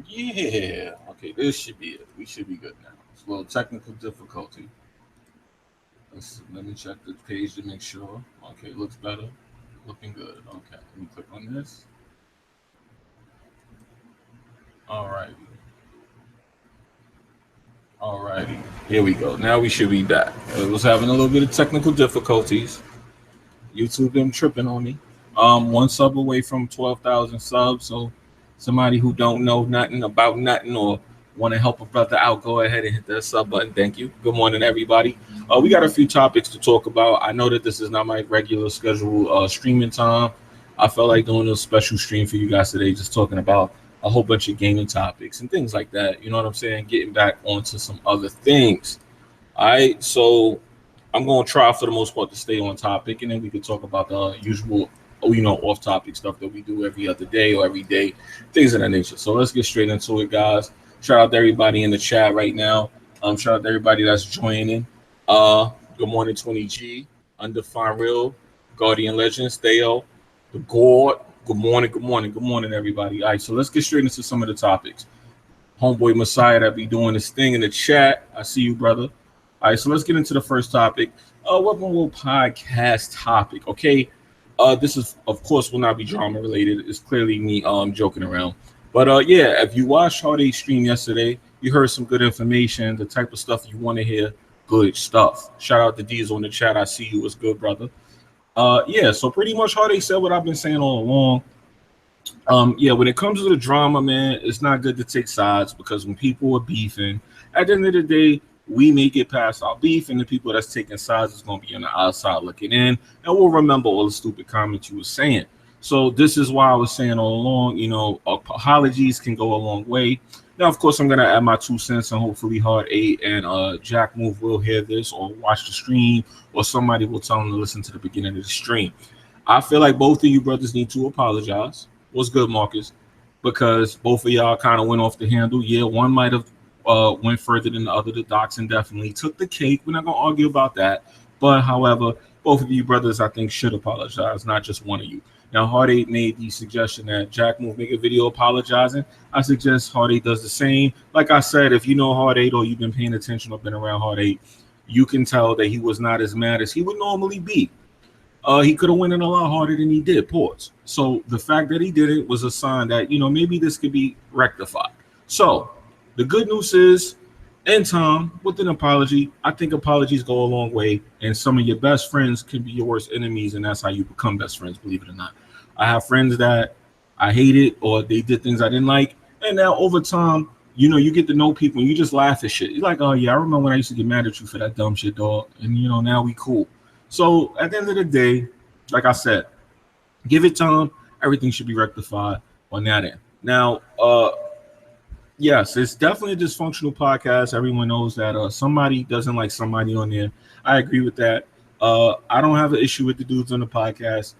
Yeah. Okay, this should be it. We should be good now. It's a little technical difficulty. Let me check the page to make sure. Okay, looks better. Looking good. Okay, let me click on this. All right. Alrighty, here we go. Now we should be back. I was having a little bit of technical difficulties. YouTube them tripping on me. One sub away from 12,000 subs. So somebody who don't know nothing about nothing or want to help a brother out, go ahead and hit that sub button. Thank you. Good morning, everybody. We got a few topics to talk about. I know that this is not my regular schedule streaming time. I felt like doing a special stream for you guys today, just talking about a whole bunch of gaming topics and things like that. You know what I'm saying? Getting back onto some other things. All right, so I'm gonna try for the most part to stay on topic, and then we could talk about the usual, off-topic stuff that we do every other day or every day, things of that nature. So let's get straight into it, guys. Shout out to everybody in the chat right now. Shout out to everybody that's joining. Good morning, 20G, Undefined Real, Guardian Legends, Theo, the God. Good morning, good morning, good morning, everybody. All right, so let's get straight into some of the topics. Homeboy Messiah that be doing this thing in the chat. I see you, brother. All right, so let's get into the first topic. What will podcast topic? Okay, this is of course will not be drama related. It's clearly me joking around. But yeah, if you watched Harday's stream yesterday, you heard some good information, the type of stuff you want to hear. Good stuff. Shout out to D's on the chat. I see you. What's good, brother? Yeah, so pretty much Harday said what I've been saying all along. Yeah, when it comes to the drama, man, it's not good to take sides because when people are beefing, at the end of the day, we make it past our beef, and the people that's taking sides is going to be on the outside looking in, and we'll remember all the stupid comments you were saying. So this is why I was saying all along, apologies can go a long way. Now, of course, I'm going to add my 2 cents, and hopefully Hard 8 and Jack Move will hear this or watch the stream, or somebody will tell them to listen to the beginning of the stream. I feel like both of you brothers need to apologize. What's good, Marcus? Because both of y'all kind of went off the handle. Yeah, one might have went further than the other. The Dachshund definitely took the cake. We're not going to argue about that. But, however, both of you brothers, I think, should apologize, not just one of you. Now, Hard 8 made the suggestion that Jack Move make a video apologizing. I suggest Hard 8 does the same. Like I said, if you know Hard 8 or you've been paying attention or been around Hard 8, you can tell that he was not as mad as he would normally be. He could have went in a lot harder than he did. Pause. So the fact that he did it was a sign that, maybe this could be rectified. So the good news is, in time, with an apology, I think apologies go a long way. And some of your best friends can be your worst enemies, and that's how you become best friends, believe it or not. I have friends that I hated or they did things I didn't like. And now over time, you get to know people and you just laugh at shit. You're like, oh, yeah, I remember when I used to get mad at you for that dumb shit, dog. And, now we cool. So at the end of the day, like I said, give it time. Everything should be rectified on that end. Now, yes, it's definitely a dysfunctional podcast. Everyone knows that somebody doesn't like somebody on there. I agree with that. I don't have an issue with the dudes on the podcast.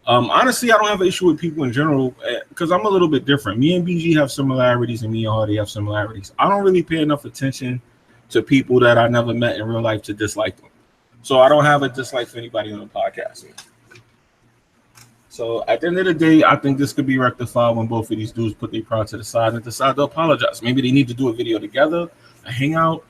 Honestly, I don't have an issue with people in general because I'm a little bit different. Me and BG have similarities, and me and Hardy have similarities. I don't really pay enough attention to people that I never met in real life to dislike them. So I don't have a dislike for anybody on the podcast. So at the end of the day, I think this could be rectified when both of these dudes put their pride to the side and decide to apologize. Maybe they need to do a video together, a hangout,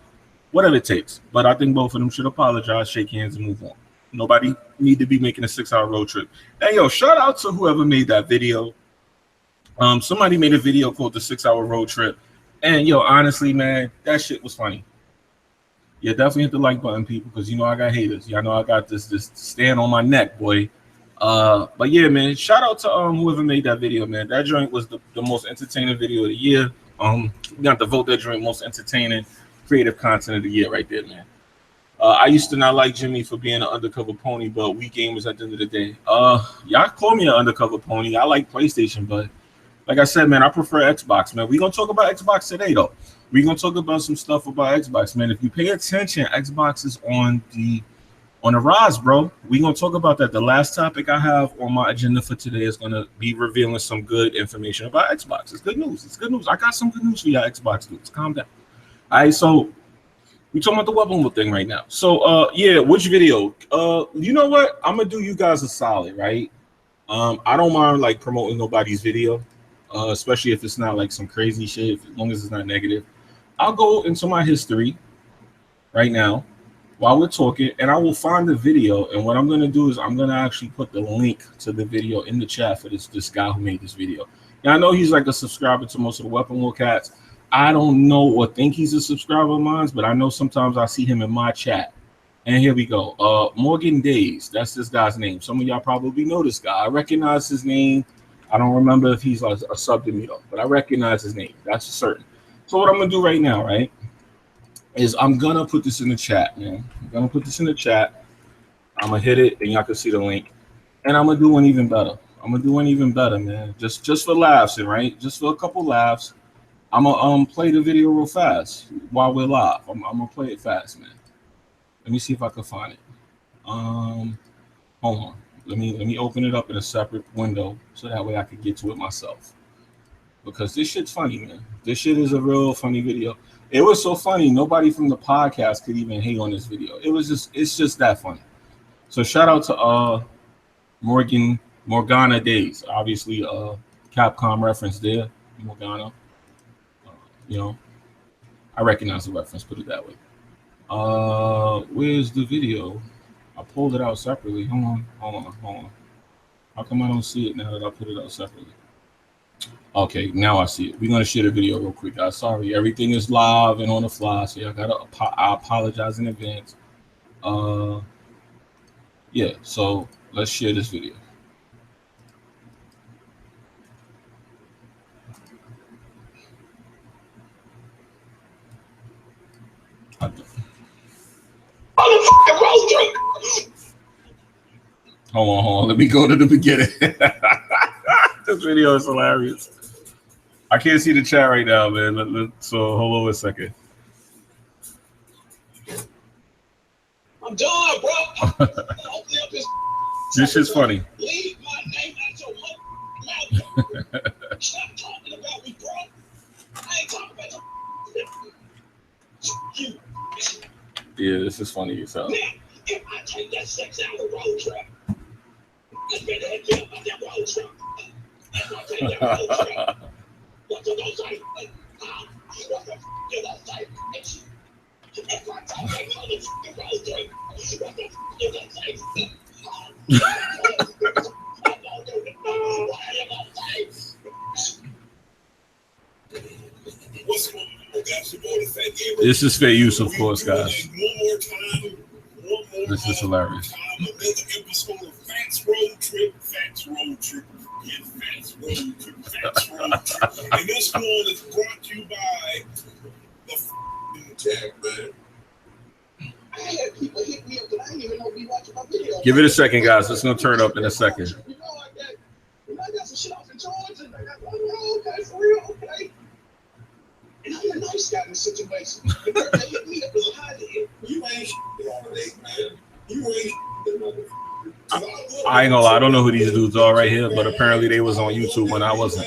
whatever it takes. But I think both of them should apologize, shake hands, and move on. Nobody need to be making a 6-hour road trip. And yo, shout out to whoever made that video. Somebody made a video called the 6-hour road trip. And yo, honestly, man, that shit was funny. Yeah, definitely hit the like button, people, because I got haters. Y'all know I got this stand on my neck, boy. But yeah, man, shout out to whoever made that video, man. That joint was the most entertaining video of the year. We got to vote that joint most entertaining creative content of the year right there, man. I used to not like Jimmy for being an undercover pony, but we gamers at the end of the day. Y'all call me an undercover pony. I like PlayStation, but like I said, man, I prefer Xbox, man. We're going to talk about Xbox today, though. We're going to talk about some stuff about Xbox, man. If you pay attention, Xbox is on the rise, bro. We're going to talk about that. The last topic I have on my agenda for today is going to be revealing some good information about Xbox. It's good news. It's good news. I got some good news for y'all Xbox dudes. Calm down. All right, so we talking about the weapon thing right now. So, yeah, which video? You know what? I'm going to do you guys a solid, right? I don't mind, like, promoting nobody's video. especially if it's not like some crazy shit. As long as it's not negative, I'll go into my history right now while we're talking, and I will find the video. And what I'm going to do is I'm going to actually put the link to the video in the chat for this guy who made this video. Now, I know he's like a subscriber to most of the Weapon War cats. I don't know or think he's a subscriber of mine, but I know sometimes I see him in my chat. And here we go. Morgan Days. That's this guy's name. Some of y'all probably know this guy. I recognize his name. I don't remember if he's a sub to me though, but I recognize his name. That's for certain. So what I'm going to do right now, right, is I'm going to put this in the chat, man. I'm going to put this in the chat. I'm going to hit it, and y'all can see the link. And I'm going to do one even better. I'm going to do one even better, man. Just for laughs, and right? Just for a couple laughs. I'm going to play the video real fast while we're live. I'm going to play it fast, man. Let me see if I can find it. Hold on. Let me open it up in a separate window so that way I can get to it myself. Because this shit's funny, man. This shit is a real funny video. It was so funny, nobody from the podcast could even hate on this video. It's just that funny. So shout out to Morgana Days. Obviously, Capcom reference there. Morgana. You know, I recognize the reference, put it that way. Where's the video? I pulled it out separately. Hold on. How come I don't see it now that I put it out separately? Okay, now I see it. We're gonna share the video real quick, guys. Sorry, everything is live and on the fly, so I apologize in advance. Yeah, so let's share this video. Hold on. Let me go to the beginning. This video is hilarious. I can't see the chat right now, man. So hold on a second. I'm done, bro. This is funny. Leave my name out your mouth. Stop talking about me, bro. I ain't talking about you. Yeah, this is funny as hell. Now, if I take that 6-hour road trip, it's been a deal about that road trip. If I take that road trip, what you gonna say? What the f you gonna say? If I take that motherfucking road trip, what the f you gonna say? This is fair use, of course, guys. This is hilarious. Another episode of Fats Road Trip. And this one is brought to you by the Jack, man. I had people hit me up that I didn't even know we watching my video. Give it a second, guys. It's gonna turn up in a second. You know, I got some shit off in Georgia, and I got okay, for real, okay. And I'm a nice guy in the situation. They hit me up with a high end. You ain't shit all day, man. You ain't. I ain't gonna lie. I don't know who these dudes are right here, but apparently they was on YouTube when I wasn't.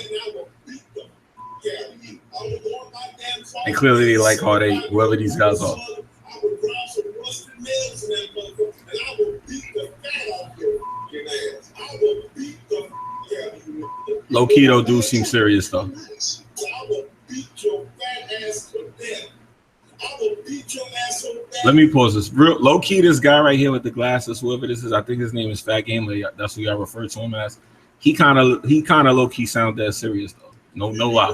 And clearly they like how whoever these guys are. Low key though, do seem serious though. Let me pause this. Low key, this guy right here with the glasses, whoever this is, I think his name is Fat Gamer. That's who y'all refer to him as. He kind of low key sound that serious though. No lie.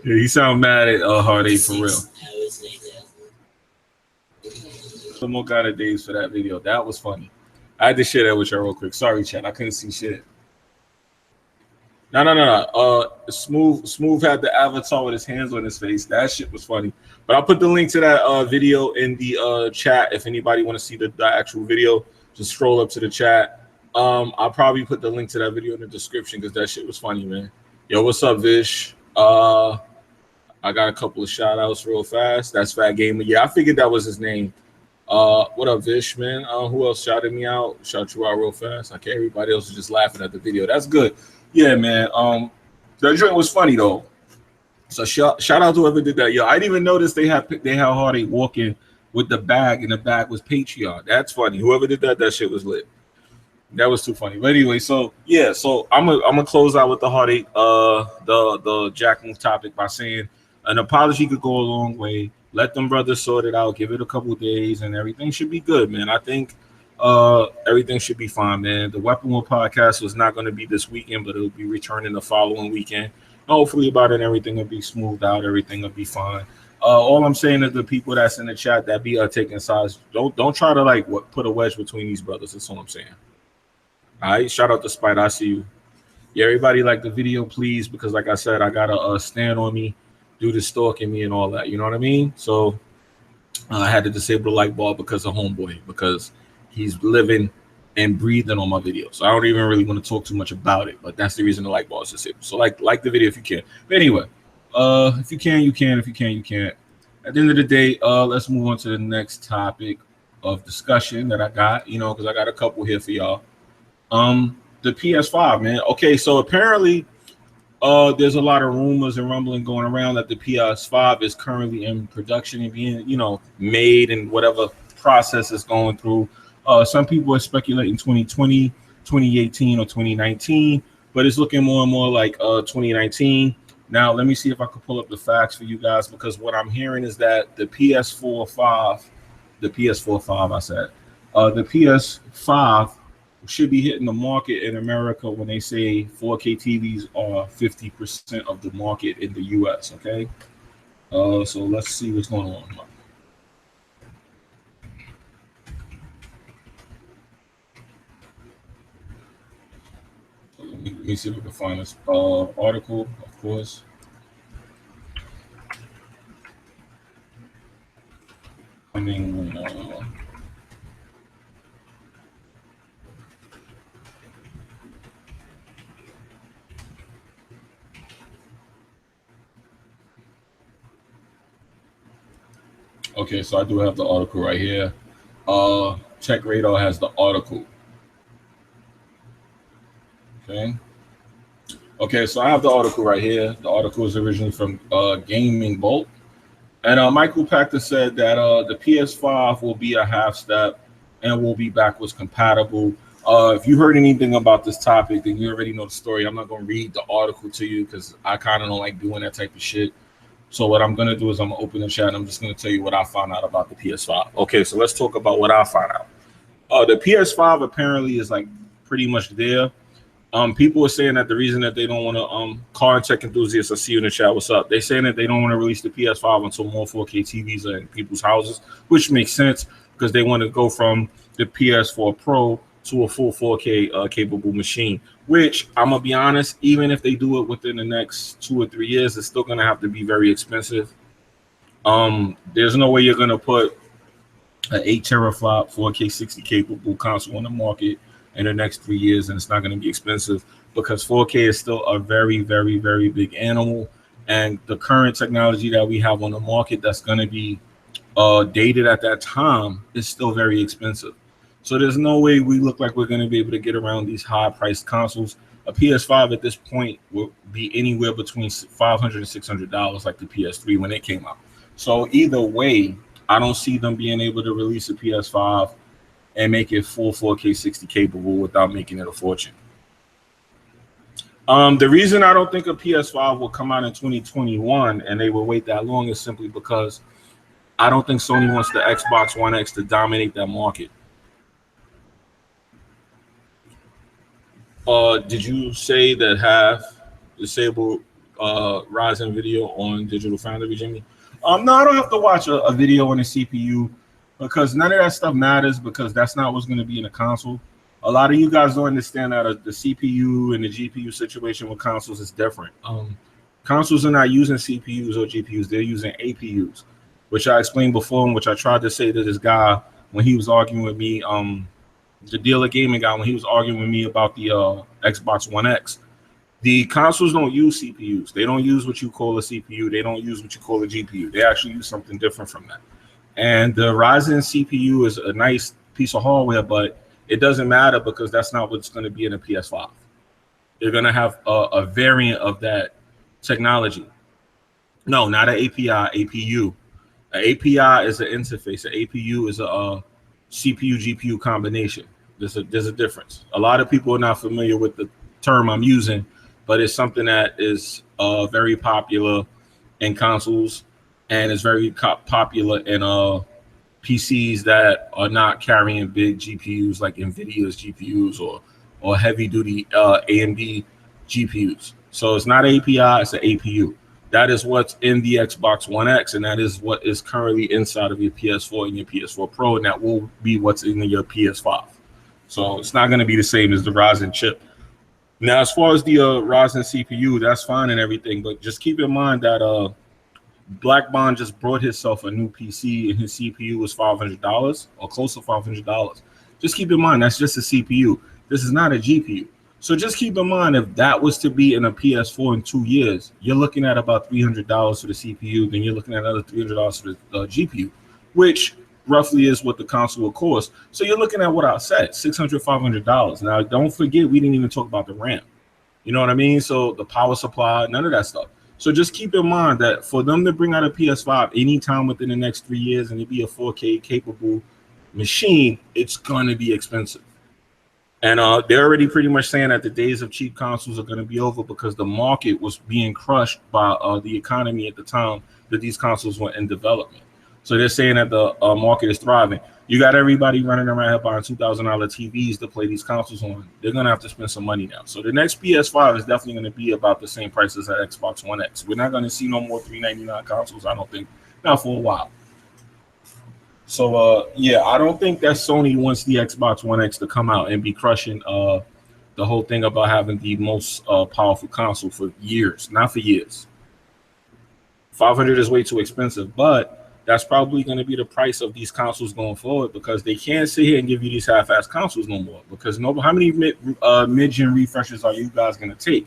Yeah, he sound mad at Hard 8 for real. Some more kind of days for that video. That was funny. I had to share that with y'all real quick. Sorry, chat. I couldn't see shit. No. Smooth had the avatar with his hands on his face. That shit was funny. But I'll put the link to that video in the chat. If anybody want to see the actual video, just scroll up to the chat. I'll probably put the link to that video in the description because that shit was funny, man. Yo, what's up, Vish? I got a couple of shout outs real fast. That's Fat Gamer. Yeah, I figured that was his name. What up, Vish, man? Who else shouted me out? Shout you out real fast. Okay, everybody else is just laughing at the video. That's good. Yeah, man. The joint was funny though. So shout out to whoever did that. Yo, I didn't even notice they had Hard 8 walking with the bag, and the bag was Patreon. That's funny. Whoever did that shit was lit. That was too funny. But anyway, so yeah, so I'm gonna close out with the heartache, the Jack Move topic by saying an apology could go a long way. Let them brothers sort it out. Give it a couple days, and everything should be good, man. I think everything should be fine, man. The Weapon War podcast was not going to be this weekend, but it'll be returning the following weekend. Hopefully, about it, everything will be smoothed out. Everything will be fine. All I'm saying is the people that's in the chat that be taking sides, don't try to like put a wedge between these brothers. That's all I'm saying. All right, shout out to Spider. I see you. Yeah, everybody like the video, please, because like I said, I got a stand on me, do the stalking me and all that. You know what I mean? So I had to disable the like bar because of homeboy, because he's living and breathing on my video. So I don't even really want to talk too much about it, but that's the reason the like bar is disabled. So like the video if you can. But anyway, if you can, you can. If you can, you can't. At the end of the day, let's move on to the next topic of discussion that I got, you know, because I got a couple here for y'all. The PS5, man. Okay, so apparently there's a lot of rumors and rumbling going around that the PS5 is currently in production and being, you know, made and whatever process is going through. Some people are speculating 2020, 2018, or 2019, but it's looking more and more like 2019. Now, let me see if I can pull up the facts for you guys, because what I'm hearing is that the PS5, the PS5 should be hitting the market in America when they say 4K TVs are 50% of the market in the US, okay? So let's see what's going on. Let me see if we can find this article, of course. Okay, so I do have the article right here. Check Radar has the article. Okay, so I have the article right here. The article is originally from Gaming Bolt. And Michael Pachter said that the PS5 will be a half step and will be backwards compatible. If you heard anything about this topic, then you already know the story. I'm not going to read the article to you because I kind of don't like doing that type of shit. So what I'm going to do is I'm going to open the chat and I'm just going to tell you what I found out about the PS5. Okay, so let's talk about what I found out. The PS5 apparently is like pretty much there. People are saying that the reason that they don't want to, car and tech enthusiasts, I see you in the chat, what's up? They're saying that they don't want to release the PS5 until more 4K TVs are in people's houses, which makes sense because they want to go from the PS4 Pro to a full 4K capable machine, which I'm going to be honest, even if they do it within the next 2 or 3 years, it's still going to have to be very expensive. There's no way you're going to put an 8 teraflop 4K 60 capable console on the market in the next 3 years, and it's not going to be expensive because 4K is still a very, very, very big animal, and the current technology that we have on the market that's going to be dated at that time is still very expensive. So there's no way we look like we're going to be able to get around these high-priced consoles. A PS5 at this point will be anywhere between $500 and $600 like the PS3 when it came out. So either way, I don't see them being able to release a PS5 and make it full 4K 60 capable without making it a fortune. The reason I don't think a PS5 will come out in 2021 and they will wait that long is simply because I don't think Sony wants the Xbox One X to dominate that market. Did you say that have disabled Ryzen video on Digital Foundry, Jimmy? No, I don't have to watch a video on a CPU because none of that stuff matters because that's not what's going to be in a console. A lot of you guys don't understand that the CPU and the GPU situation with consoles is different. Consoles are not using CPUs or GPUs. They're using APUs, which I explained before and which I tried to say to this guy when he was arguing with me, the dealer gaming guy, when he was arguing with me about the Xbox One X. The consoles don't use CPUs. They don't use what you call a CPU. They don't use what you call a GPU. They actually use something different from that. And the Ryzen CPU is a nice piece of hardware, but it doesn't matter because that's not what's going to be in a PS5. They're going to have a variant of that technology. No, not an API, APU. An API is an interface. An APU is a CPU-GPU combination. There's a difference. A lot of people are not familiar with the term I'm using, but it's something that is very popular in consoles and is very popular in PCs that are not carrying big GPUs like NVIDIA's GPUs or heavy duty AMD GPUs. So it's not API, it's an APU. That is what's in the Xbox One X, and that is what is currently inside of your PS4 and your PS4 Pro, and that will be what's in your PS5. So it's not going to be the same as the Ryzen chip. Now, as far as the Ryzen CPU, that's fine and everything, but just keep in mind that Black Bond just brought himself a new PC, and his CPU was $500 or close to $500. Just keep in mind that's just a CPU. This is not a GPU. So just keep in mind, if that was to be in a PS4 in 2 years, you're looking at about $300 for the CPU, then you're looking at another $300 for the GPU, which roughly is what the console will cost. So you're looking at what I said, $600, $500. Now, don't forget, we didn't even talk about the RAM. You know what I mean? So the power supply, none of that stuff. So just keep in mind that for them to bring out a PS5 anytime within the next 3 years and it be a 4K capable machine, it's going to be expensive. And they're already pretty much saying that the days of cheap consoles are going to be over because the market was being crushed by the economy at the time that these consoles were in development. So they're saying that the market is thriving. You got everybody running around here buying $2,000 TVs to play these consoles on. They're going to have to spend some money now. So the next PS5 is definitely going to be about the same price as that Xbox One X. We're not going to see no more $399 consoles, I don't think, not for a while. So, yeah, I don't think that Sony wants the Xbox One X to come out and be crushing the whole thing about having the most powerful console for years, not for years. $500 is way too expensive, but that's probably going to be the price of these consoles going forward because they can't sit here and give you these half-ass consoles no more because how many mid-gen refreshes are you guys going to take?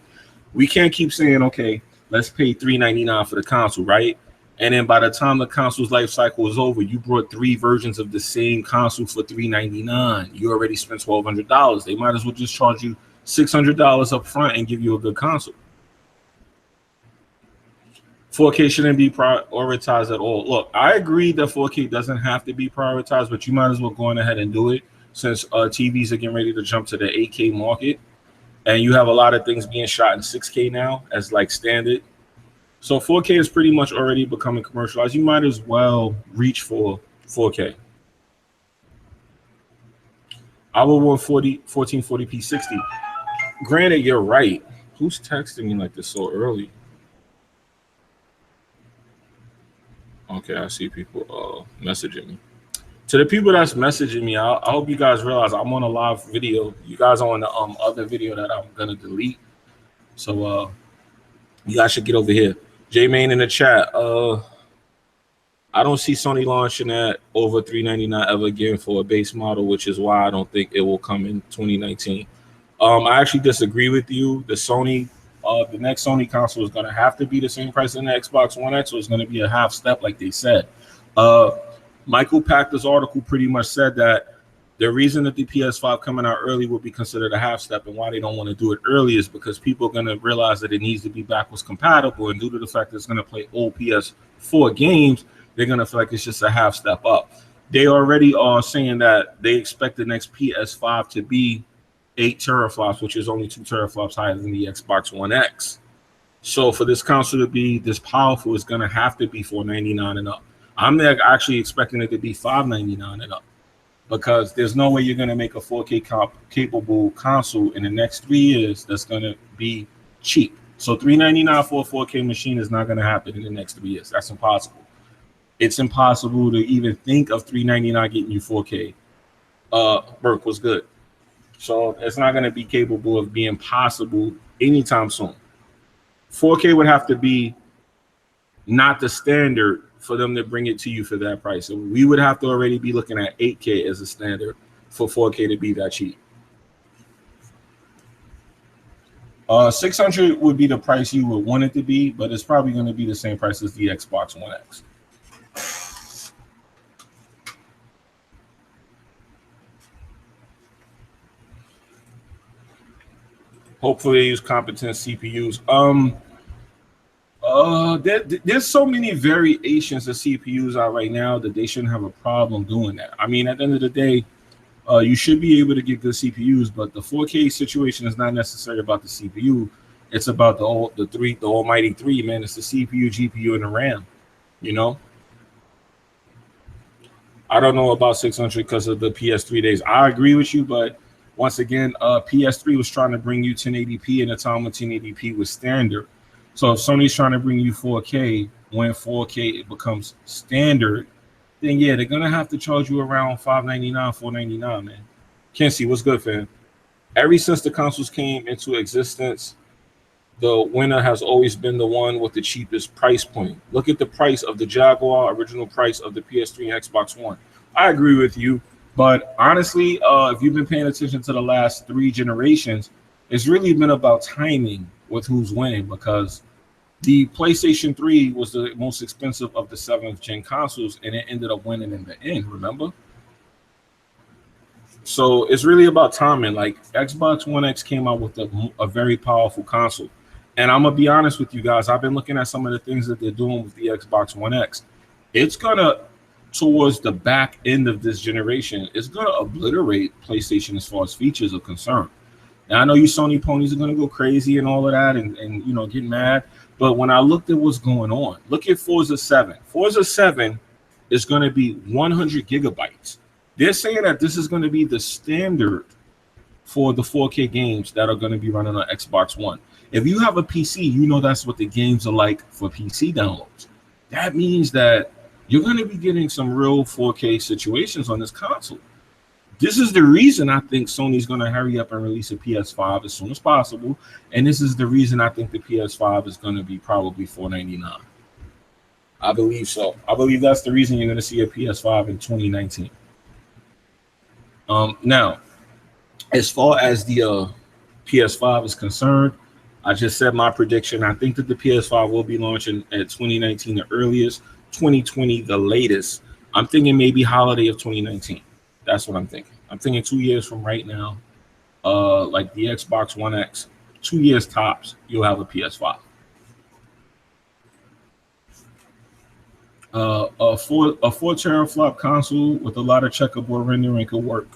We can't keep saying, okay, let's pay $399 for the console, right? And then by the time the console's life cycle is over, you brought 3 versions of the same console for $399. You already spent $1,200. They might as well just charge you $600 up front and give you a good console. 4K shouldn't be prioritized at all. Look, I agree that 4K doesn't have to be prioritized, but you might as well go on ahead and do it since TVs are getting ready to jump to the 8K market. And you have a lot of things being shot in 6K now as like standard. So 4K is pretty much already becoming commercialized. You might as well reach for 4K. I will want 1440p 60. Granted, you're right. Who's texting me like this so early? Okay, I see people messaging me. To the people that's messaging me, I hope you guys realize I'm on a live video. You guys are on the other video that I'm gonna delete. So you guys should get over here. J-Main in the chat. I don't see Sony launching that over $399 ever again for a base model, which is why I don't think it will come in 2019. I actually disagree with you. The next Sony console is going to have to be the same price as the Xbox One X, so it's going to be a half step, like they said. Michael Packer's article pretty much said that the reason that the PS5 coming out early would be considered a half step, and why they don't want to do it early is because people are going to realize that it needs to be backwards compatible, and due to the fact that it's going to play old PS4 games, they're going to feel like it's just a half step up. They already are saying that they expect the next PS5 to be 8 teraflops, which is only 2 teraflops higher than the Xbox One X. So for this console to be this powerful, it's going to have to be $499 and up. I'm actually expecting it to be $599 and up, because there's no way you're going to make a 4K capable console in the next 3 years that's going to be cheap. So $399 for a 4K machine is not going to happen in the next 3 years. That's impossible. It's impossible to even think of $399 getting you 4K. Burke was good. So it's not going to be capable of being possible anytime soon. 4K would have to be not the standard for them to bring it to you for that price. So we would have to already be looking at 8K as a standard for 4K to be that cheap. 600 would be the price you would want it to be, but it's probably going to be the same price as the Xbox One X. Hopefully they use competent CPUs. There's so many variations of CPUs out right now that they shouldn't have a problem doing that. I mean, at the end of the day, You should be able to get good CPUs, but the 4K situation is not necessarily about the CPU. It's about the almighty three, man. It's the CPU, GPU, and the RAM. You know, I don't know about 600 because of the PS3 days. I agree with you, but once again, PS3 was trying to bring you 1080p in a time when 1080p was standard. So if Sony's trying to bring you 4K, when 4K it becomes standard, then yeah, they're gonna have to charge you around $599, $499, man. Kenzie, what's good, fam? Ever since the consoles came into existence, the winner has always been the one with the cheapest price point. Look at the price of the Jaguar, original price of the PS3 and Xbox One. I agree with you, but honestly, if you've been paying attention to the last 3 generations, it's really been about timing with who's winning, because the PlayStation 3 was the most expensive of the 7th gen consoles, and it ended up winning in the end, remember? So it's really about timing. Like Xbox One X came out with a very powerful console. And I'm gonna be honest with you guys, I've been looking at some of the things that they're doing with the Xbox One X. It's gonna, towards the back end of this generation, it's gonna obliterate PlayStation as far as features are concerned. Now I know you Sony ponies are gonna go crazy and all of that, and you know, get mad. But when I looked at what's going on, look at Forza 7. Forza 7 is gonna be 100 gigabytes. They're saying that this is gonna be the standard for the 4K games that are gonna be running on Xbox One. If you have a PC, you know that's what the games are like for PC downloads. That means that you're going to be getting some real 4K situations on this console. This is the reason I think Sony's going to hurry up and release a PS5 as soon as possible. And this is the reason I think the PS5 is going to be probably $499. I believe so. I believe that's the reason you're going to see a PS5 in 2019. Now, as far as the PS5 is concerned, I just said my prediction. I think that the PS5 will be launching at 2019 the earliest, 2020 the latest. I'm thinking maybe holiday of 2019. That's what I'm thinking. I'm thinking 2 years from right now, like the Xbox One X, 2 years tops, you'll have a PS5. A 4 teraflop console with a lot of checkerboard rendering could work.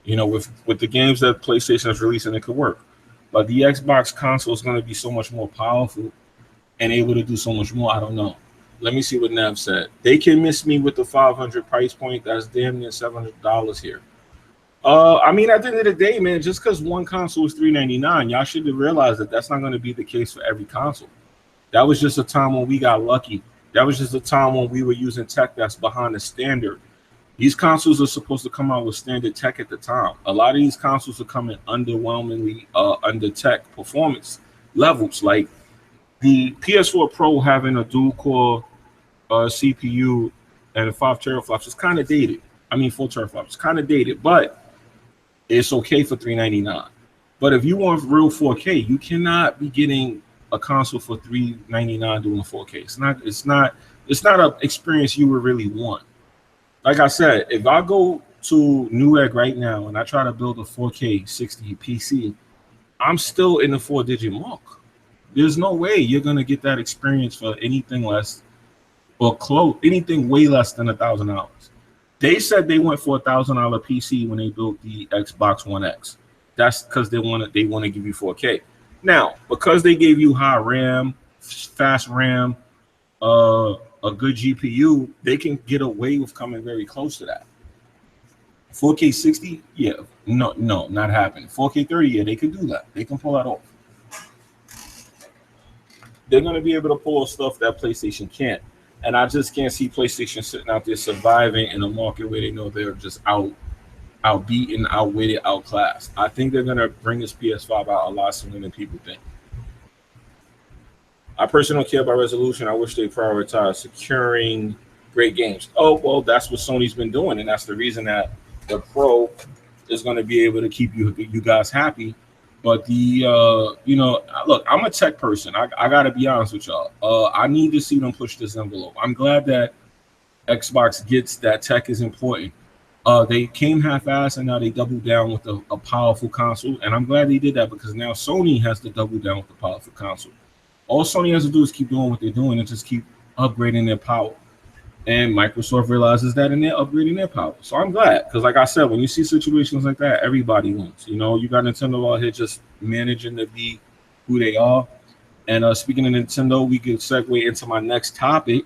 You know, with the games that PlayStation is releasing, it could work. But the Xbox console is going to be so much more powerful and able to do so much more. I don't know. Let me see what Nev said. They can miss me with the 500 price point. That's damn near $700 here. I mean, at the end of the day, man, just because one console is $399, y'all should have realized that that's not going to be the case for every console. That was just a time when we got lucky. That was just a time when we were using tech that's behind the standard. These consoles are supposed to come out with standard tech at the time. A lot of these consoles are coming underwhelmingly under tech performance levels. Like the PS4 Pro having a dual-core CPU and 5 teraflops is kind of dated. I mean, 4 teraflops. It's kind of dated, but it's okay for $399. But if you want real 4K, you cannot be getting a console for $399 doing 4K. It's not an experience you would really want. Like I said, if I go to Newegg right now and I try to build a 4K 60 PC, I'm still in the 4-digit mark. There's no way you're gonna get that experience for anything less or close, anything way less than $1,000. They said they went for $1,000 PC when they built the Xbox One X. That's because they want to give you 4K. Now, because they gave you high RAM, fast RAM, a good GPU, they can get away with coming very close to that. 4K 60, yeah, no, not happening. 4K 30, yeah, they can do that. They can pull that off. They're going to be able to pull stuff that PlayStation can't. And I just can't see PlayStation sitting out there surviving in a market where they know they're just outbeaten, outwitted, outclassed. I think they're going to bring this PS5 out a lot sooner than people think. I personally don't care about resolution. I wish they prioritize securing great games. Oh, well, that's what Sony's been doing, and that's the reason that the Pro is going to be able to keep you guys happy. But the look, I'm a tech person. I got to be honest with y'all. I need to see them push this envelope. I'm glad that Xbox gets that tech is important. They came half-assed and now they doubled down with a powerful console, and I'm glad they did that because now Sony has to double down with the powerful console. All Sony has to do is keep doing what they're doing and just keep upgrading their power. And Microsoft realizes that, and they're upgrading their power. So I'm glad, because like I said, when you see situations like that, everybody wins. You know, you got Nintendo out here just managing to be who they are. And speaking of Nintendo, we could segue into my next topic.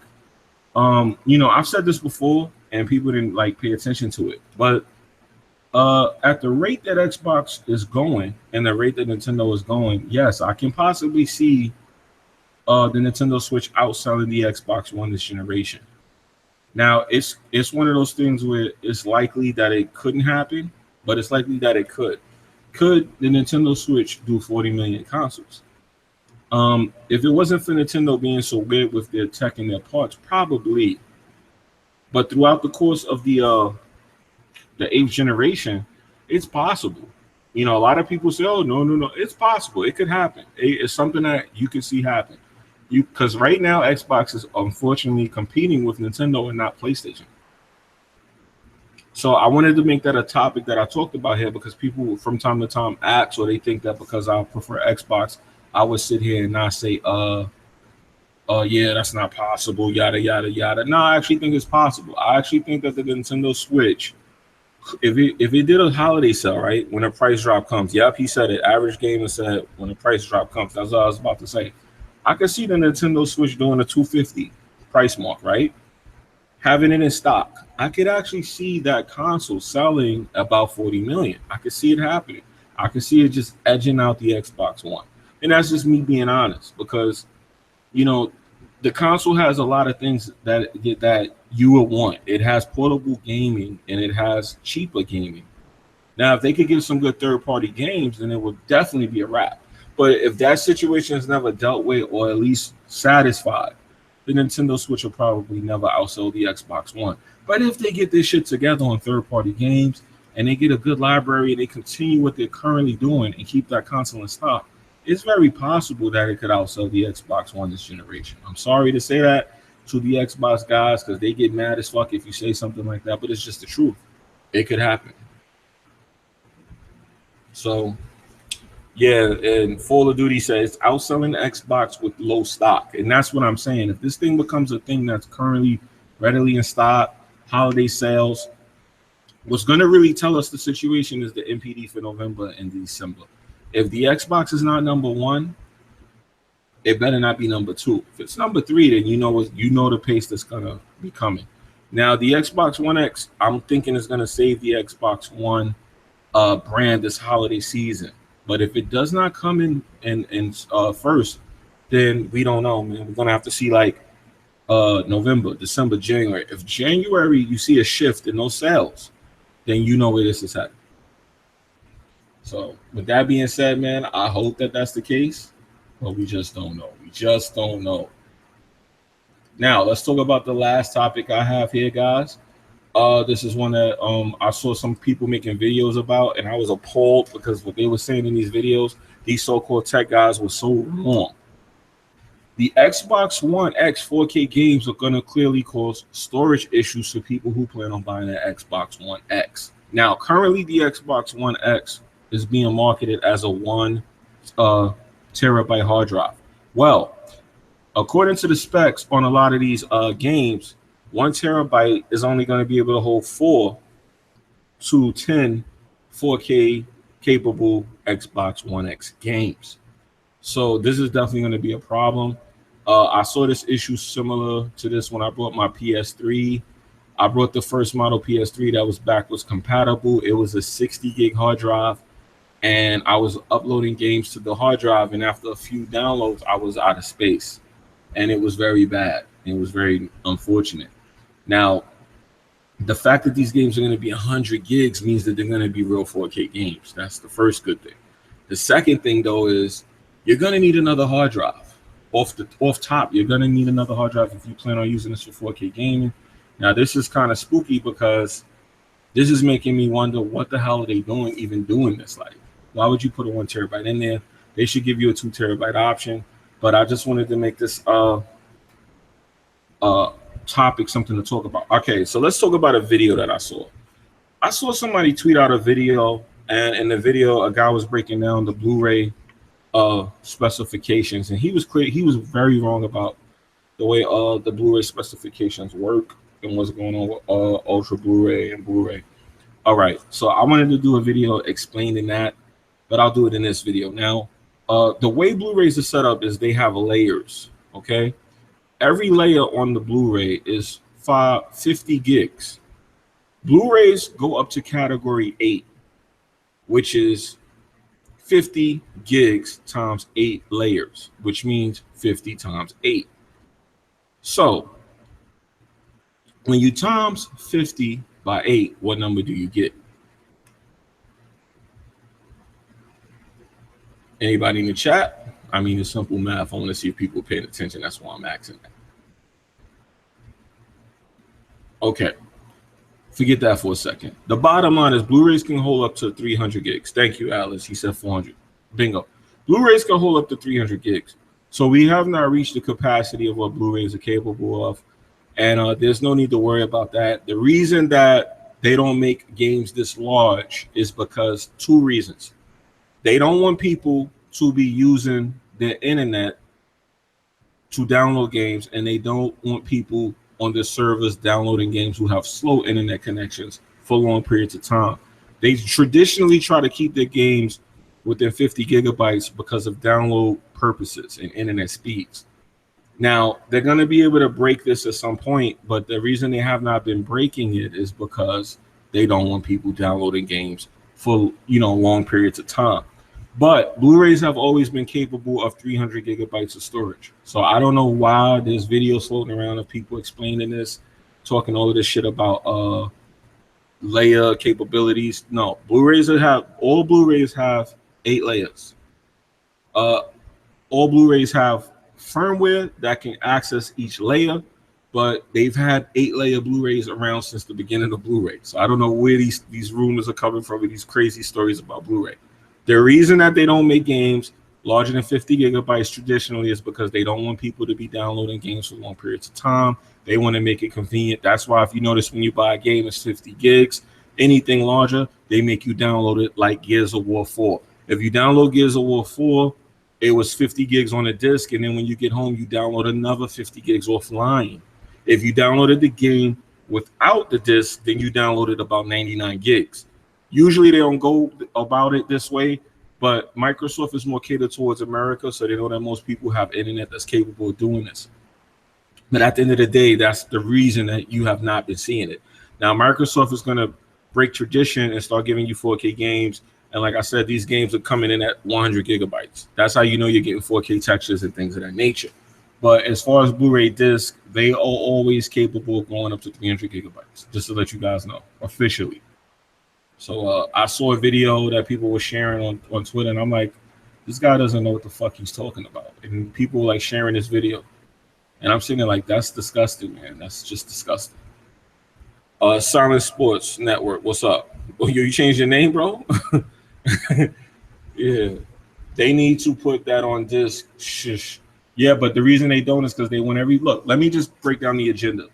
You know, I've said this before, and people didn't like pay attention to it, but at the rate that Xbox is going and the rate that Nintendo is going, yes, I can possibly see the Nintendo Switch outselling the Xbox One this generation. Now, it's one of those things where it's likely that it couldn't happen, but it's likely that it could. Could the Nintendo Switch do 40 million consoles? If it wasn't for Nintendo being so weird with their tech and their parts, probably. But throughout the course of the 8th generation, it's possible. You know, a lot of people say, "Oh, no, it's possible. It could happen. It's something that you can see happen." Because right now Xbox is unfortunately competing with Nintendo and not PlayStation. So I wanted to make that a topic that I talked about here, because people from time to time ask, or they think that because I prefer Xbox, I would sit here and not say, yeah, that's not possible, yada yada yada. No, I actually think it's possible. I actually think that the Nintendo Switch, if it did a holiday sale, right, when a price drop comes, yep, he said it. Average Gamer said when the price drop comes. That's what I was about to say. I could see the Nintendo Switch doing a 250 price mark, right? Having it in stock. I could actually see that console selling about 40 million. I could see it happening. I could see it just edging out the Xbox One. And that's just me being honest, because, you know, the console has a lot of things that you would want. It has portable gaming and it has cheaper gaming. Now, if they could give some good third-party games, then it would definitely be a wrap. But if that situation is never dealt with, or at least satisfied, the Nintendo Switch will probably never outsell the Xbox One. But if they get this shit together on third-party games and they get a good library and they continue what they're currently doing and keep that console in stock, it's very possible that it could outsell the Xbox One this generation. I'm sorry to say that to the Xbox guys, because they get mad as fuck if you say something like that, but it's just the truth. It could happen. So, yeah, and Fall of Duty says outselling Xbox with low stock. And that's what I'm saying. If this thing becomes a thing that's currently readily in stock, holiday sales, what's going to really tell us the situation is the NPD for November and December. If the Xbox is not number one, it better not be number two. If it's number three, then you know the pace that's going to be coming. Now, the Xbox One X, I'm thinking is going to save the Xbox One brand this holiday season. But if it does not come in first, then we don't know, man. We're gonna have to see like November, December, January. If January you see a shift in those sales, then you know where this is headed. So with that being said, man, I hope that that's the case, but we just don't know. We just don't know. Now let's talk about the last topic I have here, guys. This is one that I saw some people making videos about, and I was appalled because what they were saying in these videos, these so-called tech guys were so wrong. The Xbox One X 4K games are going to clearly cause storage issues for people who plan on buying an Xbox One X. Now, currently, the Xbox One X is being marketed as a 1 terabyte hard drive. Well, according to the specs on a lot of these games, 1 terabyte is only going to be able to hold 4 to 10 4K capable Xbox One X games. So this is definitely going to be a problem. I saw this issue similar to this when I brought my PS3. I brought the first model PS3 that was backwards compatible. It was a 60 gig hard drive, and I was uploading games to the hard drive, and after a few downloads, I was out of space, and it was very bad. It was very unfortunate. Now, the fact that these games are going to be 100 gigs means that they're going to be real 4K games. That's the first good thing. The second thing, though, is you're going to need another hard drive. Off top, you're going to need another hard drive if you plan on using this for 4K gaming. Now, this is kind of spooky because this is making me wonder what the hell are they doing even doing this? Like, why would you put a 1 terabyte in there? They should give you a 2 terabyte option. But I just wanted to make this topic something to talk about. Okay, so let's talk about a video that I saw. I saw somebody tweet out a video, and in the video, a guy was breaking down the Blu-ray specifications, and he was clear. He was very wrong about the way the Blu-ray specifications work. and what's going on with Ultra Blu-ray and Blu-ray. All right, so I wanted to do a video explaining that, but I'll do it in this video. Now, the way Blu-rays are set up is they have layers, okay? Every layer on the Blu-ray is 50 gigs. Blu-rays go up to category 8, which is 50 gigs times 8 layers, which means 50 times 8. So when you times 50 by 8, what number do you get? Anybody in the chat? I mean, it's simple math. I want to see if people are paying attention. That's why I'm asking that. Okay. Forget that for a second. The bottom line is Blu-rays can hold up to 300 gigs. Thank you, Alice. He said 400. Bingo. Blu-rays can hold up to 300 gigs. So we have not reached the capacity of what Blu-rays are capable of. And there's no need to worry about that. The reason that they don't make games this large is because 2 reasons. They don't want people to be using their internet to download games, and they don't want people on their servers downloading games who have slow internet connections for long periods of time. They traditionally try to keep their games within 50 gigabytes because of download purposes and internet speeds. Now, they're going to be able to break this at some point, but the reason they have not been breaking it is because they don't want people downloading games for, long periods of time. But Blu-rays have always been capable of 300 gigabytes of storage. So I don't know why there's videos floating around of people explaining this, talking all of this shit about layer capabilities. No, all Blu-rays have 8 layers. All Blu-rays have firmware that can access each layer, but they've had 8-layer Blu-rays around since the beginning of Blu-ray. So I don't know where these rumors are coming from with these crazy stories about Blu-ray. The reason that they don't make games larger than 50 gigabytes traditionally is because they don't want people to be downloading games for long periods of time. They want to make it convenient. That's why if you notice when you buy a game, it's 50 gigs. Anything larger, they make you download it like Gears of War 4. If you download Gears of War 4, it was 50 gigs on a disc, and then when you get home, you download another 50 gigs offline. If you downloaded the game without the disc, then you downloaded about 99 gigs. Usually they don't go about it this way, but Microsoft is more catered towards America, so they know that most people have internet that's capable of doing this. But at the end of the day, that's the reason that you have not been seeing it. Now, Microsoft is going to break tradition and start giving you 4K games. And like I said, these games are coming in at 100 gigabytes. That's how you know you're getting 4K textures and things of that nature. But as far as Blu-ray disc, they are always capable of going up to 300 gigabytes, just to let you guys know, officially. So I saw a video that people were sharing on Twitter, and I'm like, this guy doesn't know what the fuck he's talking about. And people were like sharing this video. And I'm sitting there like, that's disgusting, man. That's just disgusting. Silent Sports Network, what's up? Oh, you changed your name, bro? Yeah. They need to put that on disc. Shush. Yeah, but the reason they don't is because they want look, let me just break down the agenda.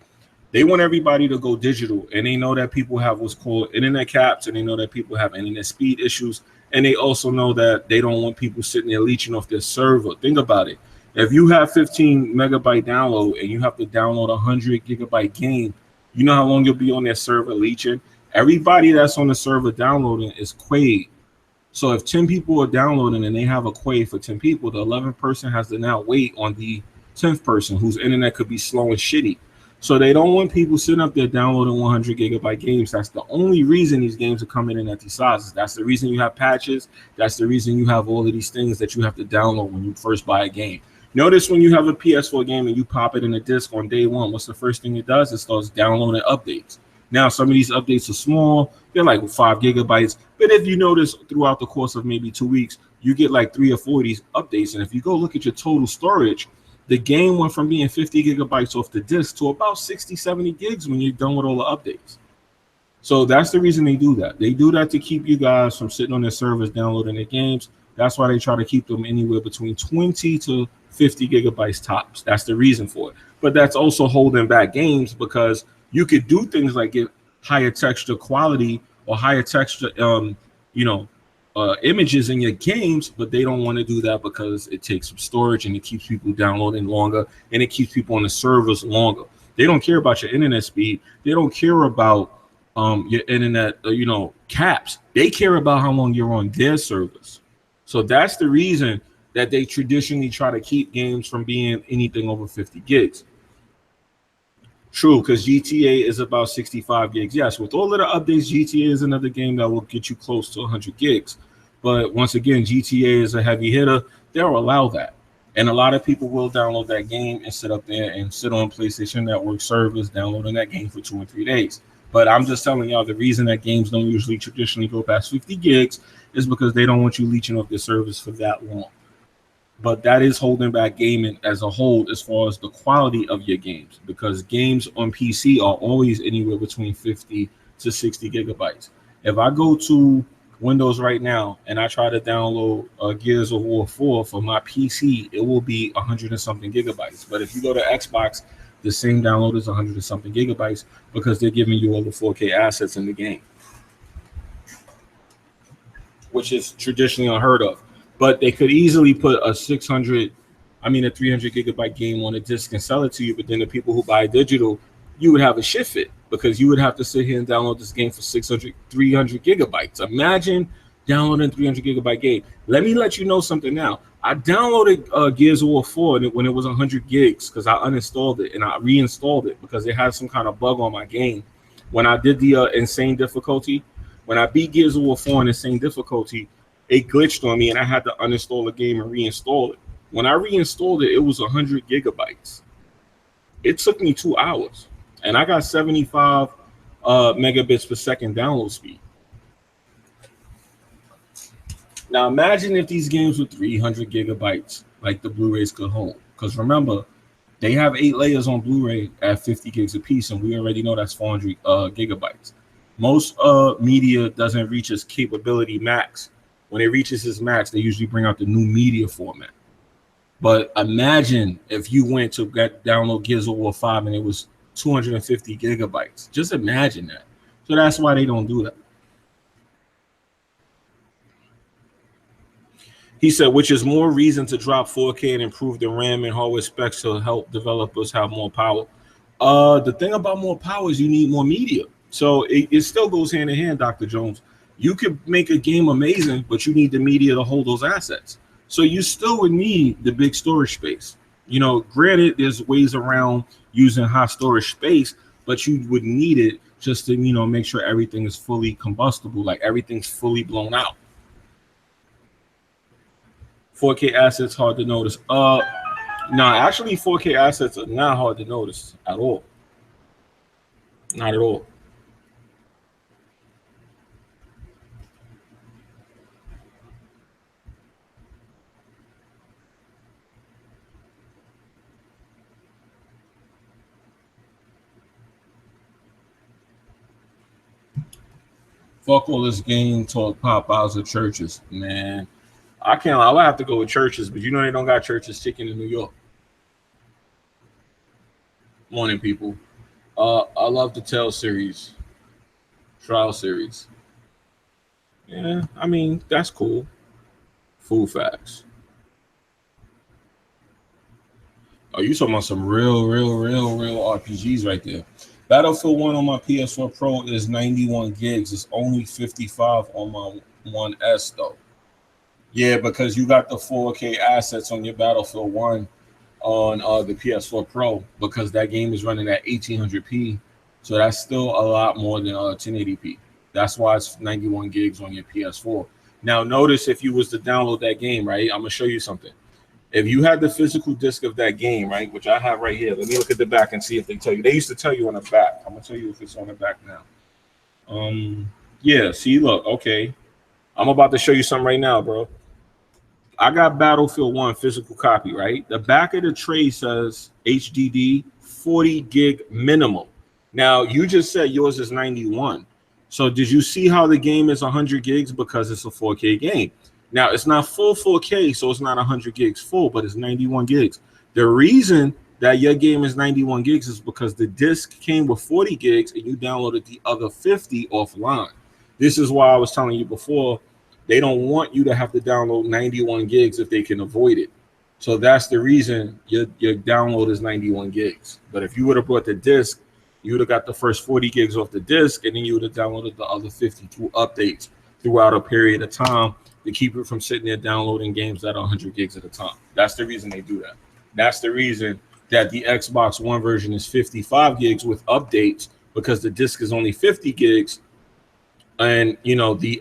They want everybody to go digital, and they know that people have what's called internet caps, and they know that people have internet speed issues, and they also know that they don't want people sitting there leeching off their server. Think about it. If you have 15 megabyte download and you have to download a 100 gigabyte game, you know how long you'll be on their server leeching? Everybody that's on the server downloading is quayed. So if 10 people are downloading and they have a quay for 10 people, the 11th person has to now wait on the 10th person whose internet could be slow and shitty. So they don't want people sitting up there downloading 100 gigabyte games. That's the only reason these games are coming in at these sizes. That's the reason you have patches. That's the reason you have all of these things that you have to download when you first buy a game. Notice when you have a PS4 game and you pop it in a disc on day one, what's the first thing it does? It starts downloading updates. Now, some of these updates are small. They're like 5 gigabytes. But if you notice throughout the course of maybe 2 weeks, you get like 3 or 4 of these updates. And if you go look at your total storage, the game went from being 50 gigabytes off the disc to about 60, 70 gigs when you're done with all the updates. So that's the reason they do that. They do that to keep you guys from sitting on their servers downloading their games. That's why they try to keep them anywhere between 20 to 50 gigabytes tops. That's the reason for it. But that's also holding back games because you could do things like get higher texture quality or higher texture, images in your games, but they don't want to do that because it takes some storage and it keeps people downloading longer and it keeps people on the servers longer. They don't care about your internet speed. They don't care about your internet, caps. They care about how long you're on their servers. So that's the reason that they traditionally try to keep games from being anything over 50 gigs. True, because GTA is about 65 gigs. Yes, with all of the updates, GTA is another game that will get you close to 100 gigs. But once again, GTA is a heavy hitter. They'll allow that. And a lot of people will download that game and sit up there and sit on PlayStation Network servers downloading that game for 2 or 3 days. But I'm just telling y'all, the reason that games don't usually traditionally go past 50 gigs is because they don't want you leeching off their servers for that long. But that is holding back gaming as a whole as far as the quality of your games, because games on PC are always anywhere between 50 to 60 gigabytes. If I go to Windows right now and I try to download Gears of War 4 for my PC, it will be 100 and something gigabytes. But if you go to Xbox, the same download is 100 and something gigabytes because they're giving you all the 4K assets in the game, which is traditionally unheard of. But they could easily put a 300 gigabyte game on a disc and sell it to you. But then the people who buy digital, you would have a shit fit because you would have to sit here and download this game for 300 gigabytes. Imagine downloading a 300 gigabyte game. Let me let you know something now. I downloaded Gears of War 4 when it was 100 gigs because I uninstalled it and I reinstalled it because it had some kind of bug on my game. When I did the insane difficulty, when I beat Gears of War 4 in insane difficulty, it glitched on me and I had to uninstall the game and reinstall it. When I reinstalled it, it was 100 gigabytes. It took me 2 hours and I got 75 megabits per second download speed. Now imagine if these games were 300 gigabytes like the Blu-rays could hold. Because remember, they have 8 layers on Blu-ray at 50 gigs a piece, and we already know that's 400 gigabytes. Most media doesn't reach its capability max. When it reaches its max, they usually bring out the new media format. But imagine if you went to download Gears of War 5 and it was 250 gigabytes. Just imagine that. So that's why they don't do that. He said, which is more reason to drop 4K and improve the RAM and hardware specs to help developers have more power. The thing about more power is you need more media. So it still goes hand in hand, Dr. Jones. You could make a game amazing, but you need the media to hold those assets. So you still would need the big storage space. Granted, there's ways around using high storage space, but you would need it just to, make sure everything is fully combustible, like everything's fully blown out. 4K assets hard to notice. Actually 4K assets are not hard to notice at all. Not at all. Fuck all this game talk, Popeyes or churches, man. I would have to go with churches, but they don't got churches chicken in New York. Morning, people. I love the Tell series, trial series. Yeah, that's cool. Food facts. Oh, you talking about some real RPGs right there. Battlefield 1 on my PS4 Pro is 91 gigs. It's only 55 on my 1S though. Yeah, because you got the 4K assets on your Battlefield 1 on the PS4 Pro because that game is running at 1800p. So that's still a lot more than 1080p. That's why it's 91 gigs on your PS4. Now, notice if you was to download that game, right? I'm going to show you something. If you had the physical disc of that game, right, which I have right here, let me look at the back and see if they tell you. They used to tell you on the back. I'm going to tell you if it's on the back now. Yeah, see, look, okay. I'm about to show you something right now, bro. I got Battlefield 1 physical copy, right? The back of the tray says HDD 40 gig minimum. Now, you just said yours is 91. So did you see how the game is 100 gigs because it's a 4K game? Now, it's not full 4K, so it's not 100 gigs full, but it's 91 gigs. The reason that your game is 91 gigs is because the disc came with 40 gigs and you downloaded the other 50 offline. This is why I was telling you before, they don't want you to have to download 91 gigs if they can avoid it. So that's the reason your download is 91 gigs. But if you would have brought the disc, you would have got the first 40 gigs off the disc, and then you would have downloaded the other 52 updates throughout a period of time to keep it from sitting there downloading games that are 100 gigs at a time. That's the reason they do that. That's the reason that the Xbox One version is 55 gigs with updates, because the disc is only 50 gigs, and the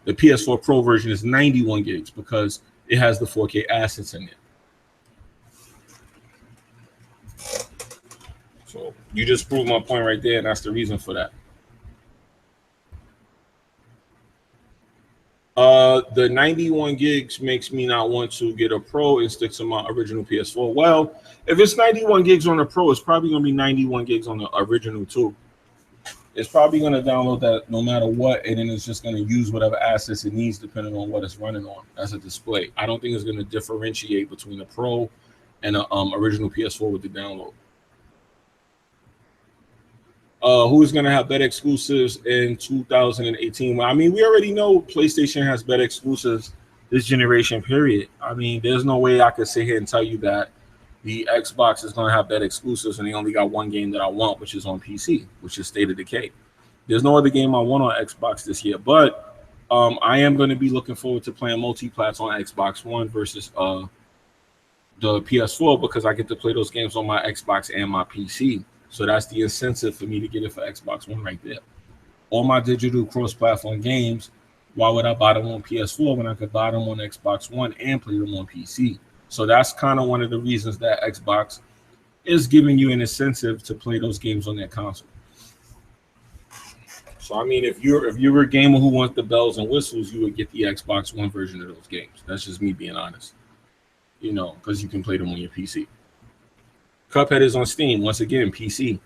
PS4 Pro version is 91 gigs because it has the 4K assets in it. So you just proved my point right there, and that's the reason for that. The 91 gigs makes me not want to get a Pro and stick to my original PS4. Well, if it's 91 gigs on the Pro, it's probably going to be 91 gigs on the original too. It's probably going to download that no matter what, and then it's just going to use whatever assets it needs depending on what it's running on as a display. I don't think it's going to differentiate between a Pro and an original PS4 with the download. Who's going to have better exclusives in 2018? Well, I mean, we already know PlayStation has better exclusives this generation, period. I mean, there's no way I could sit here and tell you that the Xbox is going to have better exclusives and they only got one game that I want, which is on PC, which is State of Decay. There's no other game I want on Xbox this year, but I am going to be looking forward to playing multi-plats on Xbox One versus the PS4, because I get to play those games on my Xbox and my PC. So that's the incentive for me to get it for Xbox One right there. All my digital cross-platform games, why would I buy them on PS4 when I could buy them on Xbox One and play them on PC? So that's kind of one of the reasons that Xbox is giving you an incentive to play those games on that console. So I mean, if you're a gamer who wants the bells and whistles, you would get the Xbox One version of those games. That's just me being honest. Because you can play them on your PC. Cuphead is on Steam, once again, PC.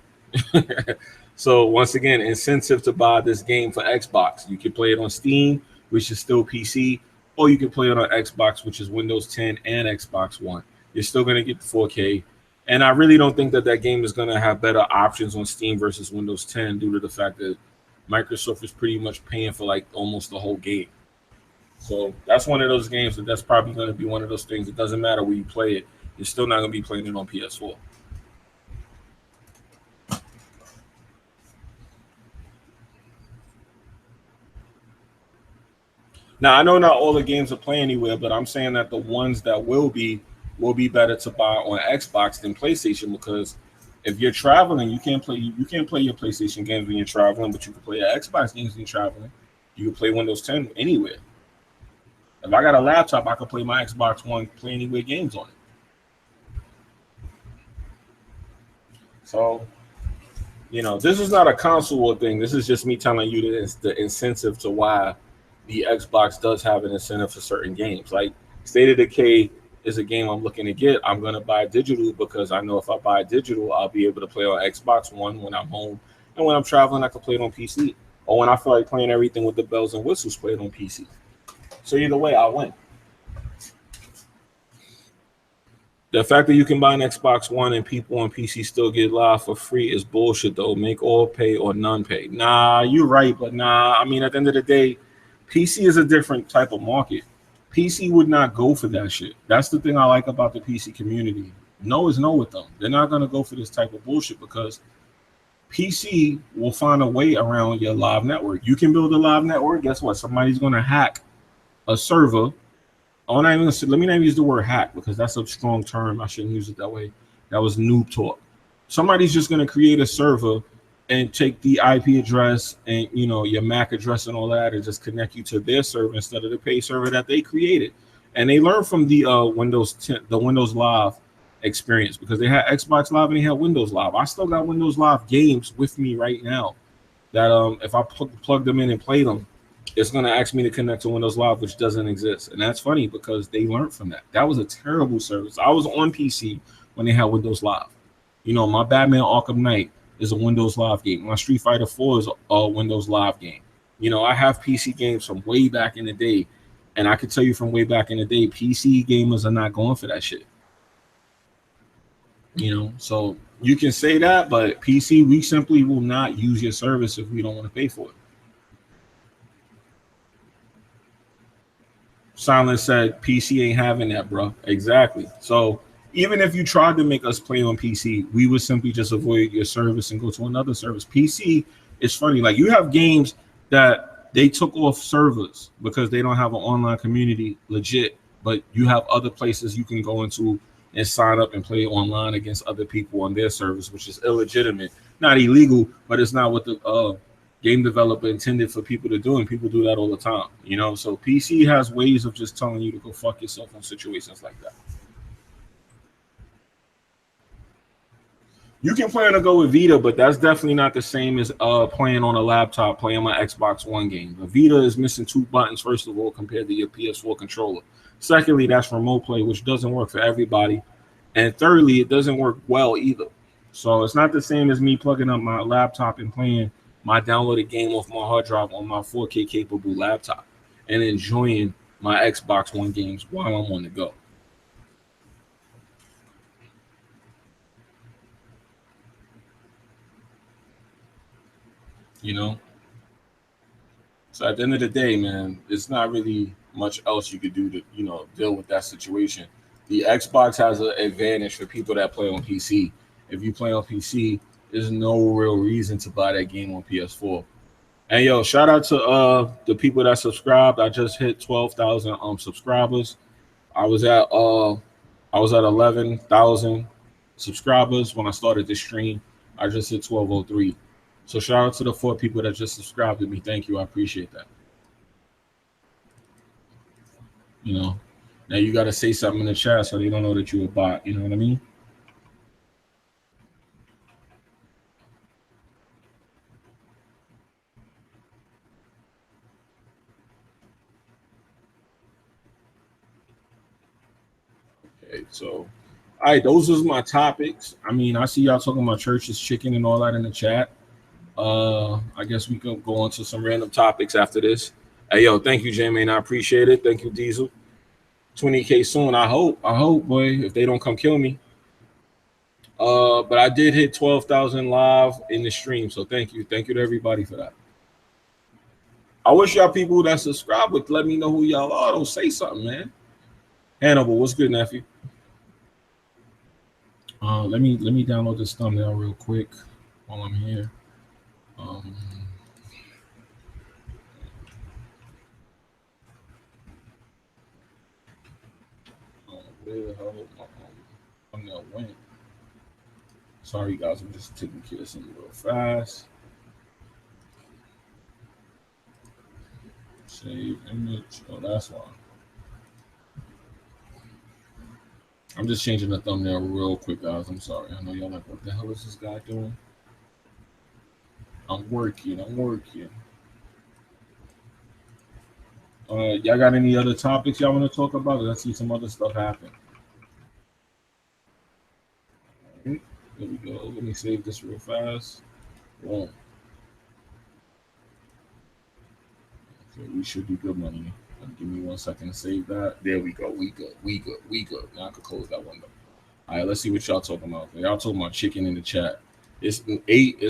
So once again, incentive to buy this game for Xbox. You can play it on Steam, which is still PC, or you can play it on Xbox, which is Windows 10 and Xbox One. You're still going to get the 4K. And I really don't think that game is going to have better options on Steam versus Windows 10 due to the fact that Microsoft is pretty much paying for like almost the whole game. So that's one of those games that's probably going to be one of those things. It doesn't matter where you play it. You're still not going to be playing it on PS4. Now, I know not all the games will play anywhere, but I'm saying that the ones that will be better to buy on Xbox than PlayStation, because if you're traveling, you can't play your PlayStation games when you're traveling, but you can play your Xbox games when you're traveling. You can play Windows 10 anywhere. If I got a laptop, I can play my Xbox One, play anywhere games on it. So, this is not a console war thing. This is just me telling you the incentive to why the Xbox does have an incentive for certain games. Like State of Decay is a game I'm looking to get. I'm going to buy digital because I know if I buy digital, I'll be able to play on Xbox One when I'm home. And when I'm traveling, I can play it on PC. Or when I feel like playing everything with the bells and whistles, play it on PC. So either way, I win. The fact that you can buy an Xbox One and people on PC still get live for free is bullshit, though. Make all pay or none pay. Nah, you're right, but nah. I mean, at the end of the day, PC is a different type of market. PC would not go for that shit. That's the thing I like about the PC community. No is no with them. They're not going to go for this type of bullshit because PC will find a way around your live network. You can build a live network. Guess what? Somebody's going to hack a server. Let me not use the word hack because that's a strong term. I shouldn't use it that way. That was noob talk. Somebody's just going to create a server and take the IP address and your MAC address and all that, and just connect you to their server instead of the pay server that they created. And they learned from the Windows 10, the Windows Live experience, because they had Xbox Live and they had Windows Live. I still got Windows Live games with me right now that if I plug them in and play them, it's going to ask me to connect to Windows Live, which doesn't exist. And that's funny because they learned from that. That was a terrible service. I was on PC when they had Windows Live. My Batman Arkham Knight is a Windows Live game. My Street Fighter 4 is a Windows Live game. I have PC games from way back in the day, and I can tell you from way back in the day, PC gamers are not going for that shit. So you can say that, but PC, we simply will not use your service if we don't want to pay for it. Silence said PC ain't having that, bro. Exactly. So even if you tried to make us play on PC, we would simply just avoid your service and go to another service. PC is funny. Like you have games that they took off servers because they don't have an online community legit, but you have other places you can go into and sign up and play online against other people on their service, which is illegitimate, not illegal, but it's not what the game developer intended for people to do, and people do that all the time, you know. So PC has ways of just telling you to go fuck yourself in situations like that. You can plan to go with Vita, but that's definitely not the same as playing on a laptop, playing my Xbox One game. The Vita is missing 2 buttons, first of all, compared to your PS4 controller. Secondly, that's remote play, which doesn't work for everybody. And thirdly, it doesn't work well either. So it's not the same as me plugging up my laptop and playing my downloaded game off my hard drive on my 4K capable laptop and enjoying my Xbox One games while I'm on the go. You know? So at the end of the day, man, it's not really much else you could do to, you know, deal with that situation. The Xbox has an advantage for people that play on PC. If you play on PC, there's no real reason to buy that game on PS4. And yo, shout out to the people that subscribed. I just hit 12,000 subscribers. I was at 11,000 subscribers when I started this stream. I just hit 1203. So shout out to the 4 people that just subscribed to me. Thank you. I appreciate that. You know, now you got to say something in the chat so they don't know that you're a bot. You know what I mean? Okay, so all right, those was my topics. I mean, I see y'all talking about churches, chicken, and all that in the chat. I guess we can go on to some random topics after this. Hey, yo, thank you, J-Man. I appreciate it. Thank you, Diesel. 20K soon. I hope, boy, if they don't come kill me. But I did hit 12,000 live in the stream, so thank you. Thank you to everybody for that. I wish y'all people that subscribe would let me know who y'all are. Don't say something, man. Hannibal, what's good, nephew? Let me download this thumbnail real quick while I'm here. Where the hell my thumbnail went? Sorry, guys. I'm just taking care of something real fast. Save image. Oh, that's why. I'm just changing the thumbnail real quick, guys. I'm sorry. I know y'all like, what the hell is this guy doing? I'm working. Y'all got any other topics y'all want to talk about? Let's see some other stuff happen. There we go. Let me save this real fast. Boom. Okay, we should be good money. Give me 1 second to save that. There we go. We good. Now I can close that window. All right, let's see what y'all talking about. Y'all talking about chicken in the chat. It's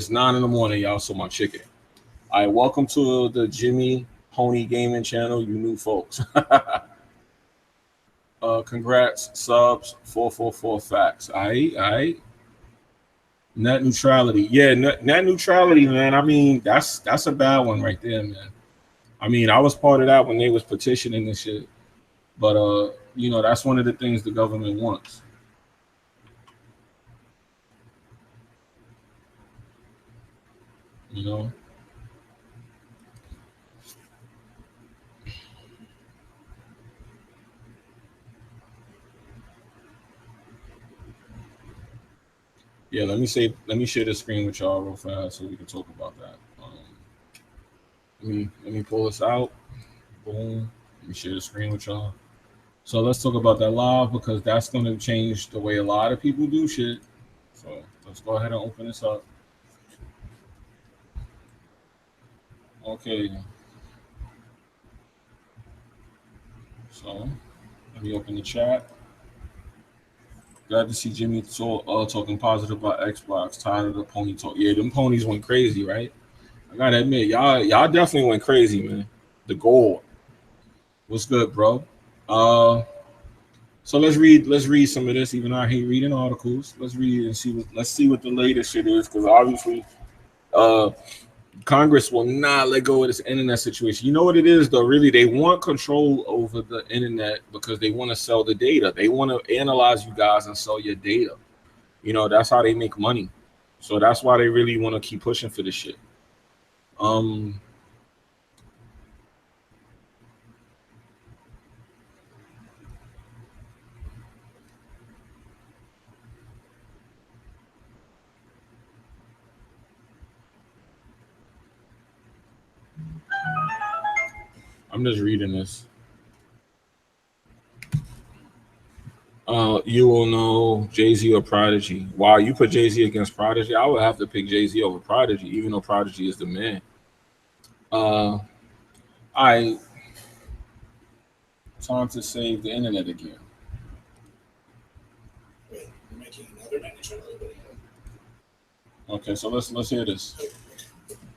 9 in the morning. Y'all saw my chicken. All right, welcome to the Jimmybgaming channel, you new folks. Congrats, subs, 444 facts. All right. Net neutrality. Yeah, net neutrality, man. I mean, that's a bad one right there, man. I mean, I was part of that when they was petitioning this shit. But you know, that's one of the things the government wants. You know? Yeah, let me share the screen with y'all real fast so we can talk about that. Let me pull this out. Boom. Let me share the screen with y'all. So let's talk about that live because that's going to change the way a lot of people do shit. So let's go ahead and open this up. Okay. So let me open the chat. Glad to see Jimmy talking positive about Xbox. Tired of the pony talk. Yeah, them ponies went crazy, right? I gotta admit, y'all definitely went crazy, man. The gold. What's good, bro? Uh, so let's read some of this. Even though I hate reading articles, let's read and see let's see what the latest shit is, because obviously, uh, Congress will not let go of this internet situation. You know what it is though? Really, they want control over the internet because they want to sell the data. They want to analyze you guys and sell your data. You know, that's how they make money. So that's why they really want to keep pushing for this shit. Um, I'm just reading this. You will know Jay-Z or Prodigy. Wow, you put Jay-Z against Prodigy? I would have to pick Jay-Z over Prodigy, even though Prodigy is the man. I time to save the internet again. Wait, you're making another net neutrality video? Okay, so let's hear this. Okay.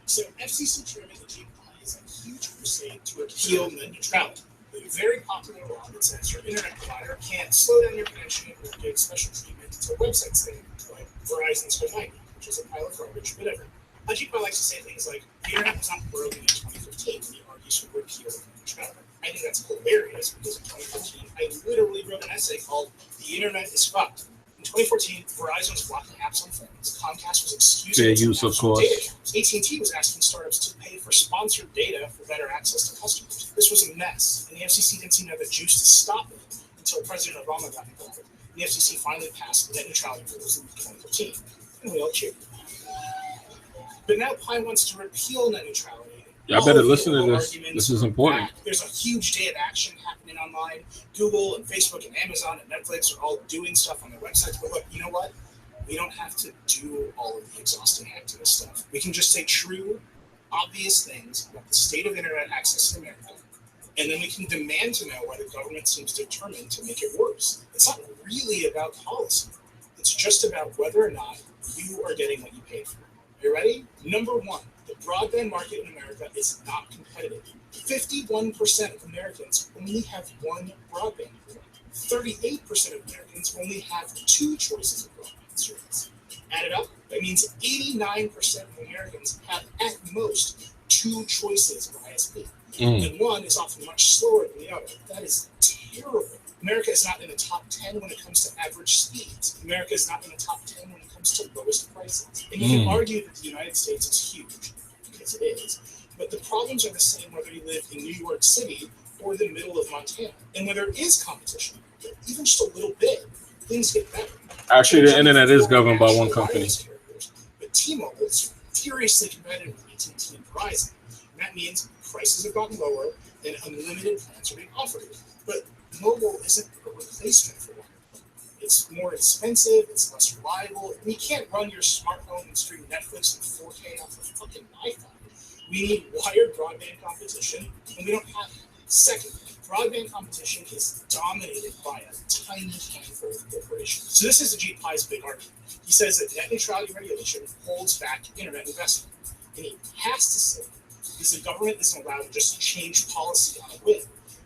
So FCC Chairman Ajit Pai is a huge crusade to repeal net neutrality. A very popular law that says your internet provider can't slow down your connection or give special treatment to websites that like Verizon's Go 90, which is a pile of garbage, whatever. Ajit Pai likes to say things like, the internet was not broken in 2015 when he argues for repeal net neutrality. I think that's hilarious because in 2015, I literally wrote an essay called The Internet is Fucked. In 2014, Verizon was blocking apps on phones. Comcast was excusing Fair its use, of apps from course. data accounts. AT&T was asking startups to pay for sponsored data for better access to customers. This was a mess, and the FCC didn't seem to have the juice to stop it until President Obama got involved. The FCC finally passed net neutrality rules in 2015, and we all cheered. But now Pai wants to repeal net neutrality. Y'all better listen to this. This is important. There's a huge day of action happening online. Google and Facebook and Amazon and Netflix are all doing stuff on their websites. But look, you know what? We don't have to do all of the exhausting activist stuff. We can just say true, obvious things about the state of internet access in America, and then we can demand to know why the government seems determined to make it worse. It's not really about policy. It's just about whether or not you are getting what you paid for. Are you ready? Number one, the broadband market in America is not competitive. 51% of Americans only have one broadband provider. 38% of Americans only have two choices of broadband service. Add it up, that means 89% of Americans have at most two choices of ISP. And one is often much slower than the other. That is terrible. America is not in the top 10 when it comes to average speeds. America is not in the top 10 when it comes to lowest prices. And you can argue that the United States is huge, because it is. But the problems are the same whether you live in New York City or the middle of Montana. And when there is competition, even just a little bit, things get better. Actually, the internet is governed by one company. But T-Mobile is furiously competitive with AT&T and Verizon. And that means prices have gotten lower and unlimited plans are being offered. But mobile isn't a replacement for one. It's more expensive, it's less reliable, and you can't run your smartphone and stream Netflix in 4K off of fucking Wi-Fi. We need wired broadband competition, and we don't have it. Second, broadband competition is dominated by a tiny handful of corporations. So this is Ajit Pai's big argument. He says that net neutrality regulation holds back internet investment. And he has to say, because the government isn't allowed to just change policy on a whim.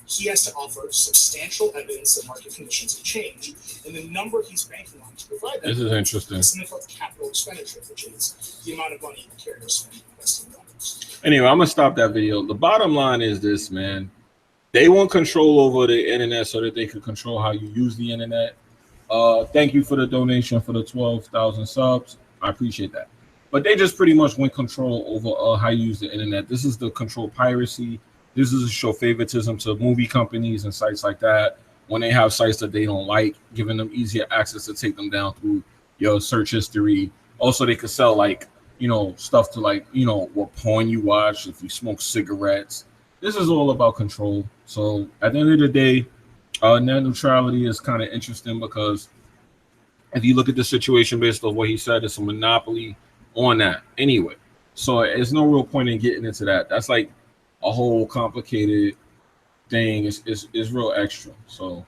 He has to offer substantial evidence that market conditions have changed, and the number he's banking on to provide that This is interesting. is something called capital expenditure, which is the amount of money the carriers spend investing in dollars. Anyway, I'm gonna stop that video. The bottom line is this, man. They want control over the internet so that they can control how you use the internet. Thank you for the donation for the 12,000 subs. I appreciate that. But they just pretty much want control over how you use the internet. This is to control piracy. This is to show favoritism to movie companies and sites like that when they have sites that they don't like, giving them easier access to take them down through your search history. Also, they could sell stuff to what porn you watch, if you smoke cigarettes. This is all about control. So at the end of the day, net neutrality is kind of interesting because if you look at the situation based on what he said, it's a monopoly on that anyway. So there's no real point in getting into that. That's like a whole complicated thing. Is real extra. So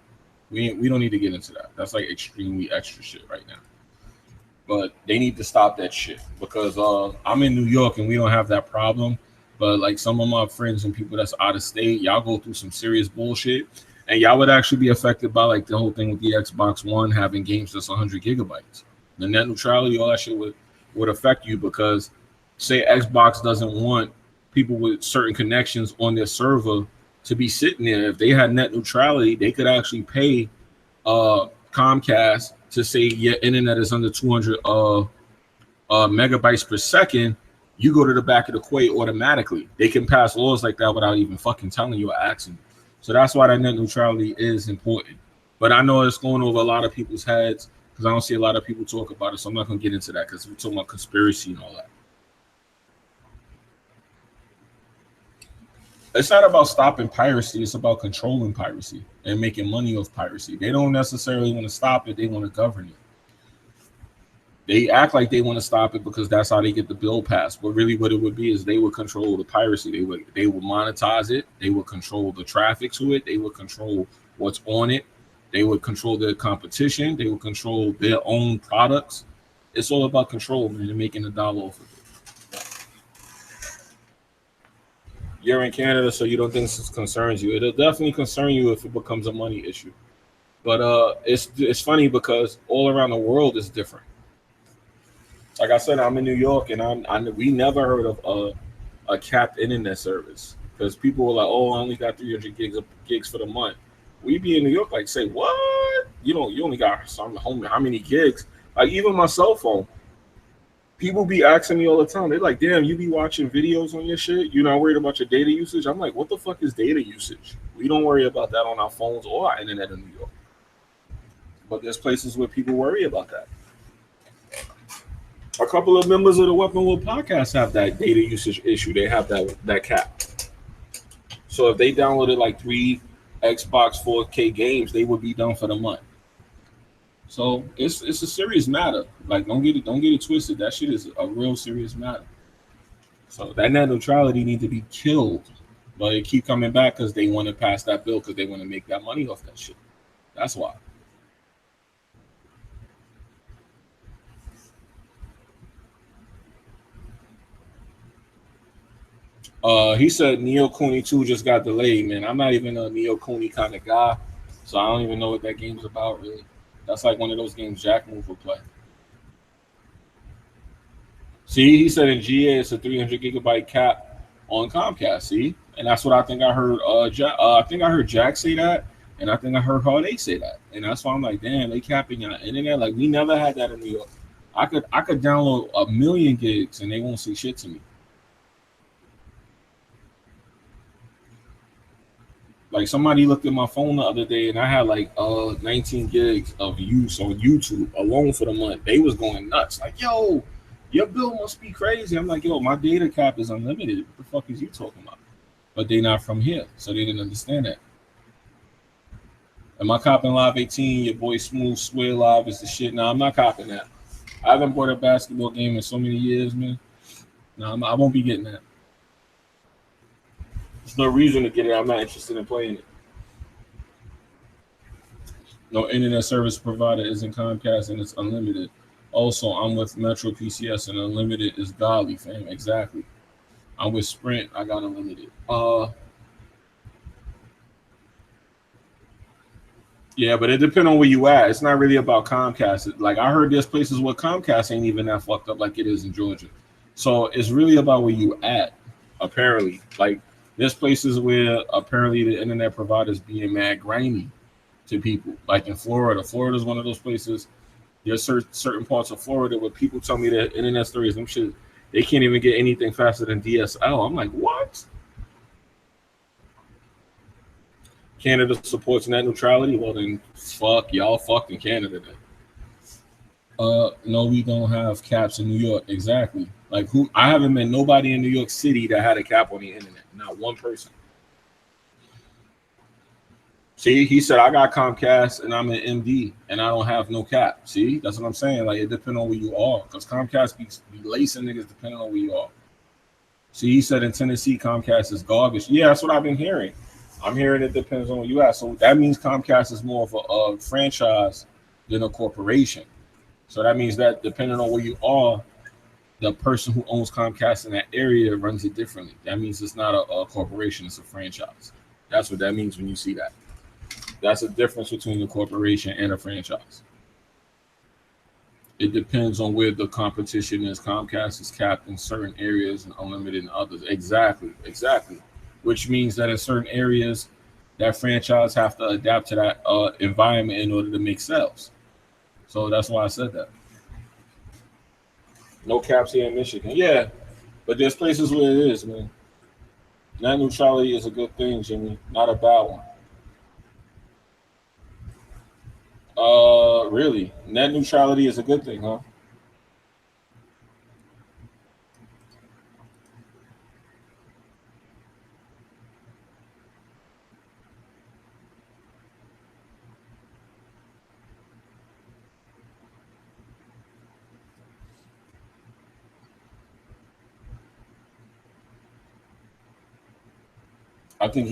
we don't need to get into that. That's like extremely extra shit right now. But they need to stop that shit because I'm in New York and we don't have that problem. But like some of my friends and people that's out of state, y'all go through some serious bullshit. And y'all would actually be affected by like the whole thing with the Xbox One having games that's 100 gigabytes. The net neutrality, all that shit would affect you because say Xbox doesn't want people with certain connections on their server to be sitting there. If they had net neutrality, they could actually pay Comcast to say your internet is under 200 megabytes per second. You go to the back of the queue automatically. They can pass laws like that without even fucking telling you or asking you. So that's why that net neutrality is important. But I know it's going over a lot of people's heads because I don't see a lot of people talk about it. So I'm not going to get into that because we're talking about conspiracy and all that. It's not about stopping piracy. It's about controlling piracy and making money off piracy. They don't necessarily want to stop it. They want to govern it. They act like they want to stop it because that's how they get the bill passed. But really what it would be is they would control the piracy. They would monetize it. They would control the traffic to it. They would control what's on it. They would control their competition. They would control their own products. It's all about control, man, and making a dollar off of it. You're in Canada, so you don't think this concerns you. It'll definitely concern you if it becomes a money issue. But it's funny because all around the world is different. Like I said, I'm in New York, and we never heard of a capped internet service because people were like, "Oh, I only got 300 gigs for the month." We be in New York, like, say what? You only got how many gigs? Like even my cell phone. People be asking me all the time. They're like, "Damn, you be watching videos on your shit? You're not worried about your data usage?" I'm like, "What the fuck is data usage? We don't worry about that on our phones or our internet in New York." But there's places where people worry about that. A couple of members of the Weapon Will podcast have that data usage issue. They have that cap. So if they downloaded like 3 Xbox 4K games, they would be done for the month. So it's a serious matter. Like don't get it twisted. That shit is a real serious matter. So that net neutrality need to be killed, but it keep coming back because they want to pass that bill because they want to make that money off that shit. That's why. He said Neo Kuni 2 just got delayed, man. I'm not even a Neo Kuni kind of guy, so I don't even know what that game's about, really. That's like one of those games Jack Move will play. See, he said in GA it's a 300 gigabyte cap on Comcast. See, and that's what I think I heard. I think I heard Jack say that, and I think I heard Hardy say that, and that's why I'm like, damn, they capping your internet. Like we never had that in New York. I could download 1 million gigs and they won't say shit to me. Like somebody looked at my phone the other day and I had like 19 gigs of use on YouTube alone for the month. They was going nuts. Like, yo, your bill must be crazy. I'm like, yo, my data cap is unlimited. What the fuck is you talking about? But they not from here, so they didn't understand that. Am I copping Live 18? Your boy Smooth Swear Live is the shit. No, I'm not copping that. I haven't bought a basketball game in so many years, man. No, I won't be getting that. There's no reason to get it. I'm not interested in playing it. No internet service provider isn't Comcast and it's unlimited. Also, I'm with Metro PCS and unlimited is godly, fam. Exactly. I'm with Sprint. I got unlimited. Yeah, but it depends on where you at. It's not really about Comcast. Like I heard there's places where Comcast ain't even that fucked up like it is in Georgia. So it's really about where you at, apparently. Like there's places where apparently the internet providers being mad grimy to people. Like in Florida. Florida is one of those places. There's certain parts of Florida where people tell me that internet stories, them shit, they can't even get anything faster than DSL. I'm like, what? Canada supports net neutrality. Well then, fuck y'all. Fucking Canada then. No, we don't have caps in New York. Exactly. Like who? I haven't met nobody in New York City that had a cap on the internet. Not one person. See, he said I got Comcast and I'm an MD and I don't have no cap. See, that's what I'm saying. Like it depends on where you are, because Comcast be lacing niggas depending on where you are. See, he said in Tennessee Comcast is garbage. Yeah, that's what I've been hearing. I'm hearing it depends on where you at. So that means Comcast is more of a franchise than a corporation. So that means that depending on where you are, the person who owns Comcast in that area runs it differently. That means it's not a corporation, it's a franchise. That's what that means when you see that. That's a difference between a corporation and a franchise. It depends on where the competition is. Comcast is capped in certain areas and unlimited in others. Exactly. Which means that in certain areas, that franchise have to adapt to that environment in order to make sales. So that's why I said that. No caps here in Michigan. Yeah, but there's places where it is, man. Net neutrality is a good thing, Jimmy. Not a bad one. Really? Net neutrality is a good thing, huh? I think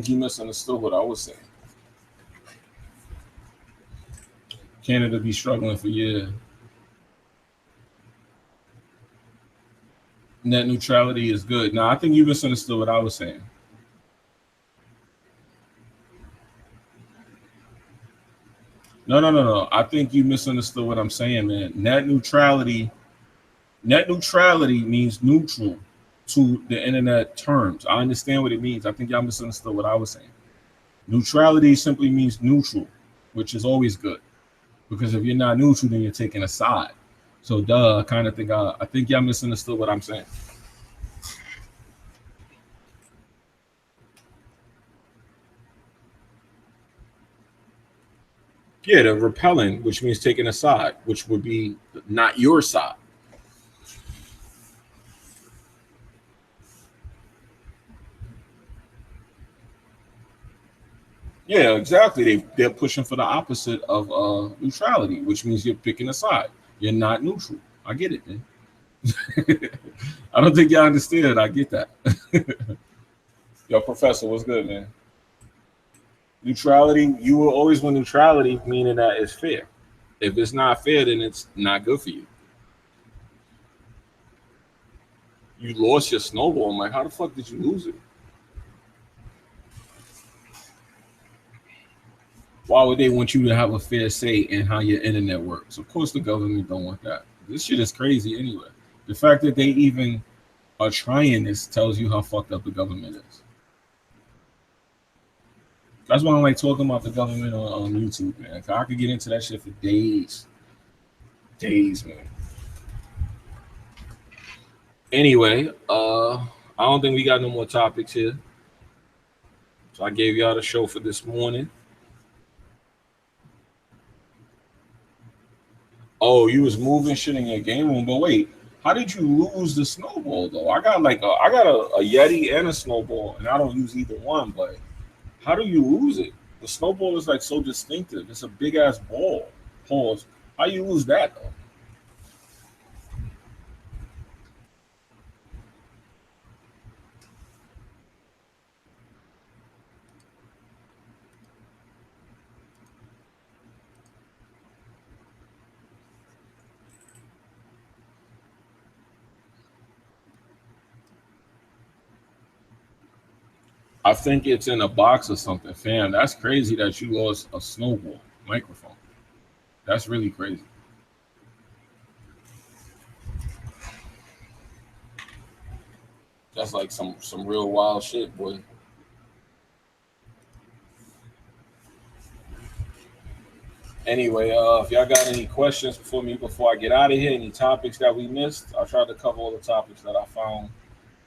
he misunderstood what I was saying. Canada be struggling for years. Net neutrality is good. Now, I think you misunderstood what I was saying. No. I think you misunderstood what I'm saying, man. Net neutrality means neutral to the internet terms. I understand what it means. I think y'all misunderstood what I was saying. Neutrality simply means neutral, which is always good. Because if you're not neutral, then you're taking a side. So I think y'all misunderstood what I'm saying. Yeah, the repelling, which means taking a side, which would be not your side. Yeah, exactly. They're pushing for the opposite of neutrality, which means you're picking a side. You're not neutral. I get it, man. I don't think y'all understand. I get that. Yo, professor, what's good, man? Neutrality, you will always want neutrality, meaning that it's fair. If it's not fair, then it's not good for you. You lost your snowball. I'm like, how the fuck did you lose it? Why would they want you to have a fair say in how your internet works? Of course, the government don't want that. This shit is crazy anyway. The fact that they even are trying this tells you how fucked up the government is. That's why I don't like talking about the government on YouTube, man. I could get into that shit for days. Days, man. Anyway, I don't think we got no more topics here. So I gave y'all the show for this morning. Oh, you was moving shit in your game room, but wait, how did you lose the snowball though? I got a Yeti and a snowball, and I don't use either one. But how do you lose it? The snowball is like so distinctive. It's a big ass ball. Pause. How you lose that though? I think it's in a box or something, fam. That's crazy that you lost a snowball microphone. That's really crazy. That's like some real wild shit, boy. Anyway, if y'all got any questions for me before I get out of here, any topics that we missed, I tried to cover all the topics that I found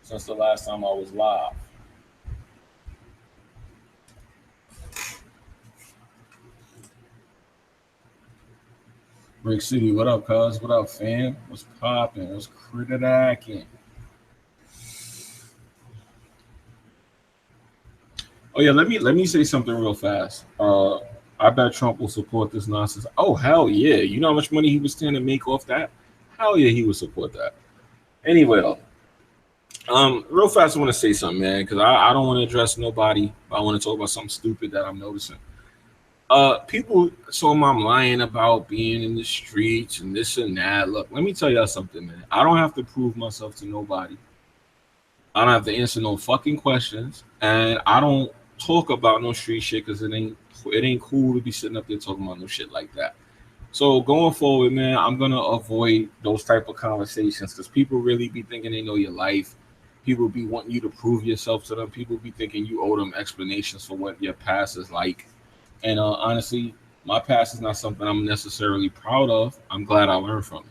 since the last time I was live. Brick City, what up, cuz? What up, fam? What's popping? What's cracking? Oh yeah, let me say something real fast. I bet Trump will support this nonsense. Oh hell yeah! You know how much money he was standing to make off that? Hell yeah, he would support that. Anyway, real fast, I want to say something, man, because I don't want to address nobody. But I want to talk about something stupid that I'm noticing. People told me I'm lying about being in the streets and this and that. Look, let me tell y'all something, man. I don't have to prove myself to nobody. I don't have to answer no fucking questions, and I don't talk about no street shit because it ain't It ain't cool to be sitting up there talking about no shit like that. So going forward, man, I'm gonna avoid those type of conversations because people really be thinking they know your life. People be wanting you to prove yourself to them. People be thinking you owe them explanations for what your past is like. And honestly, my past is not something I'm necessarily proud of. I'm glad I learned from it,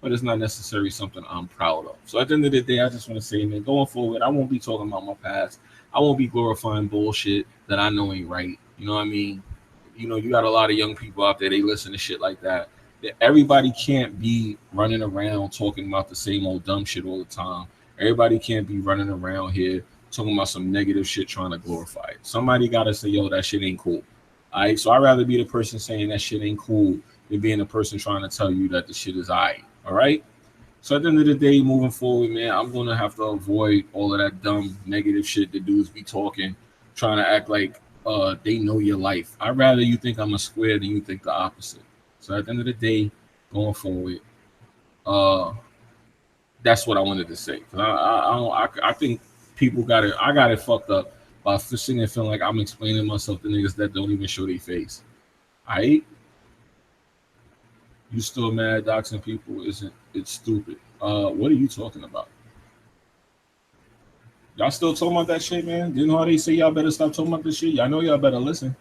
but it's not necessarily something I'm proud of. So at the end of the day, I just want to say, man, going forward, I won't be talking about my past. I won't be glorifying bullshit that I know ain't right. You know what I mean? You got a lot of young people out there, they listen to shit like that. Everybody can't be running around talking about the same old dumb shit all the time. Everybody can't be running around here talking about some negative shit trying to glorify it. Somebody gotta say, yo, that shit ain't cool. All right. So I'd rather be the person saying that shit ain't cool than being the person trying to tell you that the shit is all right. So at the end of the day, moving forward, man, I'm gonna have to avoid all of that dumb negative shit that dudes be talking, trying to act like they know your life. I'd rather you think I'm a square than you think the opposite. So at the end of the day, going forward, that's what I wanted to say. Cause I think people got it. I got it fucked up by sitting and feeling like I'm explaining myself to niggas that don't even show their face. All right. You still mad doxing people? Isn't it's stupid? What are you talking about? Y'all still talking about that shit, man? You know how they say y'all better stop talking about this shit? Y'all know y'all better listen.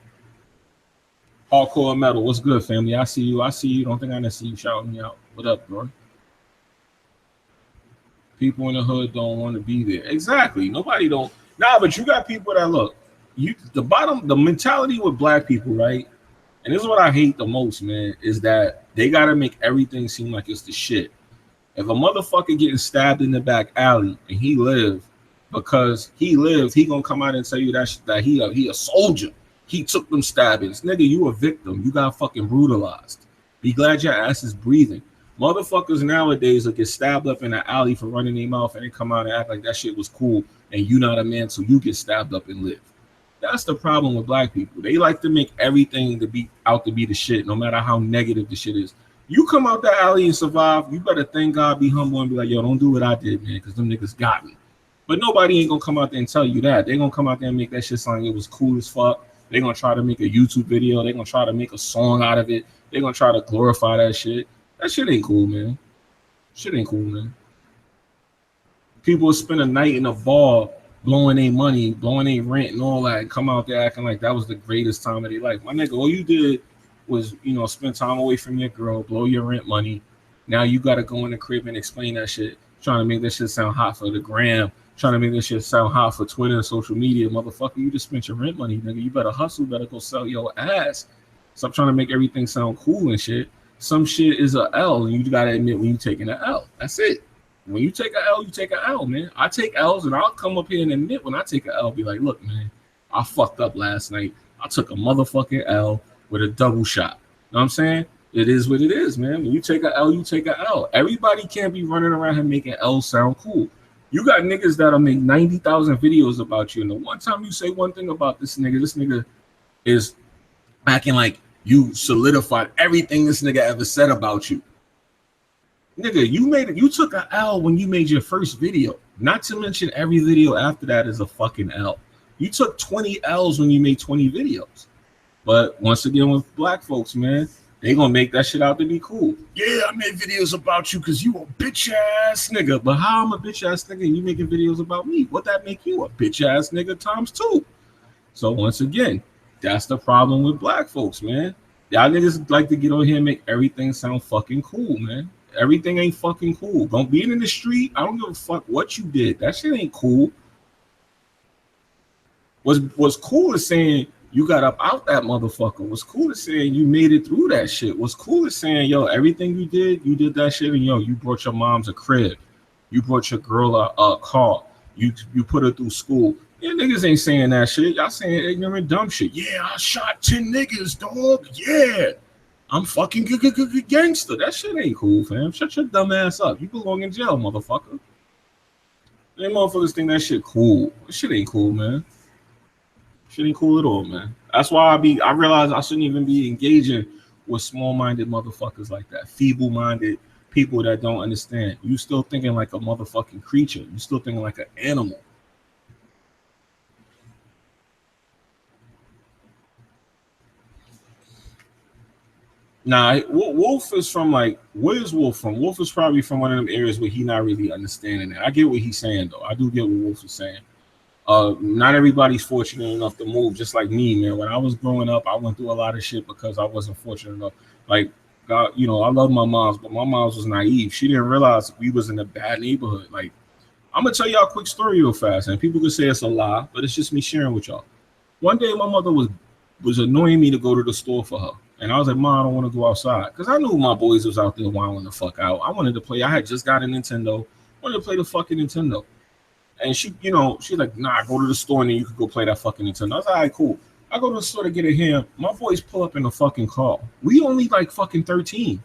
Hardcore metal, what's good, family? I see you. I see you. Don't think I didn't see you shouting me out. What up, bro? People in the hood don't want to be there. Exactly. Nobody don't. Nah, but you got people that look. The mentality with black people, right? And this is what I hate the most, man, is that they gotta make everything seem like it's the shit. If a motherfucker getting stabbed in the back alley and he lived, because he lived, he gonna come out and tell you that he a soldier. He took them stabbings. Nigga, you a victim. You got fucking brutalized. Be glad your ass is breathing. Motherfuckers nowadays will get stabbed up in an alley for running their mouth and they come out and act like that shit was cool and you not a man so you get stabbed up and live. That's the problem with black people. They like to make everything to be the shit, no matter how negative the shit is. You come out that alley and survive, you better thank God, be humble, and be like, yo, don't do what I did, man, because them niggas got me. But nobody ain't gonna come out there and tell you that. They're gonna come out there and make that shit sound like it was cool as fuck. They're gonna try to make a YouTube video. They're gonna try to make a song out of it. They're gonna try to glorify that shit. That shit ain't cool, man. Shit ain't cool, man. People will spend a night in a bar blowing their money, blowing their rent and all that, and come out there acting like that was the greatest time of their life. My nigga, all you did was, spend time away from your girl, blow your rent money. Now you got to go in the crib and explain that shit, trying to make that shit sound hot for the gram, trying to make this shit sound hot for Twitter and social media. Motherfucker, you just spent your rent money, nigga. You better hustle, better go sell your ass. Stop trying to make everything sound cool and shit. Some shit is a L, and you got to admit when you're taking an L. That's it. When you take an L, you take an L, man. I take L's, and I'll come up here and admit when I take an L, be like, look, man, I fucked up last night. I took a motherfucking L with a double shot. You know what I'm saying? It is what it is, man. When you take an L, you take an L. Everybody can't be running around here making L sound cool. You got niggas that'll make 90,000 videos about you, and the one time you say one thing about this nigga is acting like you solidified everything this nigga ever said about you. Nigga, you took an L when you made your first video. Not to mention every video after that is a fucking L. You took 20 L's when you made 20 videos. But once again with black folks, man, they gonna make that shit out to be cool. Yeah, I made videos about you because you a bitch ass nigga. But how I'm a bitch ass nigga and you making videos about me? What that make you a bitch ass nigga times 2? So once again, that's the problem with black folks, man. Y'all niggas like to get on here and make everything sound fucking cool, man. Everything ain't fucking cool. Don't be in the street. I don't give a fuck what you did. That shit ain't cool. What's cool is saying you got up out that motherfucker. What's cool is saying you made it through that shit. What's cool is saying, yo, everything you did that shit, and yo, you brought your mom's a crib. You brought your girl a car. You put her through school. Yeah, niggas ain't saying that shit. Y'all saying ignorant dumb shit. Yeah, I shot 10 niggas, dog. Yeah. I'm fucking gangster. That shit ain't cool, fam. Shut your dumb ass up. You belong in jail, motherfucker. They motherfuckers think that shit cool. That shit ain't cool, man. Shit ain't cool at all, man. That's why I realize I shouldn't even be engaging with small-minded motherfuckers like that. Feeble-minded people that don't understand. You still thinking like a motherfucking creature. You still thinking like an animal. Nah, Wolf is from like, where's Wolf from? Wolf is probably from one of them areas where he not really understanding it. I get what he's saying though. I do get what Wolf is saying. Not everybody's fortunate enough to move, just like me, man. When I was growing up, I went through a lot of shit because I wasn't fortunate enough. Like, God, you know, I love my mom's, but my mom's was naive. She didn't realize we was in a bad neighborhood. Like, I'm gonna tell y'all a quick story real fast, and people could say it's a lie, but it's just me sharing with y'all. One day, my mother was annoying me to go to the store for her, and I was like, "Mom, I don't want to go outside," because I knew my boys was out there wilding the fuck out. I wanted to play. I had just got a Nintendo. Wanted to play the fucking Nintendo. And she, you know, she's like, nah, go to the store and then you could go play that fucking Nintendo. I was like, all right, cool. I go to the store to get a ham. My boys pull up in a fucking car. We only like fucking 13.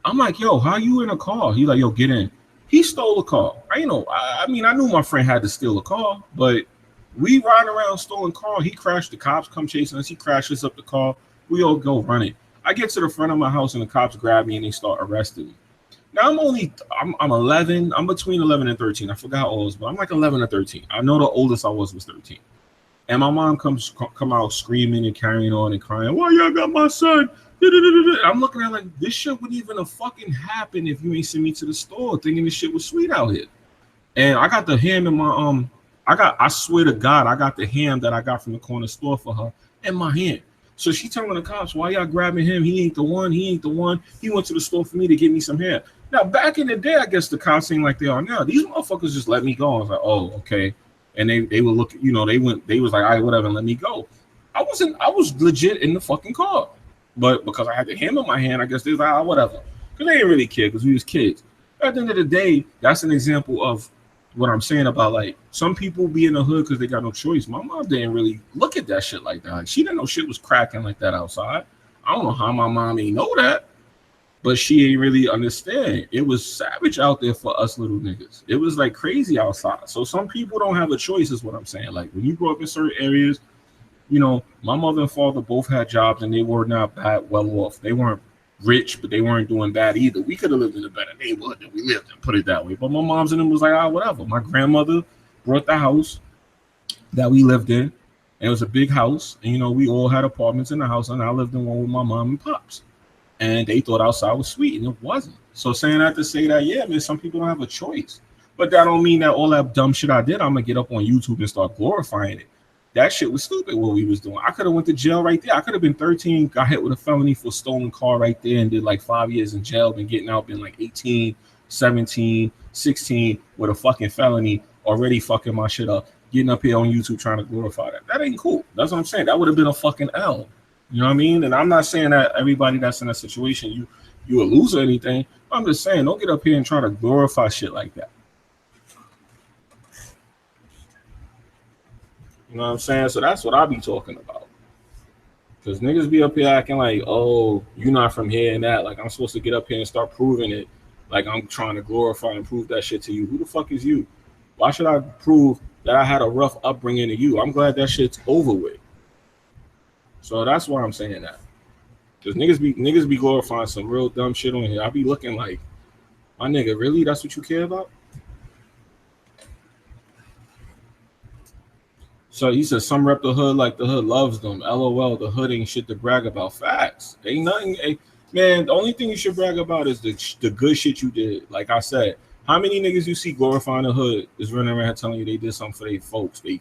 I'm like, yo, how you in a car? He's like, yo, get in. He stole a car. I mean, I knew my friend had to steal a car, but we riding around stolen car. He crashed. The cops come chasing us. He crashes up the car. We all go running. I get to the front of my house and the cops grab me and they start arresting me. Now I'm 11. I'm between 11 and 13. I forgot how old, but I'm like 11 or 13. I know the oldest I was 13. And my mom come out screaming and carrying on and crying. Why y'all got my son? I'm looking at like this shit wouldn't even have fucking happen if you ain't send me to the store thinking this shit was sweet out here. And I got the ham in my I swear to God, I got the ham that I got from the corner store for her in my hand. So she telling the cops, why y'all grabbing him? He ain't the one. He ain't the one. He went to the store for me to get me some ham. Now, back in the day, I guess the cops seemed like they are now. These motherfuckers just let me go. I was like, oh, okay. And they would look, you know, they was like, all right, whatever, let me go. I was legit in the fucking car. But because I had the ham in my hand, I guess they was like, oh, whatever. Because they didn't really care because we was kids. At the end of the day, that's an example of what I'm saying about like some people be in the hood because they got no choice. My mom didn't really look at that shit like that. Like, she didn't know shit was cracking like that outside. I don't know how my mom ain't know that, but she ain't really understand. It was savage out there for us little niggas. It was like crazy outside. So some people don't have a choice, is what I'm saying. Like when you grow up in certain areas, you know, my mother and father both had jobs and they were not bad, well off. They weren't rich, but they weren't doing bad either. We could have lived in a better neighborhood than we lived in, put it that way. But my mom's and them was like, whatever. My grandmother brought the house that we lived in. And it was a big house. And, you know, we all had apartments in the house. And I lived in one with my mom and pops. And they thought outside was sweet. And it wasn't. So saying that to say that, yeah, man, some people don't have a choice. But that don't mean that all that dumb shit I did, I'm going to get up on YouTube and start glorifying it. That shit was stupid what we was doing. I could have went to jail right there. I could have been 13, got hit with a felony for stolen car right there and did like 5 years in jail, been getting out, been like 18, 17, 16 with a fucking felony, already fucking my shit up, getting up here on YouTube trying to glorify that. That ain't cool. That's what I'm saying. That would have been a fucking L. You know what I mean? And I'm not saying that everybody that's in that situation, you a loser or anything. I'm just saying, don't get up here and try to glorify shit like that. You know what I'm saying? So that's what I be talking about. Because niggas be up here acting like, oh, you're not from here and that. Like, I'm supposed to get up here and start proving it. Like, I'm trying to glorify and prove that shit to you. Who the fuck is you? Why should I prove that I had a rough upbringing to you? I'm glad that shit's over with. So that's why I'm saying that. Because niggas be glorifying some real dumb shit on here. I be looking like, my nigga, really? That's what you care about? So he said some rep the hood like the hood loves them. LOL, the hood ain't shit to brag about. Facts. Ain't nothing. Man, the only thing you should brag about is the good shit you did. Like I said, how many niggas you see glorifying the hood is running around telling you they did something for their folks, they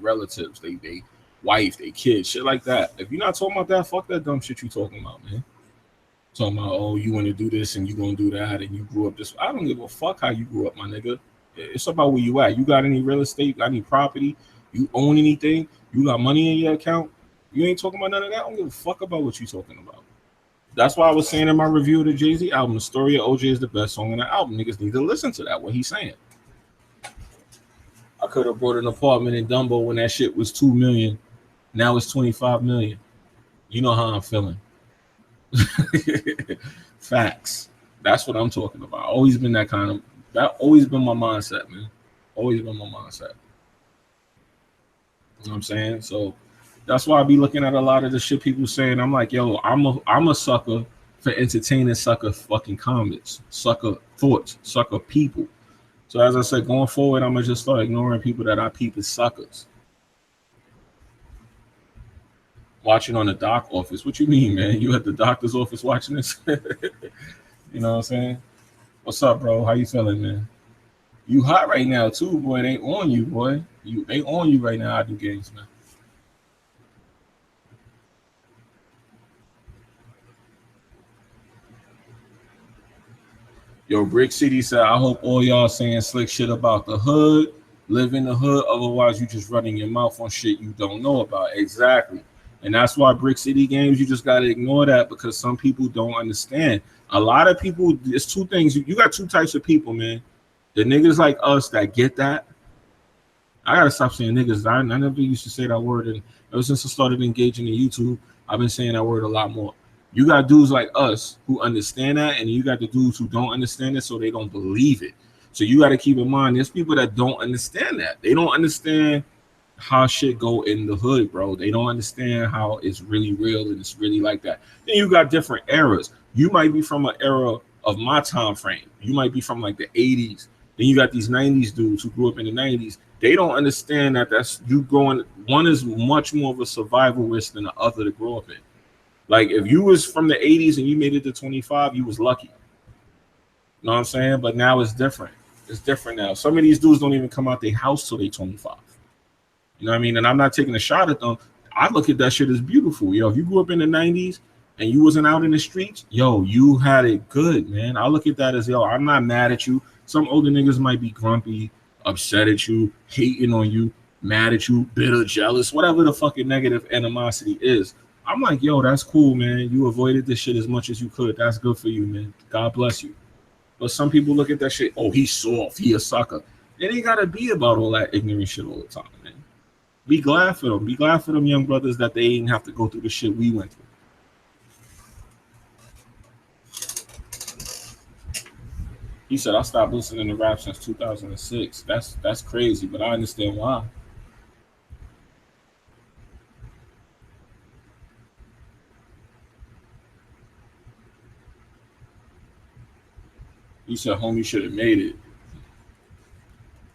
relatives, they wife, they kids, shit like that. If you're not talking about that, fuck that dumb shit you talking about, man. Talking about, oh, you want to do this and you gonna do that and you grew up this. I don't give a fuck how you grew up, my nigga. It's about where you at. You got any real estate? Got any property? You own anything? You got money in your account? You ain't talking about none of that. I don't give a fuck about what you talking about. That's why I was saying in my review of the Jay-Z album, the story of OJ is the best song on the album. Niggas need to listen to that, what he's saying. I could have bought an apartment in Dumbo when that shit was $2 million. Now it's $25 million. You know how I'm feeling. Facts. That's what I'm talking about. Always been that always been my mindset, man. Always been my mindset. You know what I'm saying? So that's why I be looking at a lot of the shit people saying. I'm like, yo, I'm a sucker for entertaining sucker fucking comments, sucker thoughts, sucker people. So as I said, going forward, I'm gonna just start ignoring people that I peep as suckers. watching on the doc office. What you mean, man? You at the doctor's office watching this? You know what I'm saying? What's up, bro? How you feeling, man? You hot right now too, boy. They on you, boy. They on you right now. I do games, man. Yo, Brick City said, I hope all y'all saying slick shit about the hood. Live in the hood. Otherwise, you just running your mouth on shit you don't know about. Exactly. And that's why Brick City games, you just got to ignore that because some people don't understand. A lot of people, it's two things. You got two types of people, man. The niggas like us that get that. I got to stop saying niggas. I never used to say that word. And ever since I started engaging in YouTube, I've been saying that word a lot more. You got dudes like us who understand that, and you got the dudes who don't understand it, so they don't believe it. So you got to keep in mind, there's people that don't understand that. They don't understand how shit go in the hood, bro. They don't understand how it's really real and it's really like that. Then you got different eras. You might be from an era of my time frame. You might be from like the 80s. Then you got these 90s dudes who grew up in the 90s. They don't understand that that's you growing. One is much more of a survival risk than the other to grow up in. Like if you was from the 80s and you made it to 25, you was lucky. You know what I'm saying? But now it's different. It's different now. Some of these dudes don't even come out their house till they 25. You know what I mean? And I'm not taking a shot at them. I look at that shit as beautiful. Yo, if you grew up in the 90s and you wasn't out in the streets, yo, you had it good, man. I look at that as, yo, I'm not mad at you. Some older niggas might be grumpy, upset at you, hating on you, mad at you, bitter, jealous, whatever the fucking negative animosity is. I'm like, yo, that's cool, man. You avoided this shit as much as you could. That's good for you, man. God bless you. But some people look at that shit, oh, he's soft, he a sucker. It ain't gotta be about all that ignorant shit all the time, man. Be glad for them. Be glad for them young brothers that they ain't have to go through the shit we went through. He said, I stopped listening to rap since 2006. That's crazy, but I understand why. He said, homie should have made it.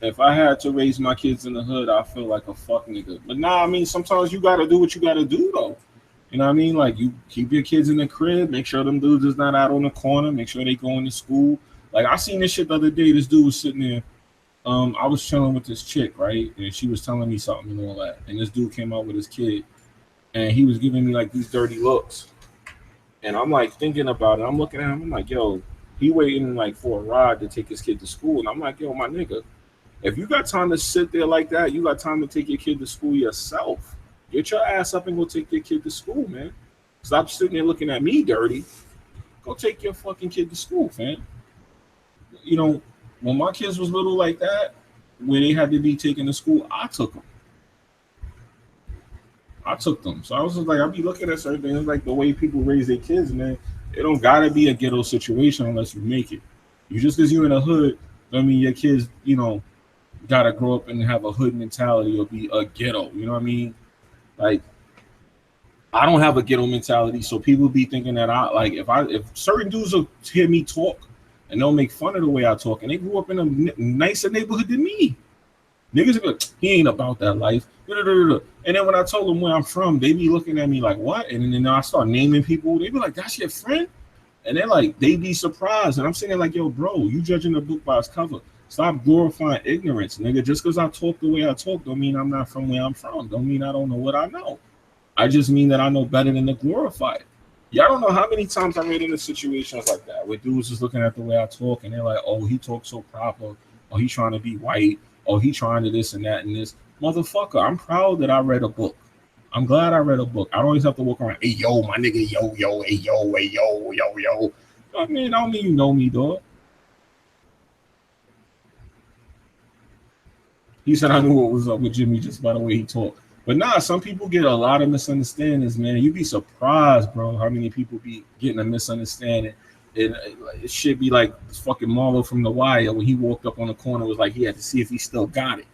If I had to raise my kids in the hood, I feel like a fuck nigga. But nah, I mean, sometimes you got to do what you got to do, though. You know what I mean? Like, you keep your kids in the crib, make sure them dudes is not out on the corner, make sure they going to school. Like, I seen this shit the other day. This dude was sitting there. I was chilling with this chick, right? And she was telling me something and all that. And this dude came out with his kid. And he was giving me, like, these dirty looks. And I'm, like, thinking about it. I'm looking at him. I'm like, yo, he waiting, like, for a ride to take his kid to school. And I'm like, yo, my nigga, if you got time to sit there like that, you got time to take your kid to school yourself. Get your ass up and go take your kid to school, man. Stop sitting there looking at me dirty. Go take your fucking kid to school, fam. You know, when my kids was little like that, when they had to be taken to school, I took them. So I was just like, I'll be looking at certain things like the way people raise their kids, man. It don't gotta be a ghetto situation unless you make it. You just because you're in a hood, don't mean your kids, you know, gotta grow up and have a hood mentality or be a ghetto. You know what I mean? Like, I don't have a ghetto mentality, so people be thinking that I like if certain dudes will hear me talk and they'll make fun of the way I talk, and they grew up in a nicer neighborhood than me. Niggas be like, he ain't about that life. And then when I told them where I'm from, they be looking at me like, what? And then I start naming people. They be like, that's your friend? And they're like, they be surprised. And I'm saying like, yo, bro, you judging a book by its cover. Stop glorifying ignorance, nigga. Just because I talk the way I talk don't mean I'm not from where I'm from. Don't mean I don't know what I know. I just mean that I know better than to glorify it. Y'all don't know how many times I made into situations like that where dudes just looking at the way I talk and they're like, oh, he talks so proper. Oh, he trying to be white. Oh, he trying to this and that and this. Motherfucker, I'm proud that I read a book. I'm glad I read a book. I don't always have to walk around, hey, yo, my nigga, yo, yo, hey, yo, hey, yo, yo, yo. I mean, I don't mean you know me, dog. He said I knew what was up with Jimmy just by the way he talked. But nah, some people get a lot of misunderstandings, man. You'd be surprised, bro, how many people be getting a misunderstanding. It should be like fucking Marlo from The Wire when he walked up on the corner. It was like he had to see if he still got it.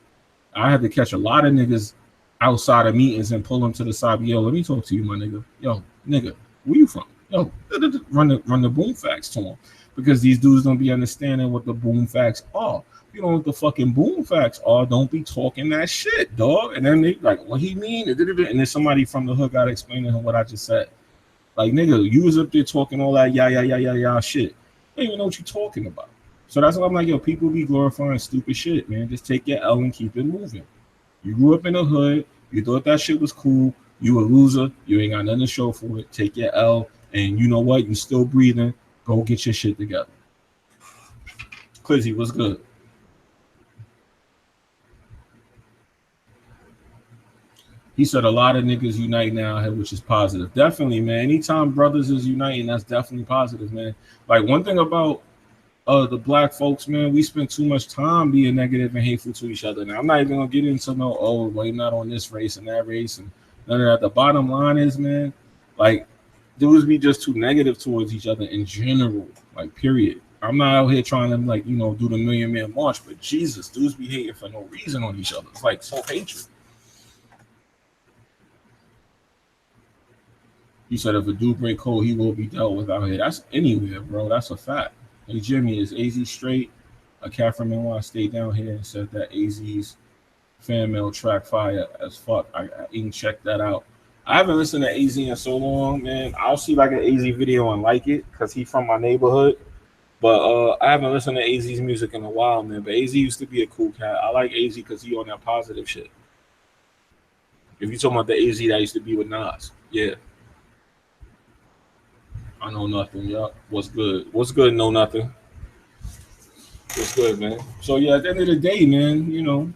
I had to catch a lot of niggas outside of meetings and pull them to the side. Yo, let me talk to you, my nigga. Yo, nigga, where you from? Yo, run the boom facts to him. because these dudes don't be understanding what the boom facts are. If you don't know what the fucking boom facts are, don't be talking that shit, dog. And then they like, what he mean? And then somebody from the hood got to explain to him what I just said. Like, nigga, you was up there talking all that yeah shit. I don't even know what you're talking about. So that's why I'm like, yo, people be glorifying stupid shit, man. Just take your L and keep it moving. You grew up in the hood. You thought that shit was cool. You a loser. You ain't got nothing to show for it. Take your L. And you know what? You still breathing. Go get your shit together. Clizzy, what's good? He said a lot of niggas unite now, which is positive. Definitely, man. Anytime brothers is uniting, that's definitely positive, man. Like, one thing about the black folks, man, we spend too much time being negative and hateful to each other. Now, I'm not even gonna get into no, oh, well, you're not on this race and that race and none of that. The bottom line is, man, like, dudes be just too negative towards each other in general, like, period. I'm not out here trying to, like, you know, do the Million Man March, but Jesus, dudes be hating for no reason on each other. It's like self-hatred. He said if a dude break code, he will be dealt with out here. That's anywhere, bro. That's a fact. Hey, Jimmy, is AZ straight? A cat from NY stayed down here and said that AZ's fan mail track fire as fuck. I even checked that out. I haven't listened to AZ in so long, man. I'll see like an AZ video and like it because he's from my neighborhood. But I haven't listened to AZ's music in a while, man. But AZ used to be a cool cat. I like AZ because he on that positive shit. If you're talking about the AZ that used to be with Nas, yeah. I know nothing, y'all. What's good? What's good? Know nothing. What's good, man? So yeah, at the end of the day, man, you know,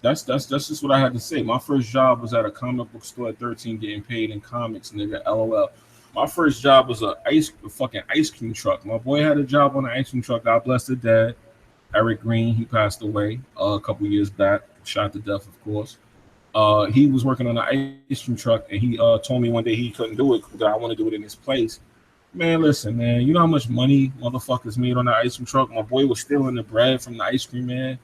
that's just what I had to say. My first job was at a comic book store at 13, getting paid in comics, nigga. LOL. My first job was a fucking ice cream truck. My boy had a job on an ice cream truck. God bless the dad, Eric Green. He passed away a couple years back, shot to death, of course. He was working on an ice cream truck, and he told me one day he couldn't do it because I want to do it in his place. Man, listen, man, you know how much money motherfuckers made on the ice cream truck? My boy was stealing the bread from the ice cream man.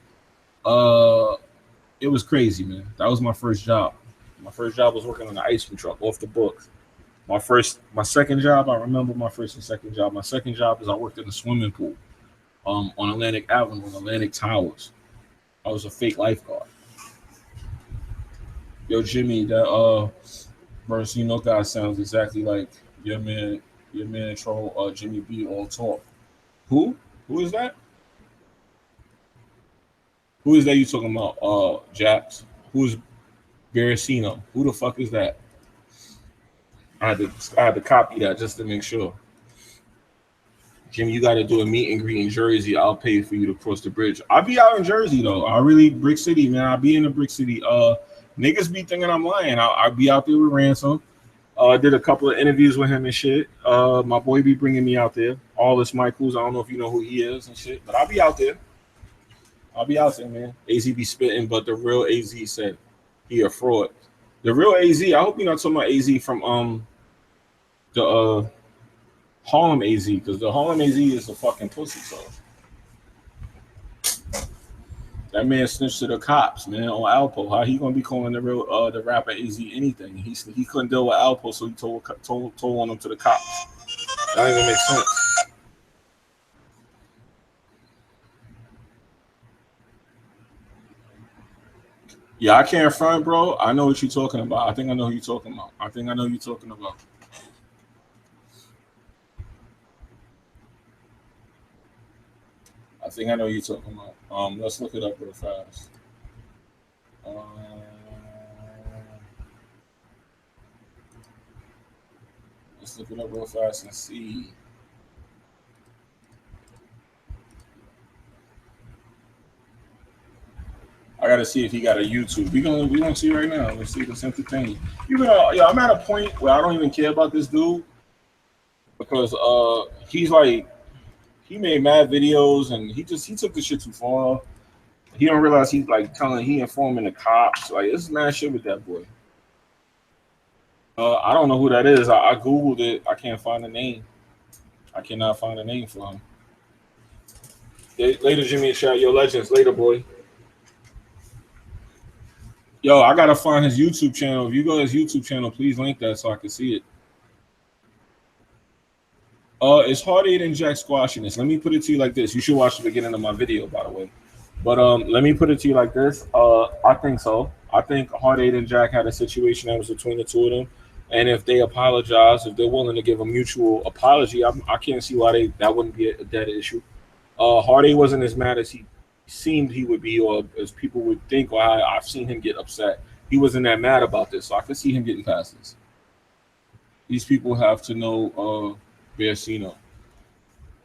It was crazy, man. That was my first job. My first job was working on the ice cream truck off the books. My second job, I remember my first and second job. My second job is I worked in a swimming pool on Atlantic Avenue, in Atlantic Towers. I was a fake lifeguard. Yo, Jimmy, that verse, you know, guy sounds exactly like your man troll Jimmy B all talk. Who is that? Who is that you talking about? Jax? Who's Baracino? Who the fuck is that? I had to copy that just to make sure. Jimmy, you got to do a meet and greet in Jersey. I'll pay for you to cross the bridge. I'll be out in Jersey though. Brick City, man. I'll be in the Brick City. Niggas be thinking I'm lying. I'll be out there with Ransom. I did a couple of interviews with him and shit. My boy be bringing me out there. All this Michaels. I don't know if you know who he is and shit, but I'll be out there. Man. AZ be spitting, but the real AZ said he a fraud. The real AZ, I hope you're not talking about AZ from the Harlem AZ, because the Harlem AZ is a fucking pussy, so. That man snitched to the cops, man, on Alpo. How he gonna be calling the real the rapper AZ anything? He couldn't deal with Alpo, so he told on him to the cops. That don't even make sense. Yeah, I can't front, bro. I know what you're talking about. I think I know who you're talking about. I think I know you're talking about. Let's look it up real fast. Let's look it up real fast and see. I gotta see if he got a YouTube. We gonna see right now. Let's see. Let's entertain. I'm at a point where I don't even care about this dude because he's like. He made mad videos and he took the shit too far. He don't realize he's like he informing the cops. Like, this is mad shit with that boy. I don't know who that is. I Googled it. I can't find the name. I cannot find a name for him. Later, Jimmy and Chat. Yo, legends. Later, boy. Yo, I gotta find his YouTube channel. If you go to his YouTube channel, please link that so I can see it. It's Hard 8 and Jack squashing this. Let me put it to you like this. You should watch the beginning of my video, by the way. But let me put it to you like this. I think so. I think Hard 8 and Jack had a situation that was between the two of them. And if they apologize, if they're willing to give a mutual apology, I can't see why that wouldn't be a dead issue. Hard 8 wasn't as mad as he seemed he would be, or as people would think, or I've seen him get upset. He wasn't that mad about this, so I could see him getting past this. These people have to know Bearcino.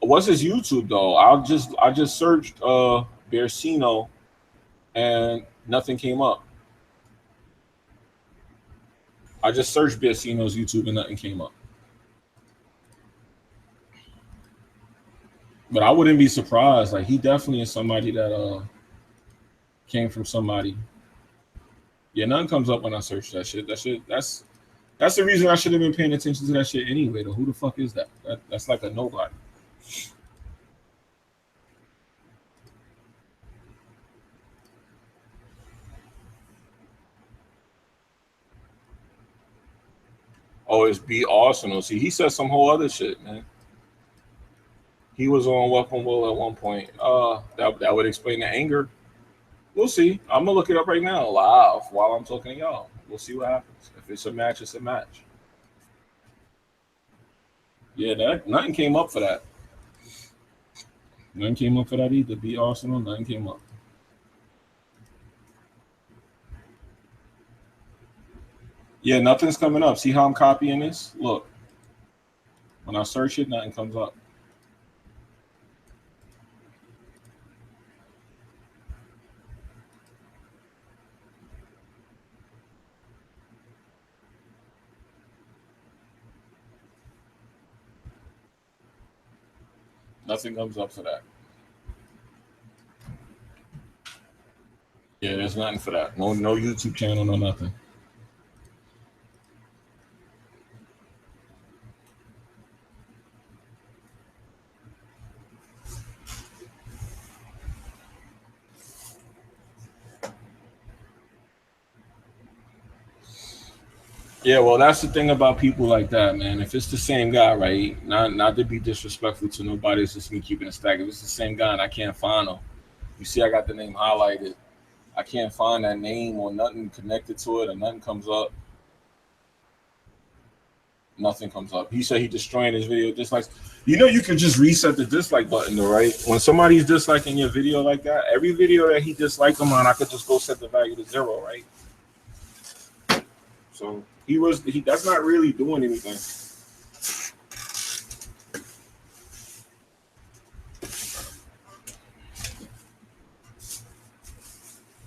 What's his YouTube though? I just searched Bearcino and nothing came up. I just searched Bearcino's YouTube and nothing came up. But I wouldn't be surprised. Like he definitely is somebody that came from somebody. Yeah, nothing comes up when I search that shit. That's the reason I should have been paying attention to that shit anyway. Though, who the fuck is that? That's like a nobody. Oh, it's B Arsenal. See, he said some whole other shit, man. He was on Welcome Will at one point. That would explain the anger. We'll see. I'm gonna look it up right now, live, while I'm talking to y'all. We'll see what happens. If it's a match, it's a match. Yeah, that nothing came up for that. Nothing came up for that either. B Arsenal, nothing came up. Yeah, nothing's coming up. See how I'm copying this? Look, when I search it, nothing comes up. Nothing comes up for that. Yeah, there's nothing for that. No YouTube channel, no nothing. Yeah, well, that's the thing about people like that, man. If it's the same guy, right? Not to be disrespectful to nobody, it's just me keeping it stacked. If it's the same guy and I can't find him, you see, I got the name highlighted. I can't find that name or nothing connected to it, or nothing comes up. Nothing comes up. He said he destroying his video dislikes. You know, you can just reset the dislike button, though, right? When somebody's disliking your video like that, every video that he disliked them on, I could just go set the value to 0, right? So he that's not really doing anything.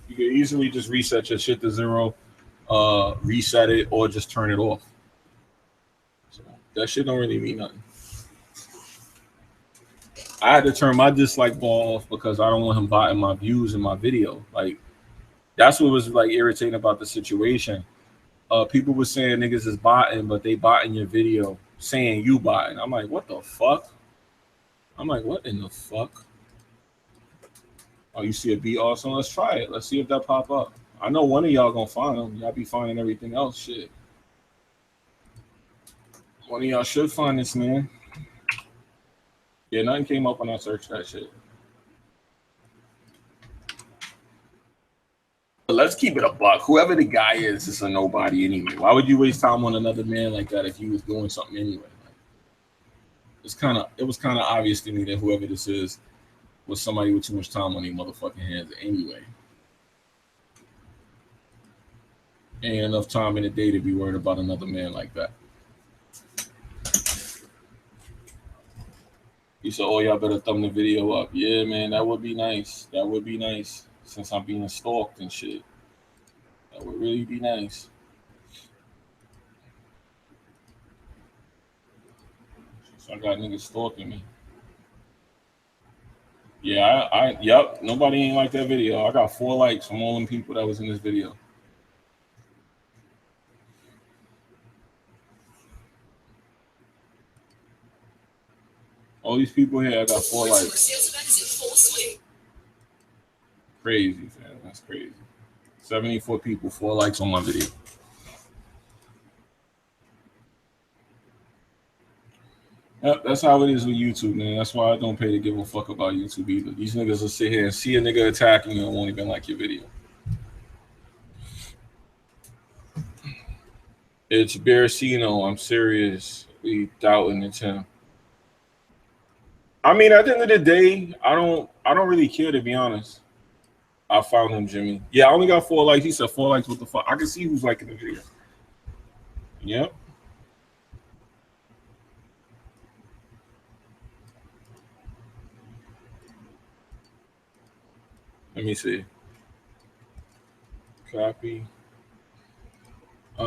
You can easily just reset your shit to 0, reset it, or just turn it off. So that shit don't really mean nothing. I had to turn my dislike ball off because I don't want him botting my views in my video. Like that's what was like irritating about the situation. People were saying niggas is botting, but they botting your video, saying you botting. I'm like, what the fuck? I'm like, what in the fuck? Oh, you see a B also? Let's try it. Let's see if that pop up. I know one of y'all gonna find them. Y'all be finding everything else. Shit. One of y'all should find this, man. Yeah, nothing came up when I searched that shit. But let's keep it a buck. Whoever the guy is a nobody anyway. Why would you waste time on another man like that if he was doing something anyway? Like, it was kind of obvious to me that whoever this is was somebody with too much time on their motherfucking hands anyway. Ain't enough time in the day to be worried about another man like that. He said, oh, y'all better thumb the video up. Yeah, man, that would be nice. That would be nice. Since I'm being stalked and shit. That would really be nice. So I got niggas stalking me. Yeah, yep, nobody ain't like that video. I got 4 likes from all them people that was in this video. All these people here, I got 4 likes. Crazy, man. That's crazy. 74 people, 4 likes on my video. Yep, that's how it is with YouTube, man. That's why I don't pay to give a fuck about YouTube either. These niggas will sit here and see a nigga attacking you and won't even like your video. It's Baracino. I'm serious. We doubting it's him. I mean, at the end of the day, I don't really care, to be honest. I found him, Jimmy. Yeah, I only got 4 likes. He said 4 likes. What the fuck? I can see who's liking the video. Yep. Let me see. Copy. Uh,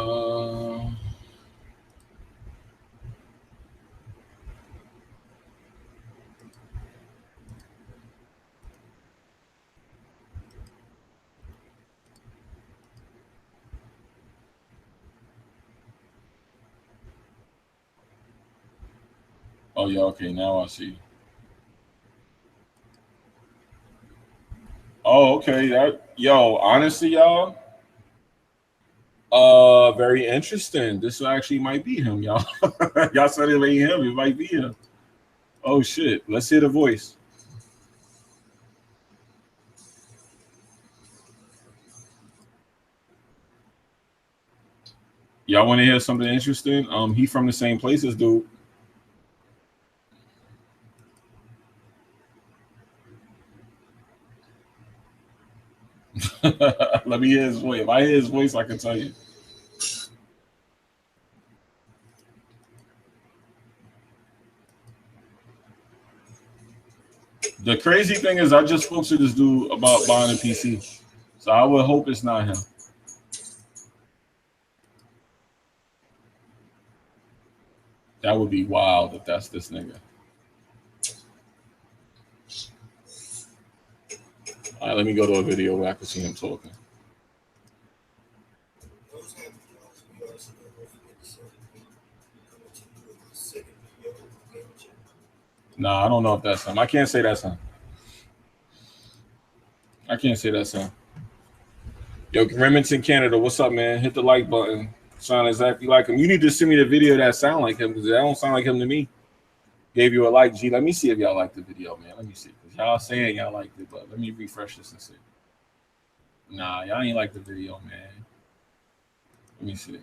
oh yeah, okay, now I see. Oh, okay. Honestly, y'all, very interesting. This actually might be him, y'all. Y'all said it ain't him. It might be him. Oh shit. Let's hear the voice. Y'all want to hear something interesting? He from the same place as dude. Let me hear his voice. If I hear his voice, I can tell you. The crazy thing is, I just spoke to this dude about buying a PC, so I would hope it's not him. That would be wild if that's this nigga. All right, let me go to a video where I can see him talking. Nah, I don't know if that's him. I can't say that's him. I can't say that's him. Yo, Remington, Canada, what's up, man? Hit the like button. Sound exactly like him. You need to send me the video that sound like him, because that don't sound like him to me. Gave you a like, G. Let me see if y'all like the video, man. Let me see. Because y'all saying y'all liked it, but let me refresh this and see. Nah, y'all ain't like the video, man. Let me see.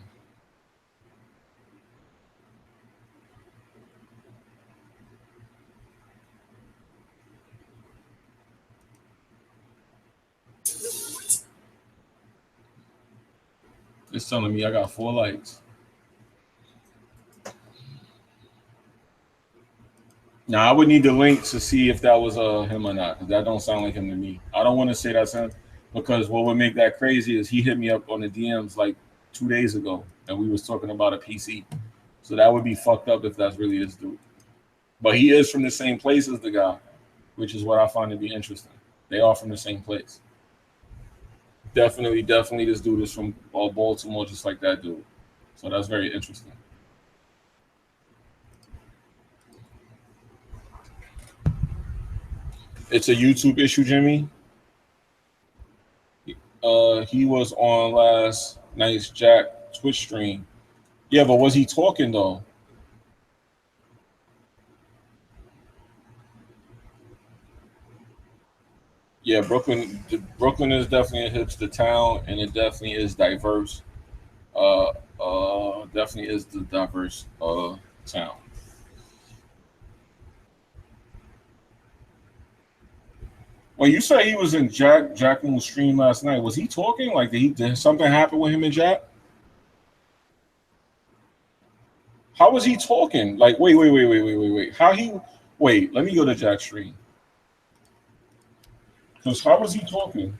It's telling me I got 4 likes. Now I would need the link to see if that was him or not, because that don't sound like him to me. I don't want to say that's him, because what would make that crazy is he hit me up on the DMs like 2 days ago, and we was talking about a PC. So that would be fucked up if that's really this dude. But he is from the same place as the guy, which is what I find to be interesting. They are from the same place. Definitely, this dude is from Baltimore, just like that dude. So that's very interesting. It's a YouTube issue, Jimmy. He was on last night's Jack Twitch stream. Yeah, but was he talking though? Yeah, Brooklyn is definitely a hipster town, and it definitely is diverse. Definitely is the diverse town. Well, you say he was in Jacqueline's stream last night. Was he talking? Like, did something happen with him and Jack? How was he talking? Like, wait. How he? Wait, let me go to Jack's stream. Because how was he talking?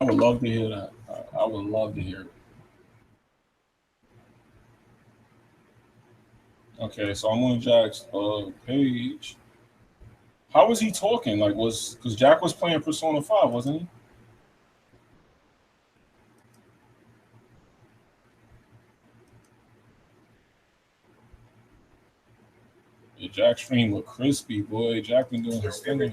I would love to hear that. I would love to hear it. Okay, so I'm on Jack's page. How was he talking? Like, because Jack was playing Persona 5, wasn't he? Yeah, Jack stream with crispy, boy. Jack been doing his thing.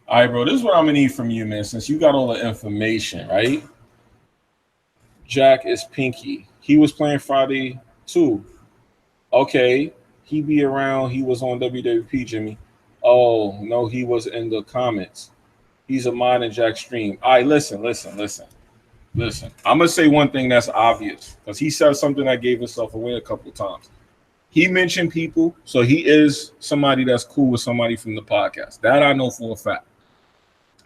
All right, bro. This is what I'm gonna need from you, man. Since you got all the information, right? Jack is Pinky. He was playing Friday too. Okay, he be around. He was on WWP, Jimmy. Oh no, he was in the comments. He's a mod in Jack's stream. All right, listen. I'm gonna say one thing that's obvious because he said something that gave himself away a couple of times. He mentioned people, so he is somebody that's cool with somebody from the podcast. That I know for a fact.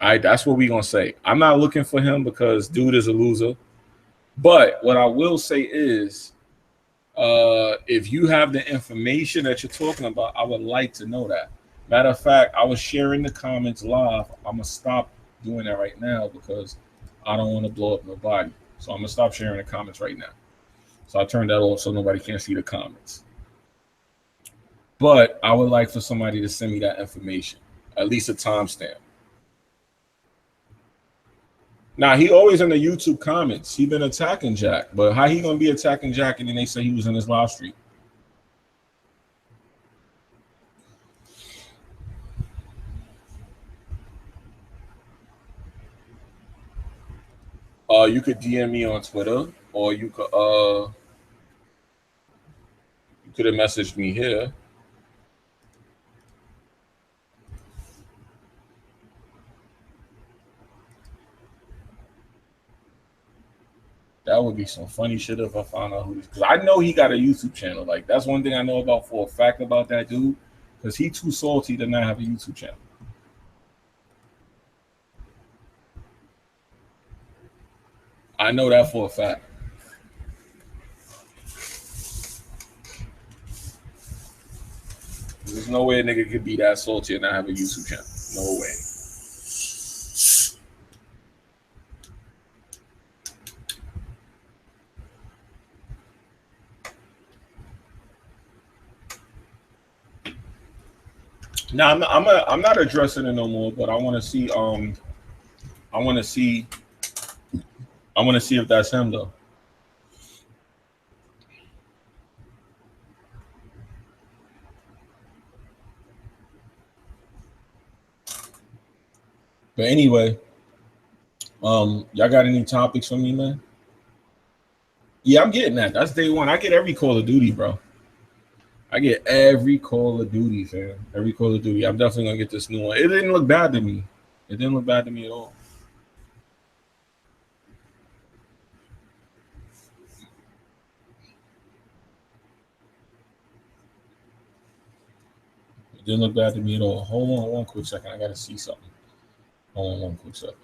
All right, that's what we gonna say. I'm not looking for him because dude is a loser. But what I will say is, if you have the information that you're talking about, I would like to know that. Matter of fact, I was sharing the comments live. I'm gonna stop doing that right now because I don't want to blow up nobody. So I'm gonna stop sharing the comments right now. So I turned that off so nobody can see the comments. But I would like for somebody to send me that information, at least a timestamp. Now he always in the YouTube comments. He been attacking Jack, but how he gonna be attacking Jack and then they say he was in his live stream? You could DM me on Twitter, or you could have messaged me here. That would be some funny shit if I found out who this. Because I know he got a YouTube channel. Like that's one thing I know about for a fact about that dude. Because he too salty to not have a YouTube channel. I know that for a fact. There's no way a nigga could be that salty and not have a YouTube channel. No way. Now I'm not addressing it no more, but I want to see I want to see if that's him though. But anyway, y'all got any topics for me, man? Yeah, I'm getting that. That's day one. I get every Call of Duty, bro. I get every Call of Duty, fam. Every Call of Duty. I'm definitely gonna get this new one. It didn't look bad to me. It didn't look bad to me at all. It didn't look bad to me at all. Hold on one quick second. I gotta see something. Hold on one quick second.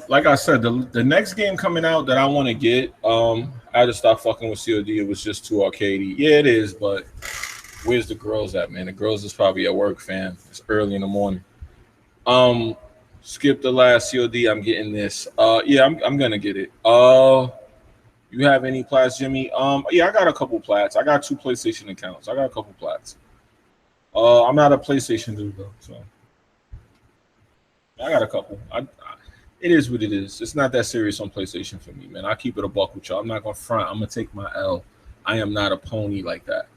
Like I said, the next game coming out that I want to get, I just stopped fucking with COD. It was just too arcadey. Yeah, it is, but where's the girls at, man? The girls is probably at work, fam. It's early in the morning. Skip the last COD. I'm getting this. Yeah, I'm gonna get it. You have any plats, Jimmy? Yeah, I got a couple plats. I got 2 PlayStation accounts. I got a couple plats. I'm not a PlayStation dude though, so I got a couple. It is what it is. It's not that serious on PlayStation for me, man. I keep it a buck with y'all. I'm not gonna front. I'm gonna take my L. I am not a pony like that.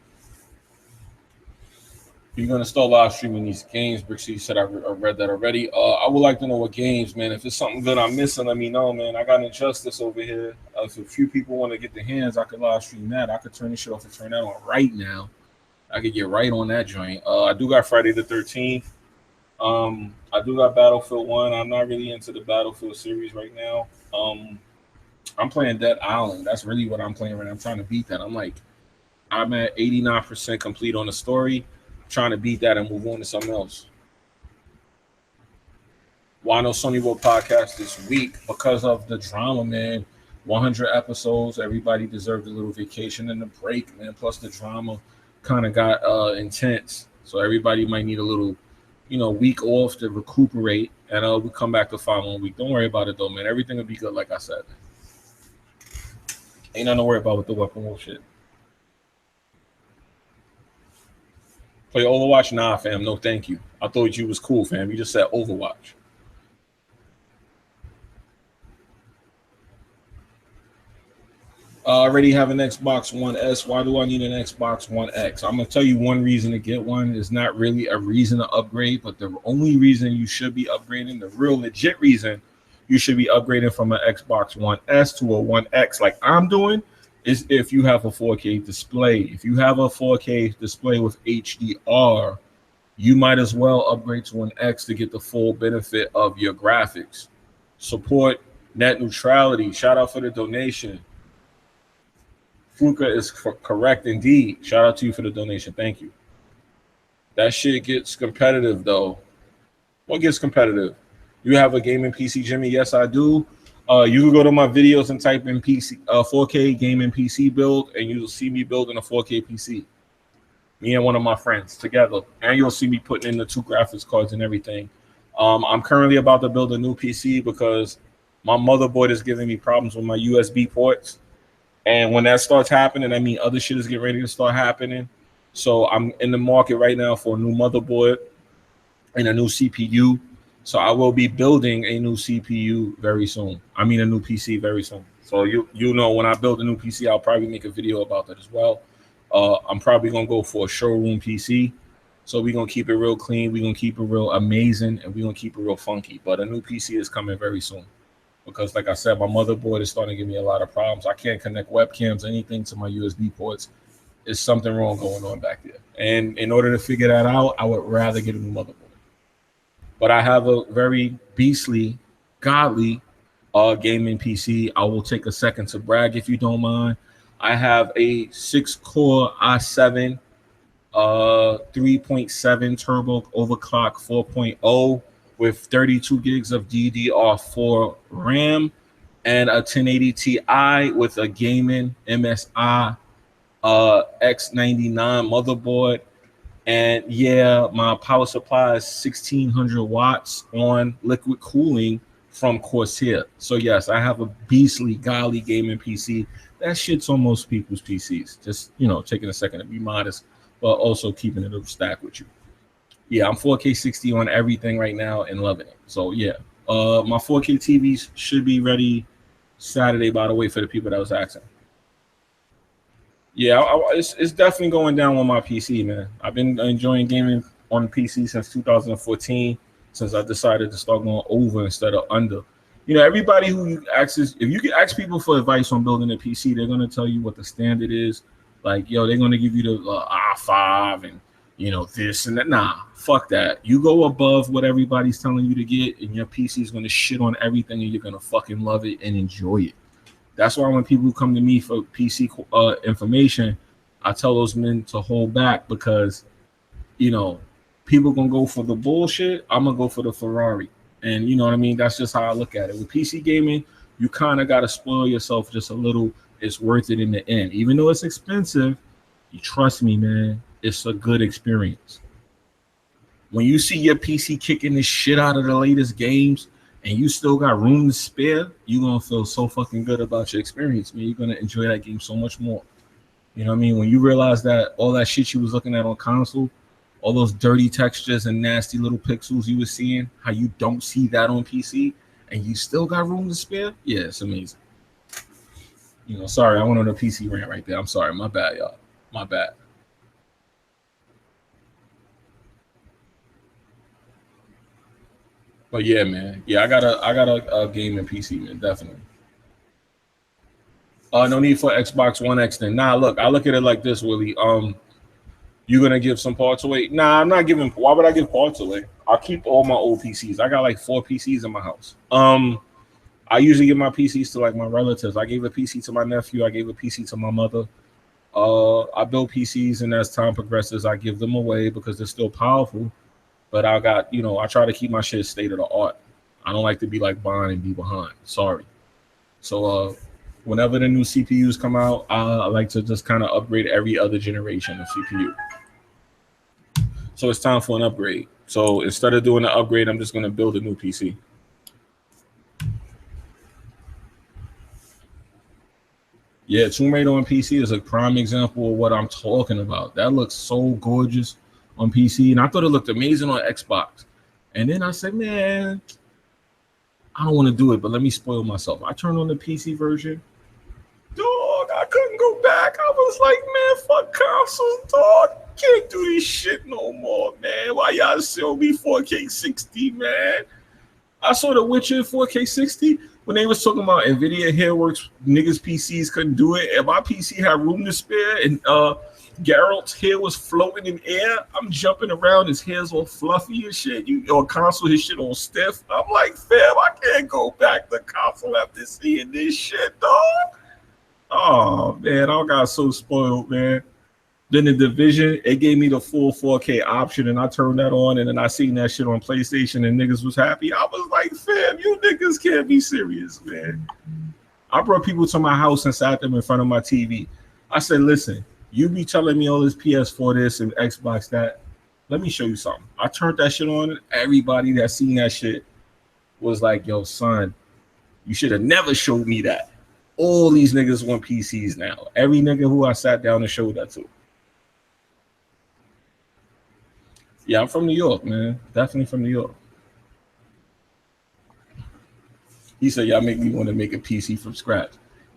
You're gonna start live streaming these games, Brixie. You said I read that already. I would like to know what games, man. If it's something good I'm missing, let me know, man. I got Injustice over here. If a few people want to get their hands, I could live stream that. I could turn this shit off and turn that on right now. I could get right on that joint. I do got Friday the 13th. I do got Battlefield 1. I'm not really into the Battlefield series right now. I'm playing Dead Island. That's really what I'm playing right now. I'm trying to beat that. I'm at 89% complete on the story. I'm trying to beat that and move on to something else. Why no Sony World podcast this week? Because of the drama, man. 100 episodes. Everybody deserved a little vacation and a break, man. Plus the drama kind of got intense, so everybody might need a little, week off to recuperate, and we'll come back the following week. Don't worry about it though, man. Everything will be good, like I said. Ain't nothing to worry about with the weapon wolf shit. Play Overwatch? Nah, fam. No, thank you. I thought you was cool, fam. You just said Overwatch. I already have an Xbox One S. Why do I need an Xbox One X? I'm going to tell you one reason to get one. It's not really a reason to upgrade, but the only reason you should be upgrading, the real legit reason you should be upgrading from an Xbox One S to a One X like I'm doing is if you have a 4K display. If you have a 4K display with HDR, you might as well upgrade to an X to get the full benefit of your graphics. Support net neutrality. Shout out for the donation. Fuka is correct indeed. Shout out to you for the donation. Thank you. That shit gets competitive though. What gets competitive? You have a gaming PC, Jimmy? Yes, I do. You can go to my videos and type in PC 4K gaming PC build, and you'll see me building a 4K PC. Me and one of my friends together, and you'll see me putting in the 2 graphics cards and everything. I'm currently about to build a new PC because my motherboard is giving me problems with my USB ports. And when that starts happening, I mean, other shit is getting ready to start happening. So I'm in the market right now for a new motherboard and a new CPU. So I will be building a new CPU very soon. I mean, a new PC very soon. So you know, when I build a new PC, I'll probably make a video about that as well. I'm probably going to go for a showroom PC. So we're going to keep it real clean. We're going to keep it real amazing. And we're going to keep it real funky. But a new PC is coming very soon. Because like I said, my motherboard is starting to give me a lot of problems. I can't connect webcams, anything to my USB ports. There's something wrong going on back there. And in order to figure that out, I would rather get a new motherboard. But I have a very beastly, godly gaming PC. I will take a second to brag if you don't mind. I have a 6-core i7 3.7 turbo overclock 4.0 with 32 gigs of DDR4 RAM and a 1080 Ti with a gaming MSI X99 motherboard. And yeah, my power supply is 1600 watts on liquid cooling from Corsair. So yes, I have a beastly, godly gaming PC. That shit's on most people's PCs. Just, taking a second to be modest, but also keeping it a stack with you. Yeah, I'm 4K 60 on everything right now and loving it. So yeah, my 4K TVs should be ready Saturday, by the way, for the people that was asking. Yeah, it's definitely going down on my PC, man. I've been enjoying gaming on PC since 2014, since I decided to start going over instead of under. Everybody who asks, if you can ask people for advice on building a PC, they're going to tell you what the standard is. Like, they're going to give you the i5 and, this and that. Nah, fuck that. You go above what everybody's telling you to get, and your PC is going to shit on everything, and you're going to fucking love it and enjoy it. That's why when people come to me for PC information, I tell those men to hold back because, people going to go for the bullshit. I'm going to go for the Ferrari. And you know what I mean? That's just how I look at it. With PC gaming, you kind of got to spoil yourself just a little. It's worth it in the end. Even though it's expensive, you trust me, man, it's a good experience. When you see your PC kicking the shit out of the latest games, and you still got room to spare, you're going to feel so fucking good about your experience, man. You're going to enjoy that game so much more. You know what I mean? When you realize that all that shit you was looking at on console, all those dirty textures and nasty little pixels you were seeing, how you don't see that on PC, and you still got room to spare, yeah, it's amazing. Sorry, I went on a PC rant right there. I'm sorry. My bad, y'all. My bad. But yeah, man. Yeah, I got a gaming PC, man, definitely. No need for Xbox One X then. Nah, look, I look at it like this, Willie. You're gonna give some parts away? Nah, I'm not giving. Why would I give parts away? I'll keep all my old PCs. I got like 4 PCs in my house. I usually give my PCs to like my relatives. I gave a PC to my nephew. I gave a PC to my mother. I build PCs, and as time progresses, I give them away because they're still powerful. But I try to keep my shit state of the art. You know what I mean? That's just how I look at it. With PC gaming, you kind of got to spoil yourself just a little. It's worth it in the end. Even though it's expensive, you trust me, man, it's a good experience. When you see your PC kicking the shit out of the latest games, and you still got room to spare, you're going to feel so fucking good about your experience, man. You got to keep my shit state of the art. I don't like to be like Bond and be behind. Sorry. So whenever the new CPUs come out, I like to just kind of upgrade every other generation of CPU. So it's time for an upgrade. So instead of doing an upgrade, I'm just gonna build a new PC. Yeah, Tomb Raider on PC is a prime example of what I'm talking about. That looks so gorgeous on PC, and I thought it looked amazing on Xbox. And then I said, man, I don't want to do it, but let me spoil myself. I turned on the PC version. Dog, I couldn't go back. I was like, man, fuck consoles, dog. Can't do this shit no more, man. Why y'all sell me 4K 60, man? I saw The Witcher 4K 60 when they was talking about NVIDIA Hairworks, niggas PCs couldn't do it, and my PC had room to spare, and Geralt's hair was floating in air. I'm jumping around, his hair's all fluffy and shit. Your console, his shit all stiff. I'm like, fam, I can't go back to console after seeing this shit, dog. Oh, man, I got so spoiled, man. Then the Division, it gave me the full 4K option, and I turned that on, and then I seen that shit on PlayStation, and niggas was happy. I was like, fam, you niggas can't be serious, man. I brought people to my house and sat them in front of my TV. I said, listen, you be telling me all this PS4 this and Xbox that. Let me show you something. I turned that shit on, and everybody that seen that shit was like, yo, son, you should have never showed me that. All these niggas want PCs now. Every nigga who I sat down and showed that to. Yeah, I'm from New York, man. Definitely from New York. He said, y'all make me want to make a PC from scratch.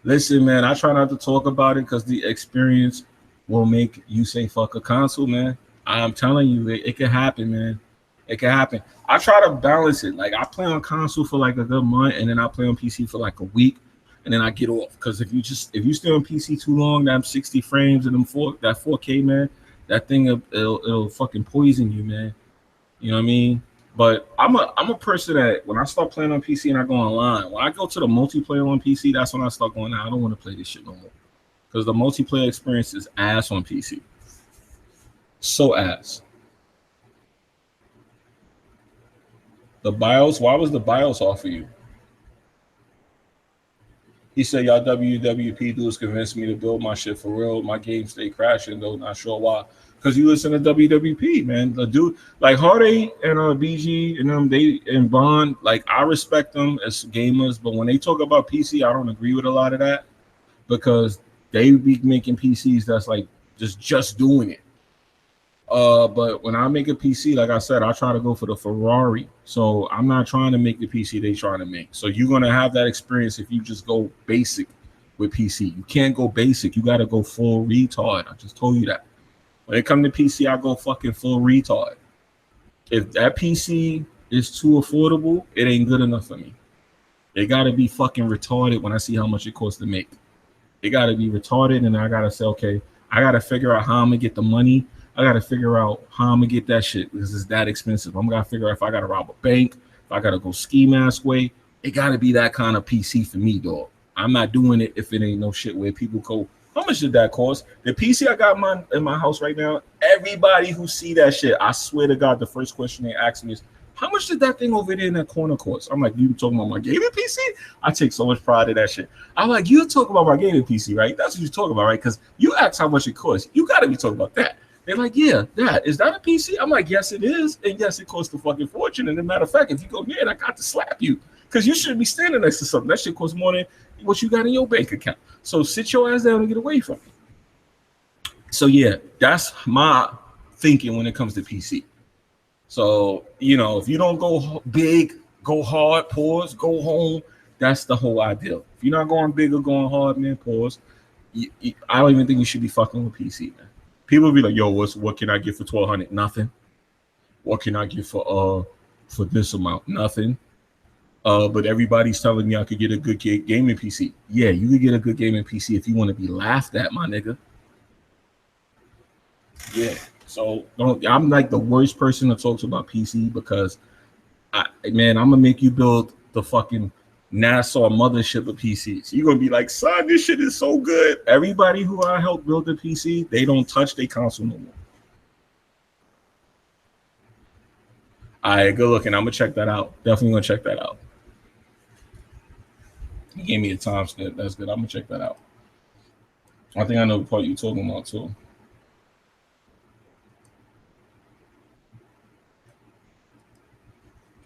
Listen, man, I try not to talk about it because the experience will make you say fuck a console, man. I'm telling you, it can happen, man. It can happen. I try to balance it. Like, I play on console for like a good month, and then I play on PC for like a week, and then I get off. Because if you stay on PC too long, that 60 frames and that 4K, man, that thing it'll fucking poison you, man. You know what I mean? But I'm a person that when I start playing on PC and I go online, when I go to the multiplayer on PC, that's when I start going, nah, I don't want to play this shit no more. Because the multiplayer experience is ass on PC. So ass. The BIOS, why was the BIOS off for you? He said, y'all WWP dudes convinced me to build my shit for real. My game stay crashing, though, not sure why. Because you listen to WWP, man. The dude, like Hardy and BG and them, and Bond, like, I respect them as gamers, but when they talk about PC, I don't agree with a lot of that because they be making PCs that's like just doing it. But when I make a PC, like I said, I try to go for the Ferrari. So I'm not trying to make the PC they trying to make. So you're going to have that experience if you just go basic with PC. You can't go basic. You got to go full retard. I just told you that. When it comes to PC, I go fucking full retard. If that PC is too affordable, it ain't good enough for me. It got to be fucking retarded when I see how much it costs to make. It got to be retarded, and I got to say, okay, I got to figure out how I'm going to get the money. I got to figure out how I'm going to get that shit because it's that expensive. I'm going to figure out if I got to rob a bank, if I got to go ski mask way. It got to be that kind of PC for me, dog. I'm not doing it if it ain't no shit where people go, how much did that cost? The PC I got in my house right now, everybody who see that shit, I swear to God, the first question they ask me is, how much did that thing over there in that corner cost? I'm like, you talking about my gaming PC? I take so much pride in that shit. I'm like, you talking about my gaming PC, right? That's what you're talking about, right? Because you asked how much it costs. You got to be talking about that. They're like, yeah, that. Is that a PC? I'm like, yes, it is. And yes, it costs a fucking fortune. And as a matter of fact, if you go near it, I got to slap you. Because you shouldn't be standing next to something. That shit costs more than what you got in your bank account. So sit your ass down and get away from me. So, yeah, that's my thinking when it comes to PC. So, you know, if you don't go big, go hard, pause, go home, that's the whole idea. If you're not going big or going hard, man, pause. I don't even think you should be fucking with PC, man. People be like, yo, what can I get for $1,200? Nothing. What can I get for this amount? Nothing. But everybody's telling me I could get a good gaming PC. Yeah, you could get a good gaming PC if you want to be laughed at, my nigga. Yeah. So I'm like the worst person that talks about PC because, I'm gonna make you build the fucking NASA mothership of PCs. You're gonna be like, son, this shit is so good. Everybody who I help build the PC, they don't touch their console no more. All right, good looking. I'm gonna check that out. Definitely gonna check that out. You gave me a time step. That's good. I'm gonna check that out. I think I know the part you're talking about too.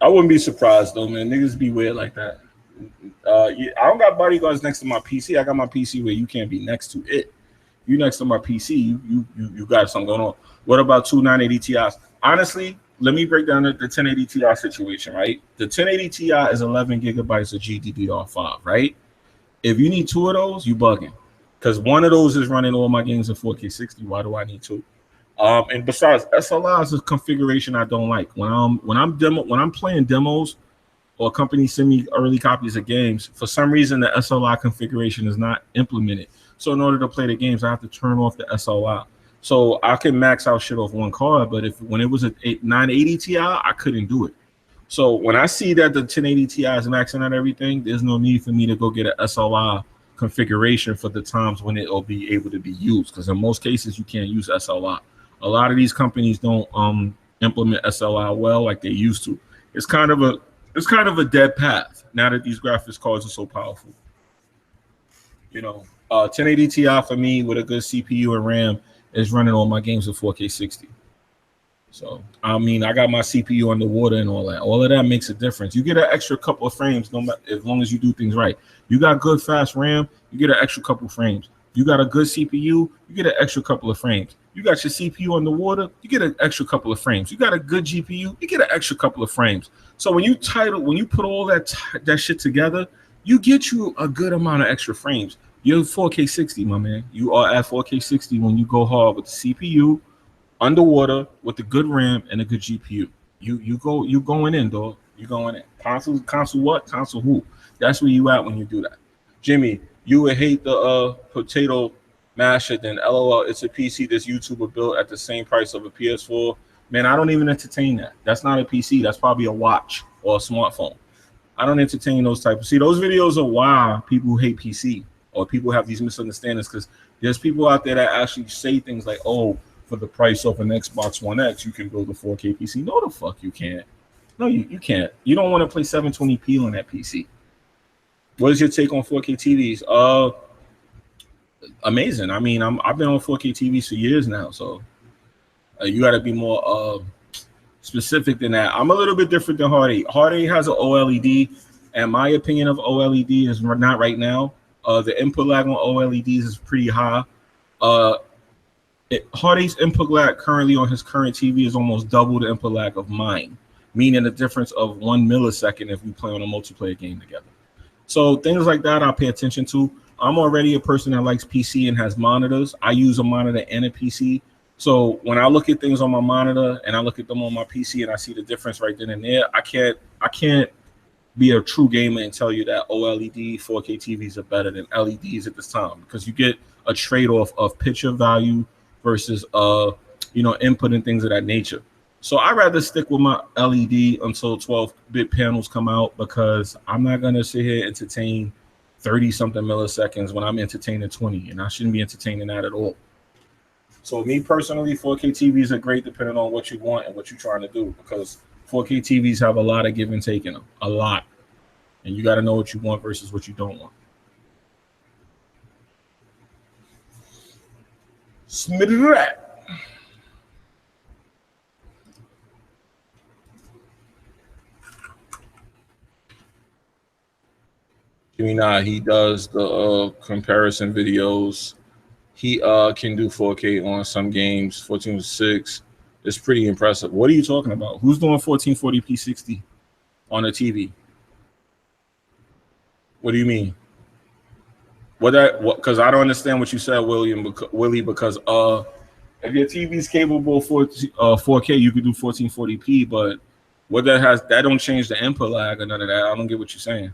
I wouldn't be surprised though, man. Niggas be weird like that. Yeah, I don't got bodyguards next to my PC. I got my PC where you can't be next to it. You next to my PC, you got something going on. What about two 980 Ti's? Honestly, let me break down the 1080 Ti situation, right? The 1080 Ti is 11 gigabytes of GDDR5, right? If you need two of those, you bugging. Because one of those is running all my games in 4K 60. Why do I need two? And besides, SLI is a configuration I don't like. When I'm playing demos or companies send me early copies of games, for some reason the SLI configuration is not implemented. So in order to play the games, I have to turn off the SLI. So I can max out shit off one card, but when it was a 980 Ti, I couldn't do it. So when I see that the 1080 Ti is maxing out everything, there's no need for me to go get an SLI configuration for the times when it will be able to be used. Because in most cases, you can't use SLI. A lot of these companies don't implement SLI well like they used to. It's kind of a dead path now that these graphics cards are so powerful. 1080 Ti for me with a good CPU and RAM is running all my games with 4K 60. So, I mean, I got my CPU underwater and all that. All of that makes a difference. You get an extra couple of frames no matter, as long as you do things right. You got good fast RAM, you get an extra couple of frames. You got a good CPU, you get an extra couple of frames. You got your CPU underwater, you get an extra couple of frames. You got a good GPU, you get an extra couple of frames. So when you put all that shit together, you get you a good amount of extra frames. You're 4K 60, my man. You are at 4K 60 when you go hard with the CPU, underwater with a good RAM and a good GPU. You going in, dog. You going in. Console what? Console who? That's where you at when you do that. Jimmy, you would hate the potato masher, then LOL, it's a PC this YouTuber built at the same price of a PS4. Man, I don't even entertain that. That's not a PC. That's probably a watch or a smartphone. I don't entertain those type of. See, those videos are why people who hate PC or people have these misunderstandings, because there's people out there that actually say things like, oh, for the price of an Xbox One X, you can build a 4K PC. No, the fuck you can't. No, you can't. You don't want to play 720p on that PC. What is your take on 4K TVs? Amazing. I mean, I've been on 4K TVs for years now, so you got to be more specific than that. I'm a little bit different than Hard 8. Hard 8 has an OLED, and my opinion of OLED is not right now. The input lag on OLEDs is pretty high. Hard 8's input lag currently on his current TV is almost double the input lag of mine, meaning a difference of 1 millisecond if we play on a multiplayer game together. So things like that I pay attention to. I'm already a person that likes PC and has monitors. I use a monitor and a PC. So when I look at things on my monitor and I look at them on my PC and I see the difference right then and there, I can't be a true gamer and tell you that OLED 4K TVs are better than LEDs at this time, because you get a trade-off of picture value versus input and things of that nature. So I'd rather stick with my LED until 12-bit panels come out, because I'm not gonna sit here and entertain 30-something milliseconds when I'm entertaining 20, and I shouldn't be entertaining that at all. So me personally, 4K TVs are great depending on what you want and what you're trying to do, because 4K TVs have a lot of give and take in them, a lot. And you got to know what you want versus what you don't want. Smitty. He does the comparison videos. He can do 4K on some games, 14:6. It's pretty impressive. What are you talking about? Who's doing 1440p 60 on a TV? What do you mean? Because I don't understand what you said, Willie. Because if your TV is capable of 4K, you could do 1440p. But that don't change the input lag or none of that. I don't get what you're saying.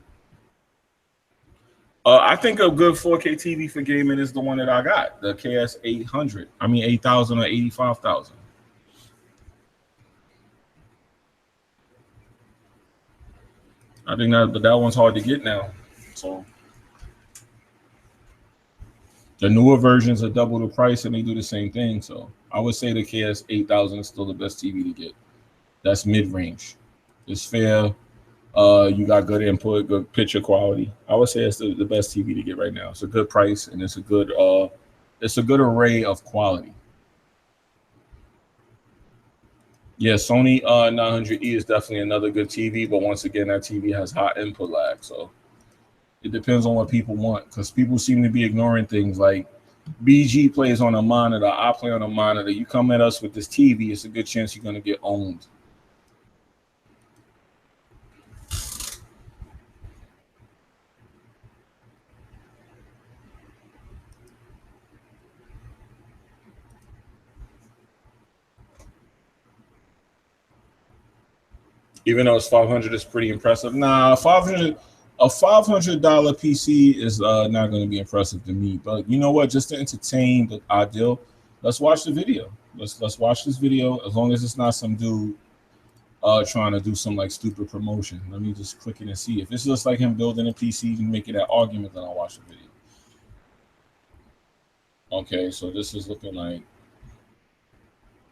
I think a good 4K TV for gaming is the one that I got, the KS 800. I mean 8,000 or 85,000. I think that one's hard to get now. So the newer versions are double the price and they do the same thing. So I would say the KS 8000 is still the best TV to get. That's mid-range. It's fair. You got good input, good picture quality. I would say it's the best TV to get right now. It's a good price and it's a good array of quality. Yeah, Sony 900E is definitely another good TV, but once again, that TV has high input lag, so it depends on what people want. Because people seem to be ignoring things like BG plays on a monitor, I play on a monitor. You come at us with this TV, it's a good chance you're going to get owned. Even though it's 500, it's pretty impressive. Nah, a $500 PC is not going to be impressive to me. But you know what? Just to entertain the ideal, let's watch the video. Let's watch this video. As long as it's not some dude trying to do some like stupid promotion. Let me just click it and see. If it's just like him building a PC and making that argument, then I'll watch the video. Okay, so this is looking like.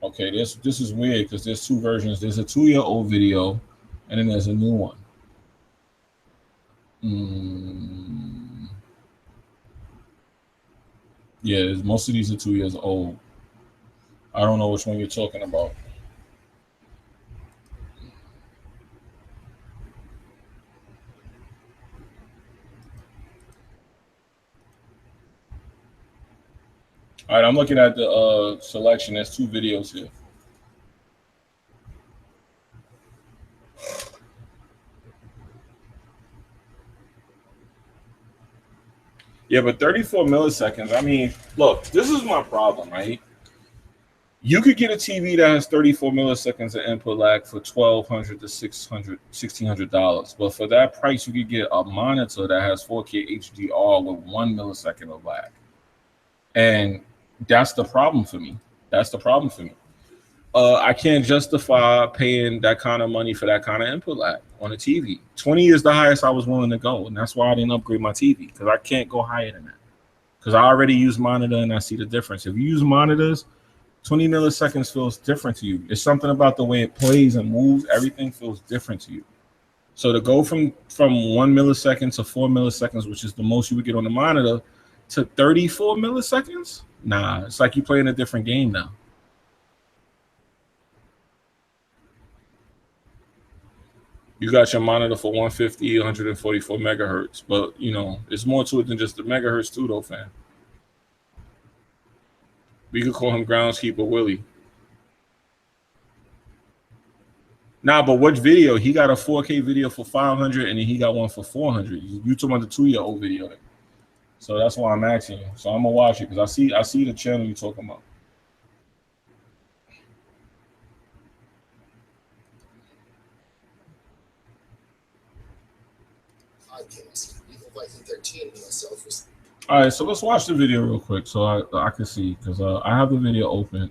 Okay, this is weird because there's two versions. There's a 2-year-old video, and then there's a new one. Yeah, most of these are 2 years old. I don't know which one you're talking about. All right, I'm looking at the selection. There's 2 videos here. Yeah, but 34 milliseconds. I mean, look, this is my problem, right? You could get a TV that has 34 milliseconds of input lag for $1,200 to $1,600. But for that price, you could get a monitor that has 4K HDR with 1 millisecond of lag. And that's the problem for me. I can't justify paying that kind of money for that kind of input lag on a TV. 20 is the highest I was willing to go, and that's why I didn't upgrade my TV, because I can't go higher than that. Because I already use monitor and I see the difference. If you use monitors, 20 milliseconds feels different to you. It's something about the way it plays and moves. Everything feels different to you. So to go from 1 millisecond to 4 milliseconds, which is the most you would get on the monitor, to 34 milliseconds, nah, it's like you playing a different game now. You got your monitor for 150, 144 megahertz, but you know, it's more to it than just the megahertz too, though, fam. We could call him Groundskeeper Willie. Nah, but what video? He got a 4K video for 500, and then he got one for 400. You talking about the 2-year-old video there. So that's why I'm asking you. So I'm gonna watch it because I see the channel you're talking about. All right, so let's watch the video real quick so I can see, because I have the video open.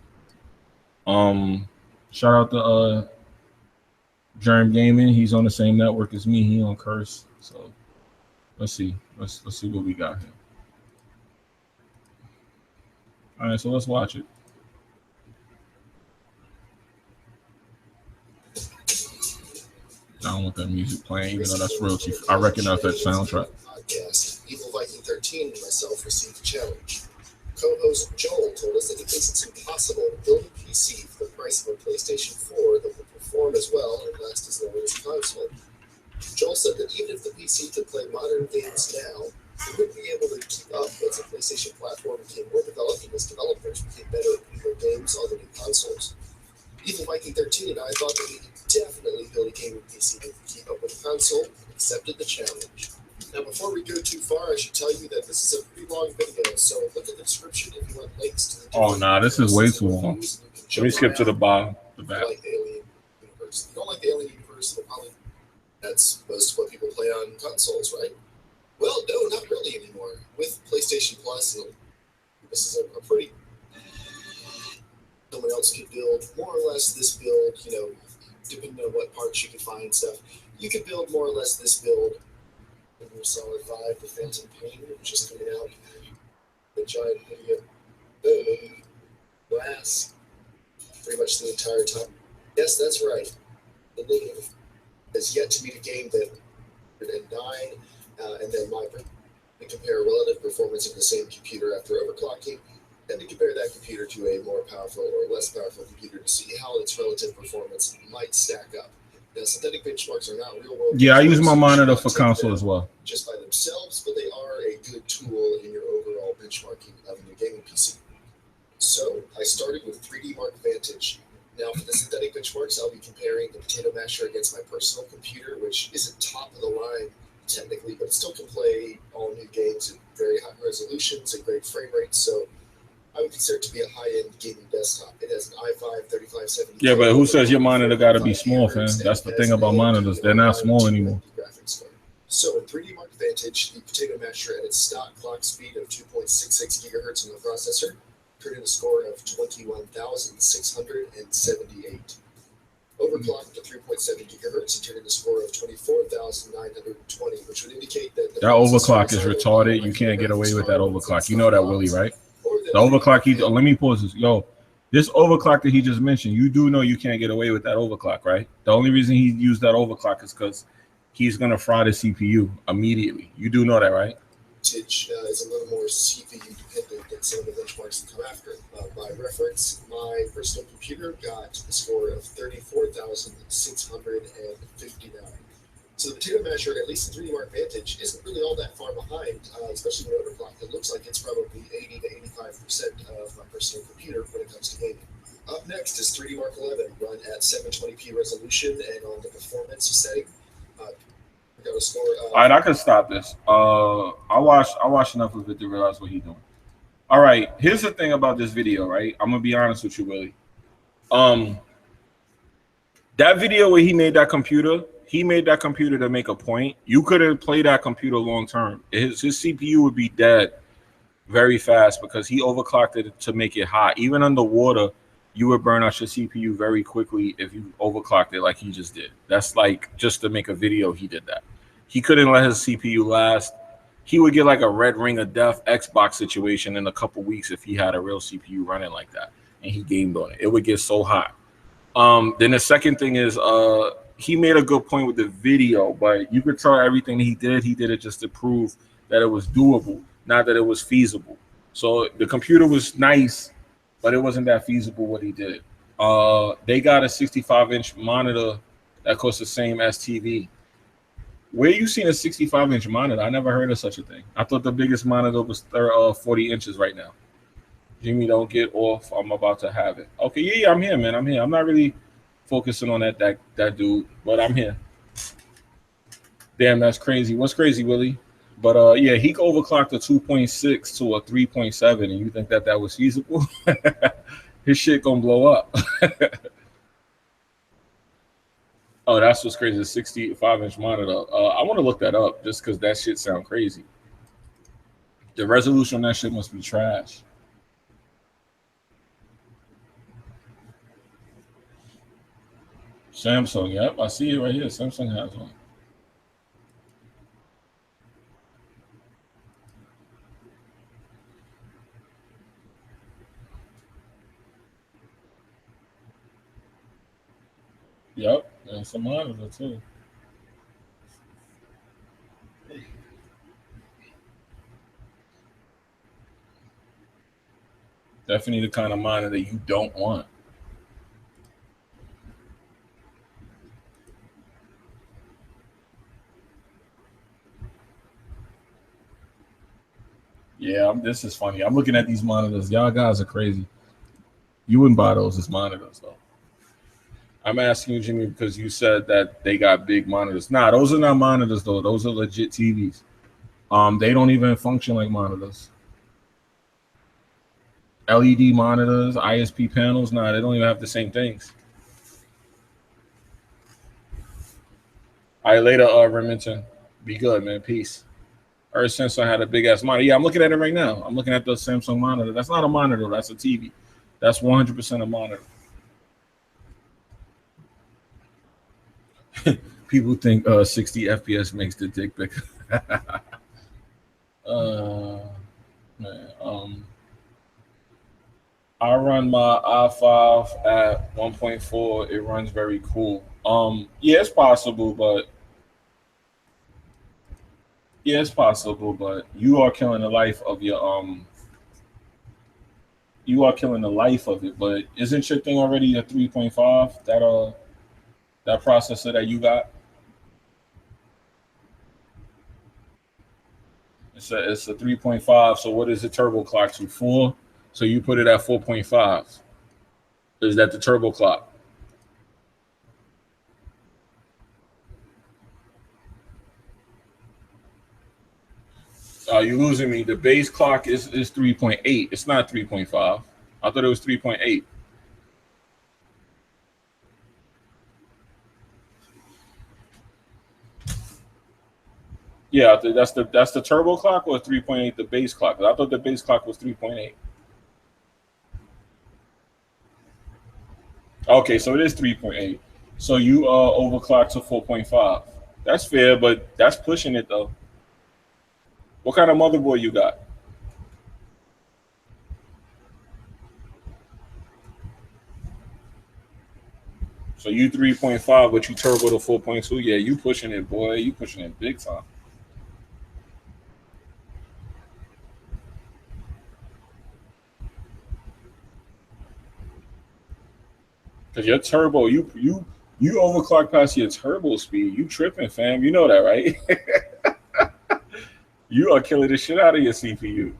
Shout out to Jimmybgaming. He's on the same network as me. He on Curse. So let's see. Let's see what we got here. All right, so let's watch it. I don't want that music playing, even though that's real cheap. I recognize that soundtrack. Podcast, Evil Viking 13 and myself received a challenge. Co-host Joel told us that he thinks it's impossible to build a PC for the price of a PlayStation 4 that will perform as well and last as long as a console. Joel said that even if the PC could play modern games now, it wouldn't be able to keep up as the PlayStation platform became more developed and as developers became better at putting their games on the new consoles. Evil Viking 13 and I thought that we could definitely build a gaming PC that could keep up with the console and accepted the challenge. Now, before we go too far, I should tell you that this is a pretty long video, so look at the description if you want links to the. Oh, nah, this is way too long. Let me skip to the bottom. The back. Like the Alien universe. You don't like the Alien universe, then probably that's most of what people play on consoles, right? Well, no, not really anymore. With PlayStation Plus, this is a pretty. Someone else could build more or less this build, you know, depending on what parts you can find stuff. You could build more or less this build. Solid 5, the Phantom Pain, which is coming out. The giant video glass pretty much the entire time. Yes, that's right. the negative. Has yet to meet a game that 9, and then to compare relative performance of the same computer after overclocking, and to compare that computer to a more powerful or less powerful computer to see how its relative performance might stack up. Now, synthetic benchmarks are not real world. Yeah, I use my monitor for console as well. Just by themselves, but they are a good tool in your overall benchmarking of a new gaming PC. So I started with 3D Mark Vantage. Now, for the synthetic benchmarks, I'll be comparing the Potato Masher against my personal computer, which isn't top of the line technically, but it still can play all new games at very high resolutions and great frame rates. So I would consider it to be a high-end gaming desktop. It has an i5 3570. Yeah, but who says your monitor got to be small, fam? That's the thing about monitors. They're not small anymore. So in 3D Mark Vantage, the Potato Masher at its stock clock speed of 2.66 gigahertz on the processor turned in a score of 21,678. Overclocked to 3.7 gigahertz and turned in a score of 24,920, which would indicate that that overclock is retarded. You can't get away with that overclock. You know that, Willie, right? The overclock, let me pause this. Yo, this overclock that he just mentioned, you do know you can't get away with that overclock, right? The only reason he used that overclock is because he's going to fry the CPU immediately. You do know that, right? Is a little more CPU dependent than some of the benchmarks that come after. By reference, my personal computer got a score of 34,659. So the Potato Masher, at least in 3D Mark Vantage, isn't really all that far behind, especially when overclocked. It looks like it's probably 80 to 85% of my personal computer when it comes to gaming. Up next is 3D Mark 11, run at 720p resolution and on the performance setting. Got a score. All right, I can stop this. I watched enough of it to realize what he's doing. All right, here's the thing about this video, right? I'm gonna be honest with you, Willie. That video where he made that computer to make a point. You couldn't play that computer long term. His CPU would be dead very fast because he overclocked it to make it hot. Even underwater, you would burn out your CPU very quickly if you overclocked it like he just did. That's like just to make a video, he did that. He couldn't let his CPU last. He would get like a red ring of death Xbox situation in a couple weeks if he had a real CPU running like that and he gamed on it. It would get so hot. Then the second thing is he made a good point with the video, but you could tell everything he did it just to prove that it was doable, not that it was feasible. So the computer was nice, but it wasn't that feasible what he did. They got a 65-inch monitor that costs the same as TV. Where you seen a 65-inch monitor? I never heard of such a thing. I thought the biggest monitor was 40 inches right now. Jimmy, don't get off. I'm about to have it. Okay, yeah, I'm here, man. I'm here. I'm not really focusing on that dude, but I'm here. Damn, that's crazy. What's crazy, Willie? But yeah, he overclocked a 2.6 to a 3.7, and you think that was feasible? His shit gonna blow up. Oh, that's what's crazy. A 65-inch monitor. I want to look that up just because that shit sound crazy. The resolution on that shit must be trash. Samsung, yep, I see it right here. Samsung has one. Yep, and some monitor too. Definitely the kind of monitor you don't want. Yeah, this is funny. I'm looking at these monitors. Y'all guys are crazy. You wouldn't buy those as monitors, though. I'm asking you, Jimmy, because you said that they got big monitors. Nah, those are not monitors, though. Those are legit TVs. They don't even function like monitors. LED monitors, ISP panels, nah, they don't even have the same things. All right, later, Remington. Be good, man. Peace. Or Samsung had a big ass monitor. Yeah, I'm looking at it right now. I'm looking at the Samsung monitor. That's not a monitor. That's a TV. That's 100% a monitor. People think 60 FPS makes the dick bigger. Man, I run my i5 at 1.4. It runs very cool. Yeah, it's possible, but you are killing the life of your you are killing the life of it. But isn't your thing already a 3.5? That processor that you got? It's a 3.5. So what is the turbo clock to? 4. So you put it at 4.5. Is that the turbo clock? You're losing me. The base clock is 3.8. It's not 3.5. I thought it was 3.8. Yeah, that's the turbo clock, or 3.8 the base clock. I thought the base clock was 3.8. Okay, so it is 3.8. So you overclock to 4.5. That's fair, but that's pushing it though. What kind of motherboard you got? So you 3.5, but you turbo to 4.2. Yeah, you pushing it, boy. You pushing it big time. Cause your turbo, you overclock past your turbo speed. You tripping, fam. You know that, right? You are killing the shit out of your CPU.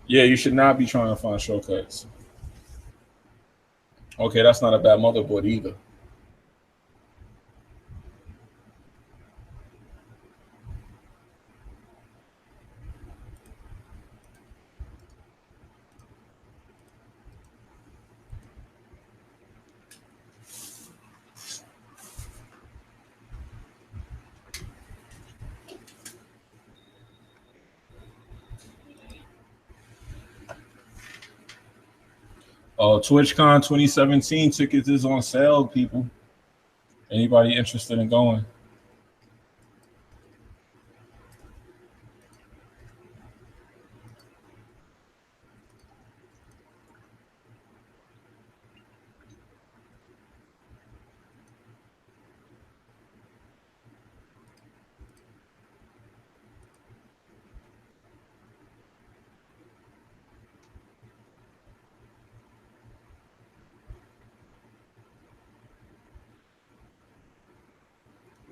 Yeah, you should not be trying to find shortcuts. Okay, that's not a bad motherboard either. TwitchCon 2017 tickets is on sale, people. Anybody interested in going?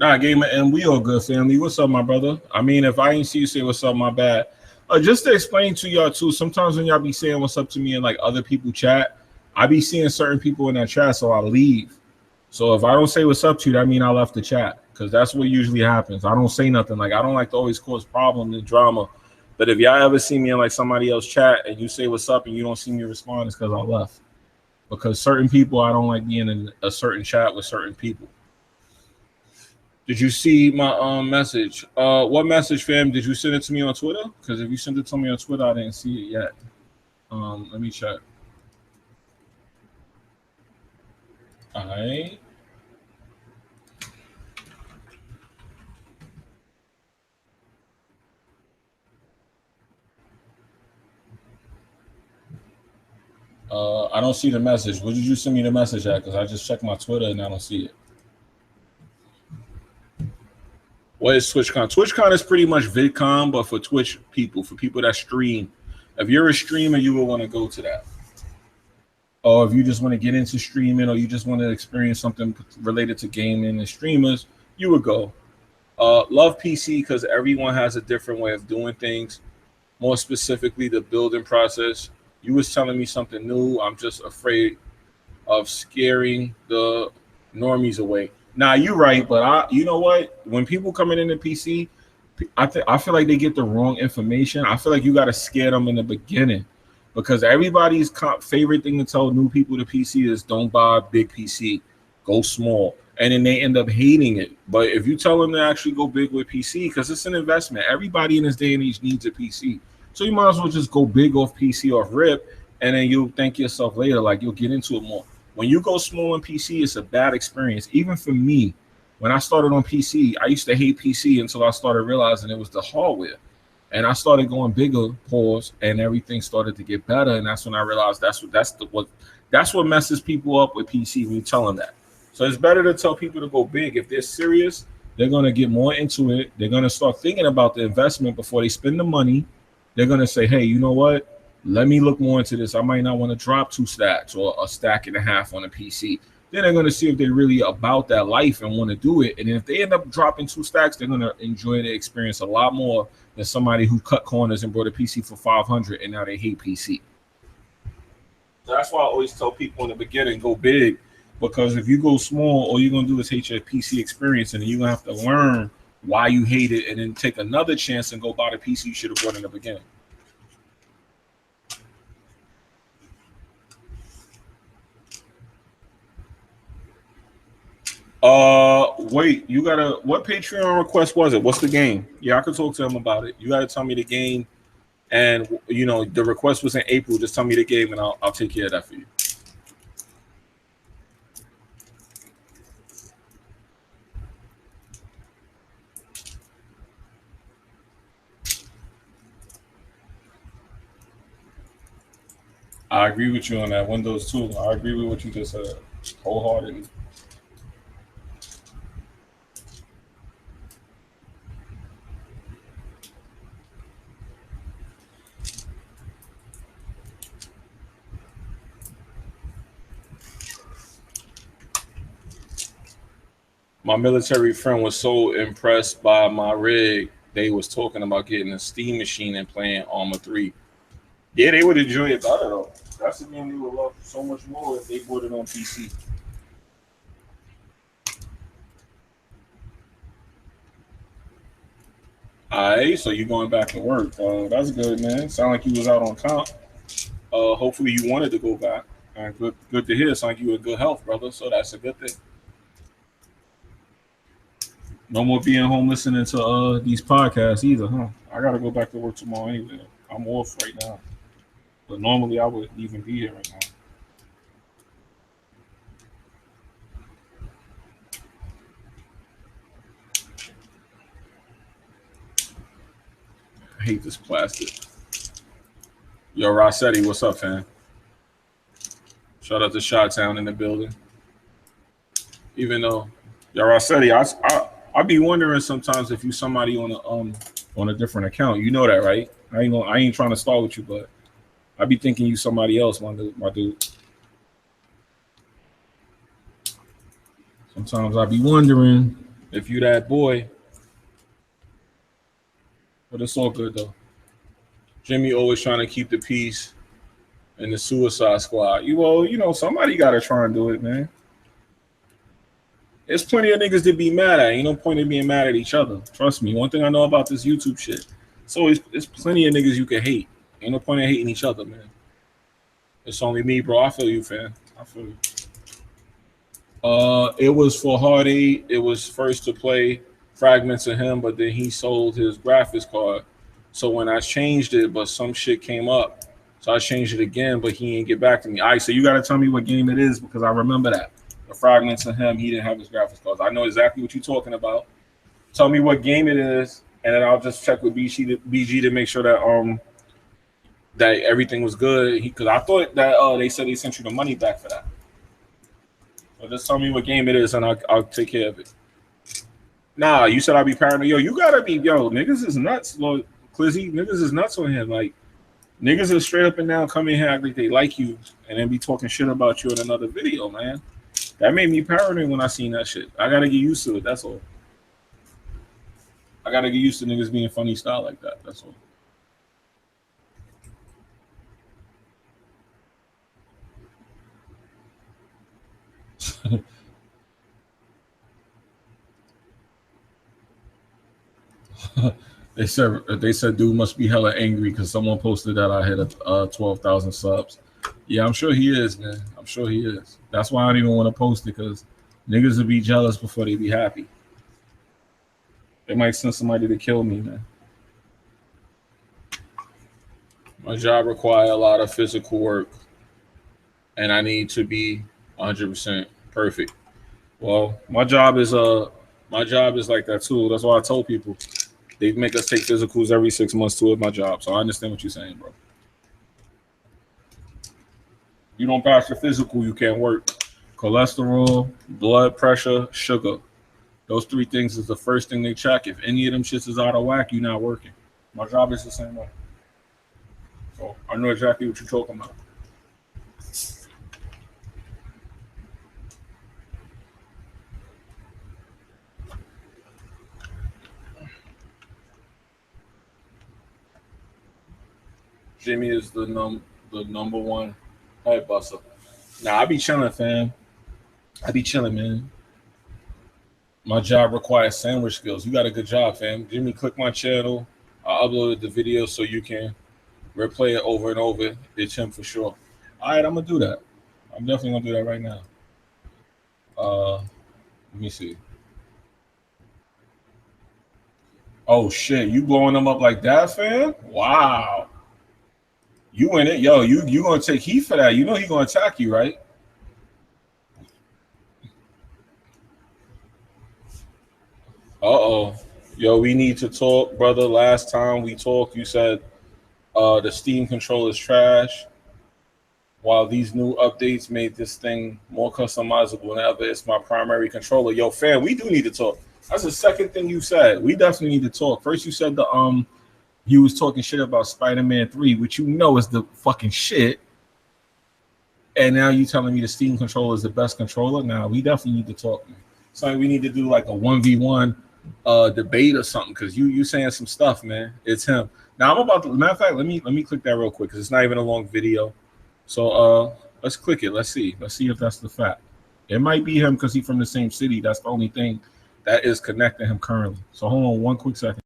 Nah, gamer, and we all good, family. What's up, my brother? I mean, if I ain't see you say what's up, my bad. Just to explain to y'all too, sometimes when y'all be saying what's up to me and like other people chat, I be seeing certain people in that chat, so I leave. So if I don't say what's up to you, that mean I left the chat, because that's what usually happens. I don't say nothing. Like, I don't like to always cause problems and drama. But if y'all ever see me in like somebody else chat and you say what's up and you don't see me respond, it's because I left. Because certain people, I don't like being in a certain chat with certain people. Did you see my message? What message, fam? Did you send it to me on Twitter? Because if you sent it to me on Twitter, I didn't see it yet. Let me check. All right. I don't see the message. Where did you send me the message at? Because I just checked my Twitter and I don't see it. What is TwitchCon? TwitchCon is pretty much VidCon, but for Twitch people, for people that stream. If you're a streamer, you will want to go to that. Or if you just want to get into streaming, or you just want to experience something related to gaming and streamers, you would go. Love PC because everyone has a different way of doing things. More specifically, the building process. You was telling me something new. I'm just afraid of scaring the normies away. Now you're right, but you know what? When people coming into PC, I feel like they get the wrong information. I feel like you got to scare them in the beginning, because everybody's favorite thing to tell new people to PC is don't buy a big PC, go small, and then they end up hating it. But if you tell them to actually go big with PC, because it's an investment, everybody in this day and age needs a PC, so you might as well just go big off PC off rip, and then you'll thank yourself later, like you'll get into it more. When you go small on PC, it's a bad experience. Even for me, when I started on PC, I used to hate PC until I started realizing it was the hardware. And I started going bigger, pause, and everything started to get better. And that's when I realized That's what messes people up with PC when you tell them that. So it's better to tell people to go big. If they're serious, they're going to get more into it. They're going to start thinking about the investment before they spend the money. They're going to say, hey, you know what? Let me look more into this. I might not want to drop 2 stacks or a stack and a half on a PC. Then they're going to see if they're really about that life and want to do it. And if they end up dropping 2 stacks, they're going to enjoy the experience a lot more than somebody who cut corners and bought a PC for 500 and now they hate PC. That's why I always tell people in the beginning, go big, because if you go small, all you're going to do is hate your PC experience, and you're going to have to learn why you hate it and then take another chance and go buy the PC you should have bought in the beginning. Wait, you gotta, what Patreon request was it? What's the game? Yeah, I could talk to him about it. You gotta tell me the game, and you know the request was in April. Just tell me the game, and I'll take care of that for you. I agree with you on that. Windows 2. I agree with what you just said wholeheartedly. My military friend was so impressed by my rig, they was talking about getting a Steam machine and playing Arma 3. Yeah, they would enjoy it better though. That's the game they would love so much more if they bought it on PC. Alright, so you going back to work. That's good, man. Sound like you was out on comp. Hopefully you wanted to go back. Good to hear. Sound like you in good health, brother. So that's a good thing. No more being home listening to these podcasts either, huh? I gotta go back to work tomorrow anyway. I'm off right now. But normally I wouldn't even be here right now. I hate this plastic. Yo, Rossetti, what's up, fam? Shout out to Chi-Town in the building. Even though, yo, Rossetti, I be wondering sometimes if you somebody on a different account. You know that, right? I ain't trying to start with you, but I be thinking you somebody else, my dude. Sometimes I be wondering if you that boy. But it's all good though. Jimmy always trying to keep the peace in the Suicide Squad. Somebody gotta try and do it, man. There's plenty of niggas to be mad at. Ain't no point in being mad at each other. Trust me. One thing I know about this YouTube shit, there's plenty of niggas you can hate. Ain't no point in hating each other, man. It's only me, bro. I feel you, fam. I feel you. It was for Hard 8. It was first to play Fragments of him, but then he sold his graphics card. So when I changed it, but some shit came up. So I changed it again, but he didn't get back to me. All right, so you got to tell me what game it is because I remember that. The Fragments of him, he didn't have his graphics cards. I know exactly what you're talking about. Tell me what game it is, and then I'll just check with BG to make sure that that everything was good. Because I thought that they said they sent you the money back for that. So just tell me what game it is, and I'll take care of it. Nah, you said I'll be paranoid. Yo, you gotta be, niggas is nuts, Lord Clizzy. Niggas is nuts on him. Like, niggas are straight up and down come in here act like they like you and then be talking shit about you in another video, man. That made me paranoid when I seen that shit. I gotta get used to it, that's all. I gotta get used to niggas being funny style like that, that's all. They said dude must be hella angry because someone posted that I hit 12,000 subs. Yeah, I'm sure he is, man. I'm sure he is. That's why I don't even want to post it, because niggas will be jealous before they be happy. They might send somebody to kill me, man. My job requires a lot of physical work, and I need to be 100% perfect. Well, my job is like that too. That's why I told people they make us take physicals every 6 months to my job. So I understand what you're saying, bro. You don't pass the physical, you can't work. Cholesterol, blood pressure, sugar. Those three things is the first thing they check. If any of them shits is out of whack, you're not working. My job is the same way. So I know exactly what you're talking about. Jimmy is the number one head buster. Nah, I be chilling, fam. I be chilling, man. My job requires sandwich skills. You got a good job, fam. Jimmy, click my channel. I uploaded the video so you can replay it over and over. It's him for sure. All right, I'm gonna do that. I'm definitely gonna do that right now. Let me see. Oh shit, you blowing them up like that, fam? Wow. You in it, yo? You gonna take heat for that? You know he gonna attack you, right? Uh-oh. Yo, we need to talk, brother. Last time we talked, you said the Steam controller is trash. While these new updates made this thing more customizable than ever, it's my primary controller. Yo, fam, we do need to talk. That's the second thing you said. We definitely need to talk. First, you said you was talking shit about Spider-Man 3, which you know is the fucking shit. And now you telling me the Steam controller is the best controller? Now we definitely need to talk, man. So we need to do like a 1v1 debate or something, because you saying some stuff, man. It's him. Now I'm about to, matter of fact, let me click that real quick because it's not even a long video. So let's click it. Let's see if that's the fact. It might be him because he's from the same city. That's the only thing that is connecting him currently. So hold on one quick second.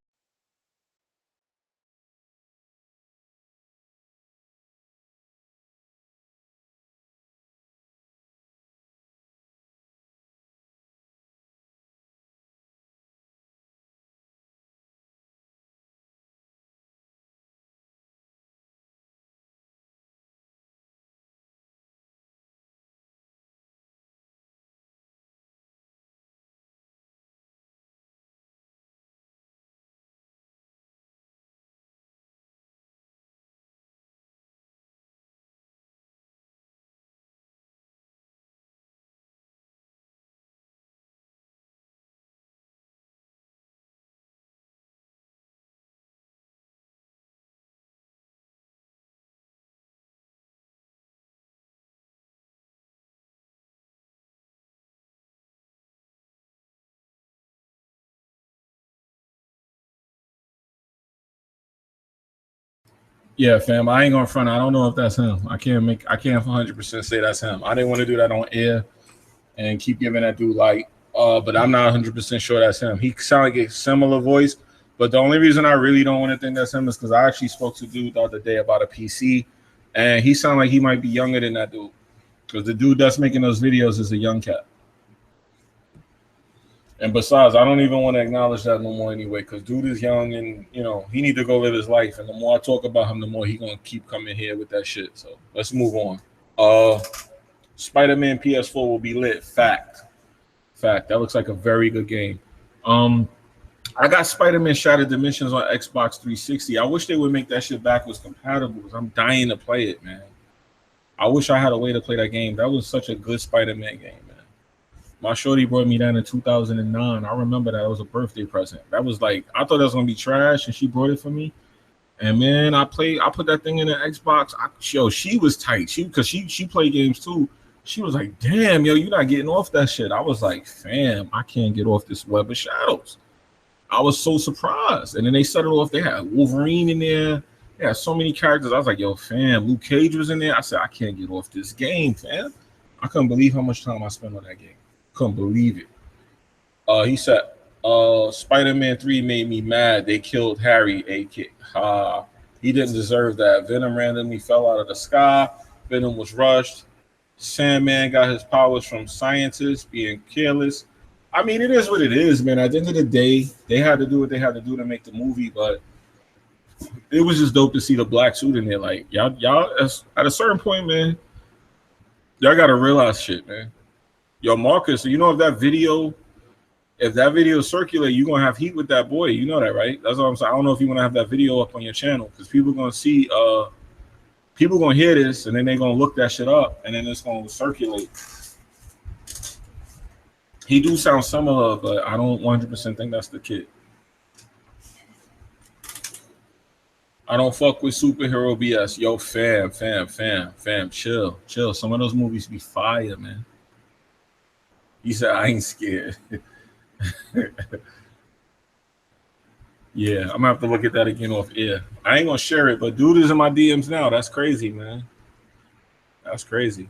Yeah, fam. I ain't gonna front. I don't know if that's him. I can't 100% say that's him. I didn't want to do that on air and keep giving that dude light. But I'm not 100% sure that's him. He sound like a similar voice, but the only reason I really don't want to think that's him is because I actually spoke to a dude the other day about a PC, and he sounded like he might be younger than that dude, because the dude that's making those videos is a young cat. And besides, I don't even want to acknowledge that no more anyway, because dude is young and, you know, he need to go live his life. And the more I talk about him, the more he going to keep coming here with that shit. So let's move on. Spider-Man PS4 will be lit. Fact. That looks like a very good game. I got Spider-Man Shattered Dimensions on Xbox 360. I wish they would make that shit backwards compatible, because I'm dying to play it, man. I wish I had a way to play that game. That was such a good Spider-Man game, man. My shorty brought me that in 2009. I remember that. It was a birthday present. That was like, I thought that was gonna be trash, and she brought it for me. And man, I put that thing in the Xbox. She was tight. Because she played games too. She was like, damn, yo, you're not getting off that shit. I was like, fam, I can't get off this web of shadows. I was so surprised. And then they set it off. They had Wolverine in there. They had so many characters. I was like, yo, fam, Luke Cage was in there. I said, I can't get off this game, fam. I couldn't believe how much time I spent on that game. Couldn't believe it. He said, Spider-Man 3 made me mad. They killed Harry, a.k.a. He didn't deserve that. Venom randomly fell out of the sky. Venom was rushed. Sandman got his powers from scientists being careless. I mean, it is what it is, man. At the end of the day, they had to do what they had to do to make the movie, but it was just dope to see the black suit in there. Like, y'all at a certain point, man, y'all got to realize shit, man. Yo, Marcus, you know if that video circulate, you're gonna have heat with that boy. You know that, right? That's what I'm saying. I don't know if you want to have that video up on your channel, because people are gonna see people gonna hear this and then they're gonna look that shit up and then it's gonna circulate. He do sound similar, but I don't 100% think that's the kid. I don't fuck with superhero BS. Yo, fam, chill. Some of those movies be fire, man. He said, I ain't scared. Yeah, I'm gonna have to look at that again off air. I ain't gonna share it, but dude is in my DMs now. That's crazy, man. That's crazy.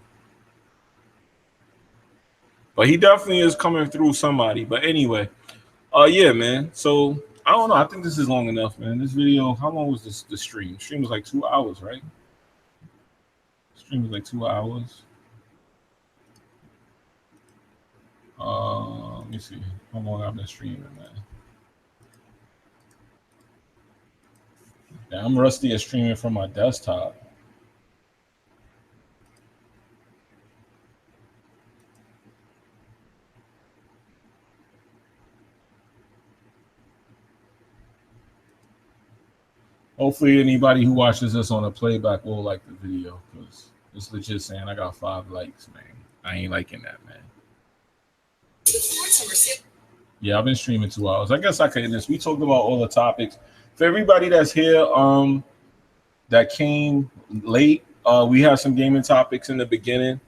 But he definitely is coming through somebody. But anyway, yeah, man. So I don't know. I think this is long enough, man. This video, how long was this? The stream? The stream was like 2 hours, right? The stream was like 2 hours. Let me see how long I've been streaming, man. Yeah, I'm rusty at streaming from my desktop. Hopefully anybody who watches this on a playback will like the video, because it's legit saying I got 5 likes, man. I ain't liking that, man. Yeah, I've been streaming 2 hours. I guess I could end this. We talked about all the topics. For everybody that's here, that came late, we had some gaming topics in the beginning.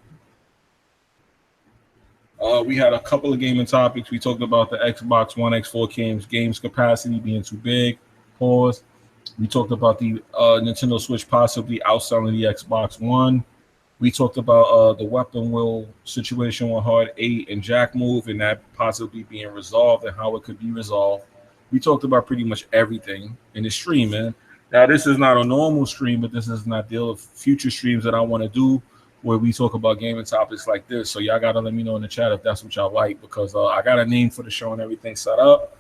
We had a couple of gaming topics. We talked about the Xbox One X4 games capacity being too big. Pause. We talked about the Nintendo Switch possibly outselling the Xbox One. We talked about the weapon wheel situation with Hard 8 and Jack Move and that possibly being resolved and how it could be resolved. We talked about pretty much everything in the stream, man. Now, this is not a normal stream, but this is an ideal of future streams that I want to do where we talk about gaming topics like this. So y'all got to let me know in the chat if that's what y'all like, because I got a name for the show and everything set up.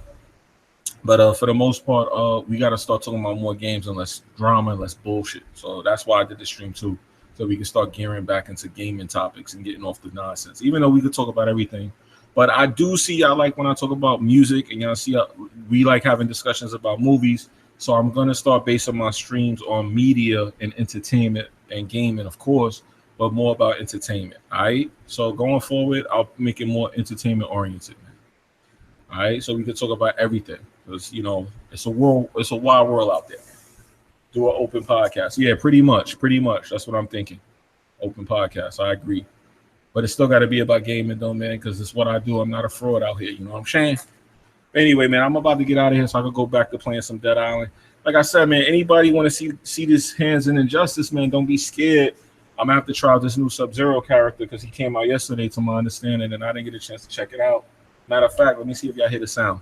But for the most part, we got to start talking about more games and less drama and less bullshit. So that's why I did the stream too, so we can start gearing back into gaming topics and getting off the nonsense, even though we could talk about everything. But I do see y'all like when I talk about music, and y'all see we like having discussions about movies. So I'm going to start basing my streams on media and entertainment and gaming, of course, but more about entertainment. All right. So going forward, I'll make it more entertainment oriented. All right. So we can talk about everything, because, you know, it's a wild world out there. Do an open podcast. Yeah, pretty much. That's what I'm thinking. Open podcast. I agree. But it's still got to be about gaming, though, man, because it's what I do. I'm not a fraud out here. You know what I'm saying? Anyway, man, I'm about to get out of here so I can go back to playing some Dead Island. Like I said, man, anybody want to see this Hands in Injustice, man, don't be scared. I'm going to have to try out this new Sub-Zero character because he came out yesterday, to my understanding, and I didn't get a chance to check it out. Matter of fact, let me see if y'all hear the sound.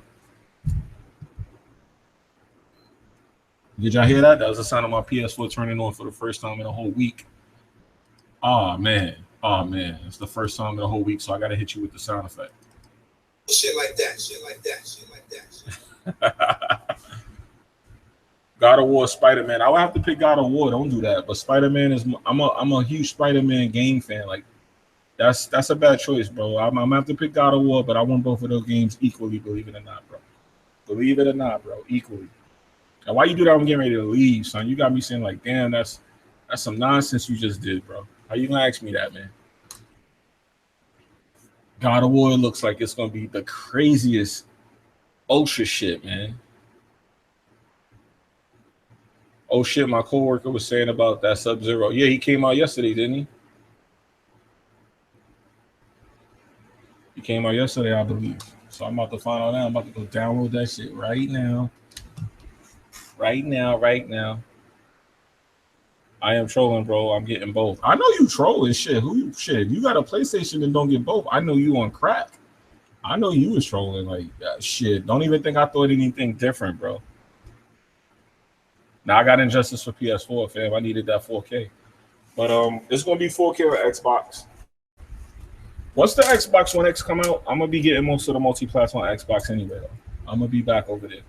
Did y'all hear that? That was the sound of my PS4 turning on for the first time in a whole week. Oh, man. It's the first time in a whole week, so I got to hit you with the sound effect. Shit like that. God of War, Spider-Man. I would have to pick God of War. Don't do that. But Spider-Man is. I'm a huge Spider-Man game fan. Like that's a bad choice, bro. I'm gonna have to pick God of War, but I want both of those games equally. Believe it or not, bro. Equally. And why you do that? I'm getting ready to leave, son. You got me saying like, damn, that's some nonsense you just did, bro. How you gonna ask me that, man? God of War looks like it's gonna be the craziest ultra shit, man. Oh shit, my coworker was saying about that Sub-Zero. Yeah, he came out yesterday, didn't he? He came out yesterday, I believe. So I'm about to find out now. I'm about to go download that shit right now. Right now. I am trolling, bro. I'm getting both. I know you trolling shit. If you got a PlayStation and don't get both, I know you on crack. I know you was trolling like that shit. Don't even think I thought anything different, bro. Now I got Injustice for PS4, fam. I needed that 4K. But it's gonna be 4K on Xbox. Once the Xbox One X come out, I'm gonna be getting most of the multi-platform Xbox anyway, though. I'm gonna be back over there.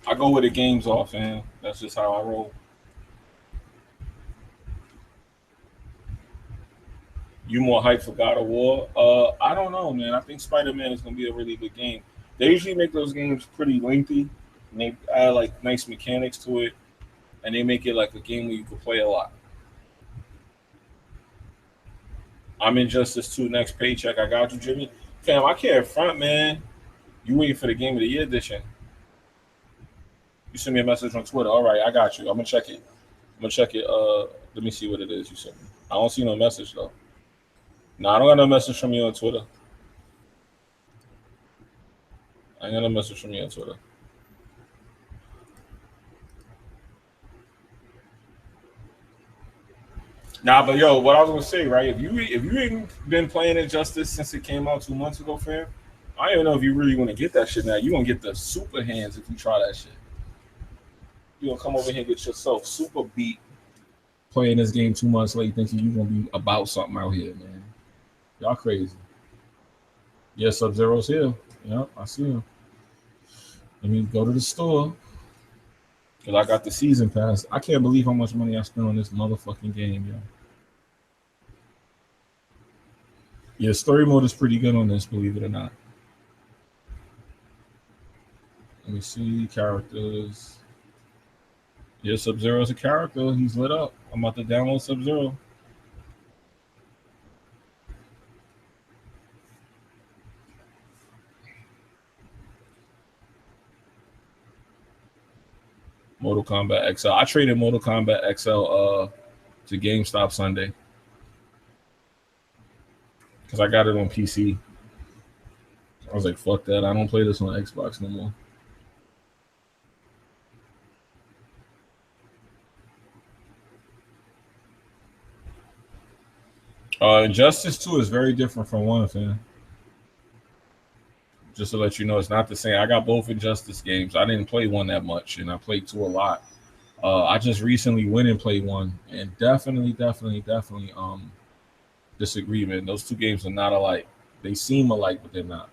I go where the games are, fam. That's just how I roll. You more hyped for God of War? I don't know, man. I think Spider-Man is gonna be a really good game. They usually make those games pretty lengthy, and they add like nice mechanics to it. and they make it like a game where you can play a lot. I'm Injustice 2 next paycheck. I got you, Jimmy. Fam, I can't front, man. You waiting for the Game of the Year edition. You sent me a message on Twitter. All right, I got you. I'm gonna check it. Let me see what it is you sent me. I don't see no message though. No, I don't got no message from you on Twitter. I ain't got no message from you on Twitter. Nah, but yo, what I was gonna say, right? If you ain't been playing Injustice since it came out 2 months ago, fam, I don't even know if you really want to get that shit now. You gonna get the super hands if you try that shit. You gonna come over here and get yourself super beat playing this game 2 months late, thinking you gonna be about something out here, man. Y'all crazy. Yeah, Sub-Zero's here. Yep, I see him. Let me go to the store. Because I got the season pass. I can't believe how much money I spent on this motherfucking game, yo. Yeah, story mode is pretty good on this, believe it or not. Let me see. Characters. Yeah, Sub-Zero's a character. He's lit up. I'm about to download Sub-Zero. Mortal Kombat XL. I traded Mortal Kombat XL to GameStop Sunday because I got it on PC. I was like, fuck that. I don't play this on Xbox no more. Injustice 2 is very different from 1, fam. Just to let you know, it's not the same. I got both Injustice games. I didn't play 1 that much, and I played 2 a lot. I just recently went and played 1, and definitely disagree, man. Those 2 games are not alike. They seem alike, but they're not.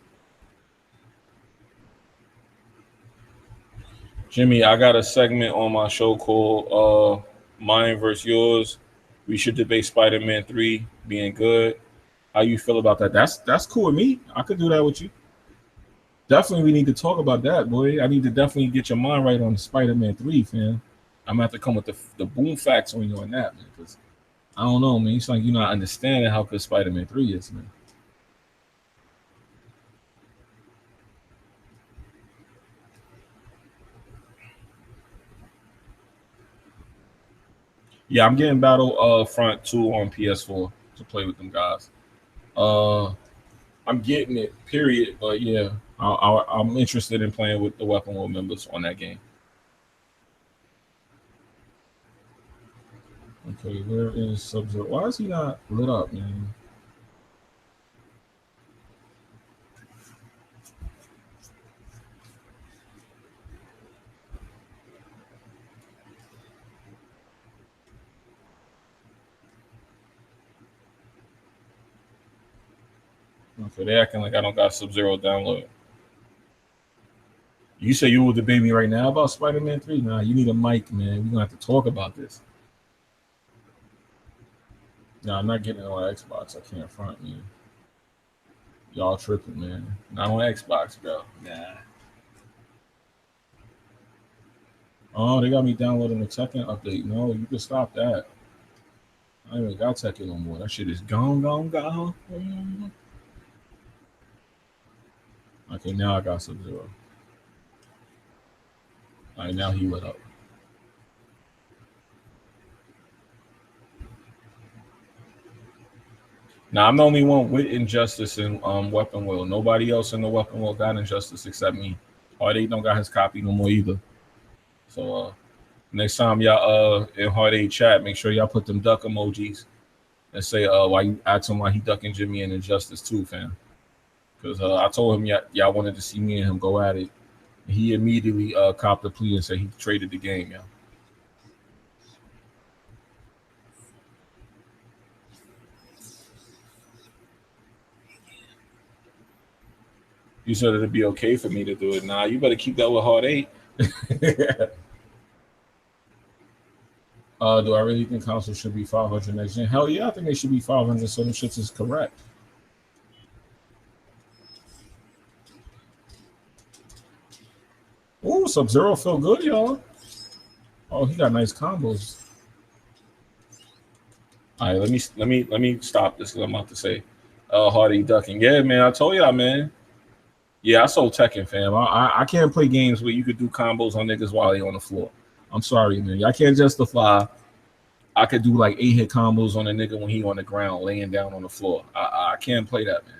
Jimmy, I got a segment on my show called Mine versus Yours. We should debate Spider-Man 3 being good. How you feel about that? That's cool with me. I could do that with you. Definitely, we need to talk about that, boy. I need to definitely get your mind right on Spider-Man 3, fam. I'm gonna have to come with the boom facts on you on that, man. Because I don't know, man. It's like you're not understanding how good Spider-Man 3 is, man. Yeah, I'm getting Battlefront 2 on PS4 to play with them guys. I'm getting it, period. But yeah, I'm interested in playing with the Weapon World members on that game. Okay, where is Sub-Zero? Why is he not lit up, man? Okay, they acting like I don't got Sub-Zero download. You say you will debate me right now about Spider-Man 3? Nah, you need a mic, man. We're gonna have to talk about this. Nah, I'm not getting it on Xbox. I can't front, man. Y'all tripping, man. Not on Xbox, bro. Nah. Oh, they got me downloading the Tekken update. No, you can stop that. I ain't even got Tekken no more. That shit is gone. Okay, now I got Sub-Zero. All right, now he lit up. Now I'm the only one with Injustice in Weapon Wheel. Nobody else in the Weapon Wheel got Injustice except me. Heartache don't got his copy no more either. So next time y'all in Heartache chat, make sure y'all put them duck emojis and say why you ask him why he ducking Jimmy and Injustice 2, fam. Because I told him y'all wanted to see me and him go at it. And he immediately copped the plea and said he traded the game, yeah. You said it'd be okay for me to do it. Nah, you better keep that with Heartache. Do I really think console should be 500 next gen? Hell yeah, I think they should be 500, so them shits is correct. Ooh, Sub-Zero feel good, y'all. Oh, he got nice combos. All right, let me stop this because I'm about to say, Hardy ducking. Yeah, man, I told y'all, man. Yeah, I sold Tekken, fam. I can't play games where you could do combos on niggas while they on the floor. I'm sorry, man. I can't justify. I could do like 8-hit combos on a nigga when he on the ground, laying down on the floor. I can't play that, man.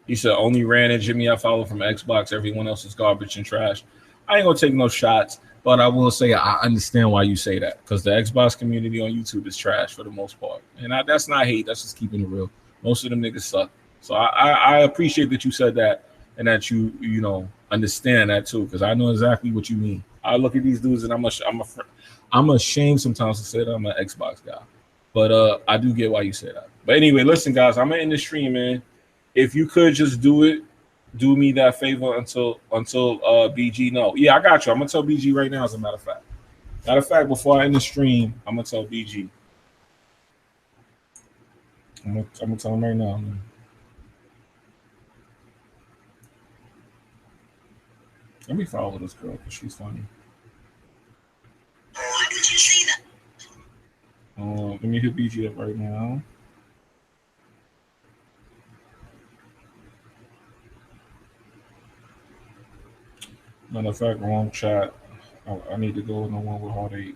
He said only ran at Jimmy I follow from Xbox. Everyone else is garbage and trash. I ain't gonna take no shots, but I will say I understand why you say that because the Xbox community on YouTube is trash for the most part, and that's not hate. That's just keeping it real. Most of them niggas suck. So I appreciate that you said that and that you understand that too because I know exactly what you mean. I look at these dudes and I'm ashamed sometimes to say that I'm an Xbox guy, but I do get why you say that. But anyway, listen, guys, I'm in the stream, man. If you could just do me that favor until BG know. Yeah, I got you. I'm gonna tell BG right now. As a matter of fact, before I end the stream, I'm gonna tell BG. I'm gonna tell him right now, man. Let me follow this girl because she's funny. Why did you say that? Let me hit BG up right now. Matter of fact, wrong chat. I need to go in the one with Hard 8.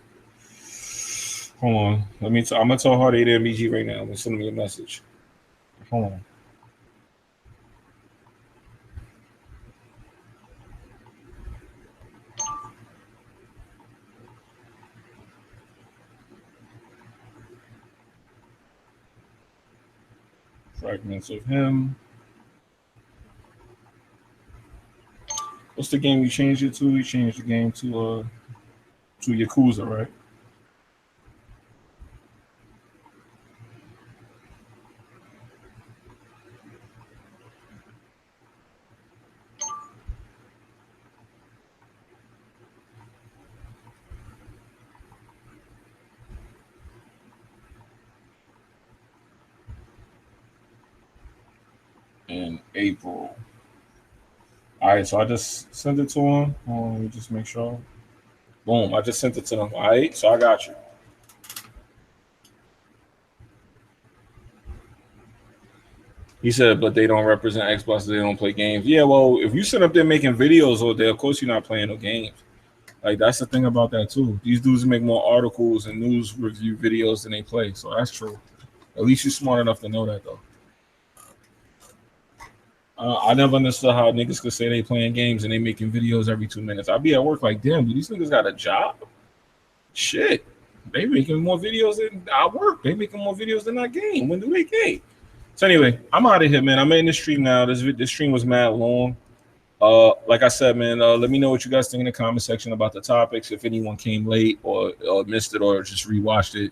Hold on. I'm gonna tell Hard 8 and BG right now. I'm gonna send me a message. Hold on. Fragments of him. What's the game you changed it to? You changed the game to Yakuza, right? In April. All right, so I just sent it to him. Let me just make sure. Boom, I just sent it to them. All right, so I got you. He said, but they don't represent Xbox. They don't play games. Yeah, well, if you sit up there making videos all day, of course you're not playing no games. Like, that's the thing about that, too. These dudes make more articles and news review videos than they play, so that's true. At least you're smart enough to know that, though. I never understood how niggas could say they playing games and they making videos every 2 minutes. I'd be at work like, damn, do these niggas got a job? Shit. They making more videos than I work. They making more videos than I game. When do they game? So anyway, I'm out of here, man. I'm in the stream now. This stream was mad long. Like I said, man, let me know what you guys think in the comment section about the topics. If anyone came late or missed it or just rewatched it,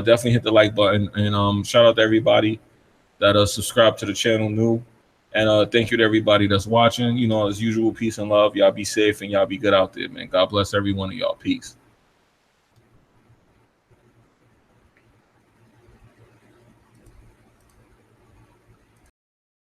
definitely hit the like button. And shout out to everybody that subscribed to the channel new. And thank you to everybody that's watching. As usual, peace and love. Y'all be safe and y'all be good out there, man. God bless every one of y'all. Peace.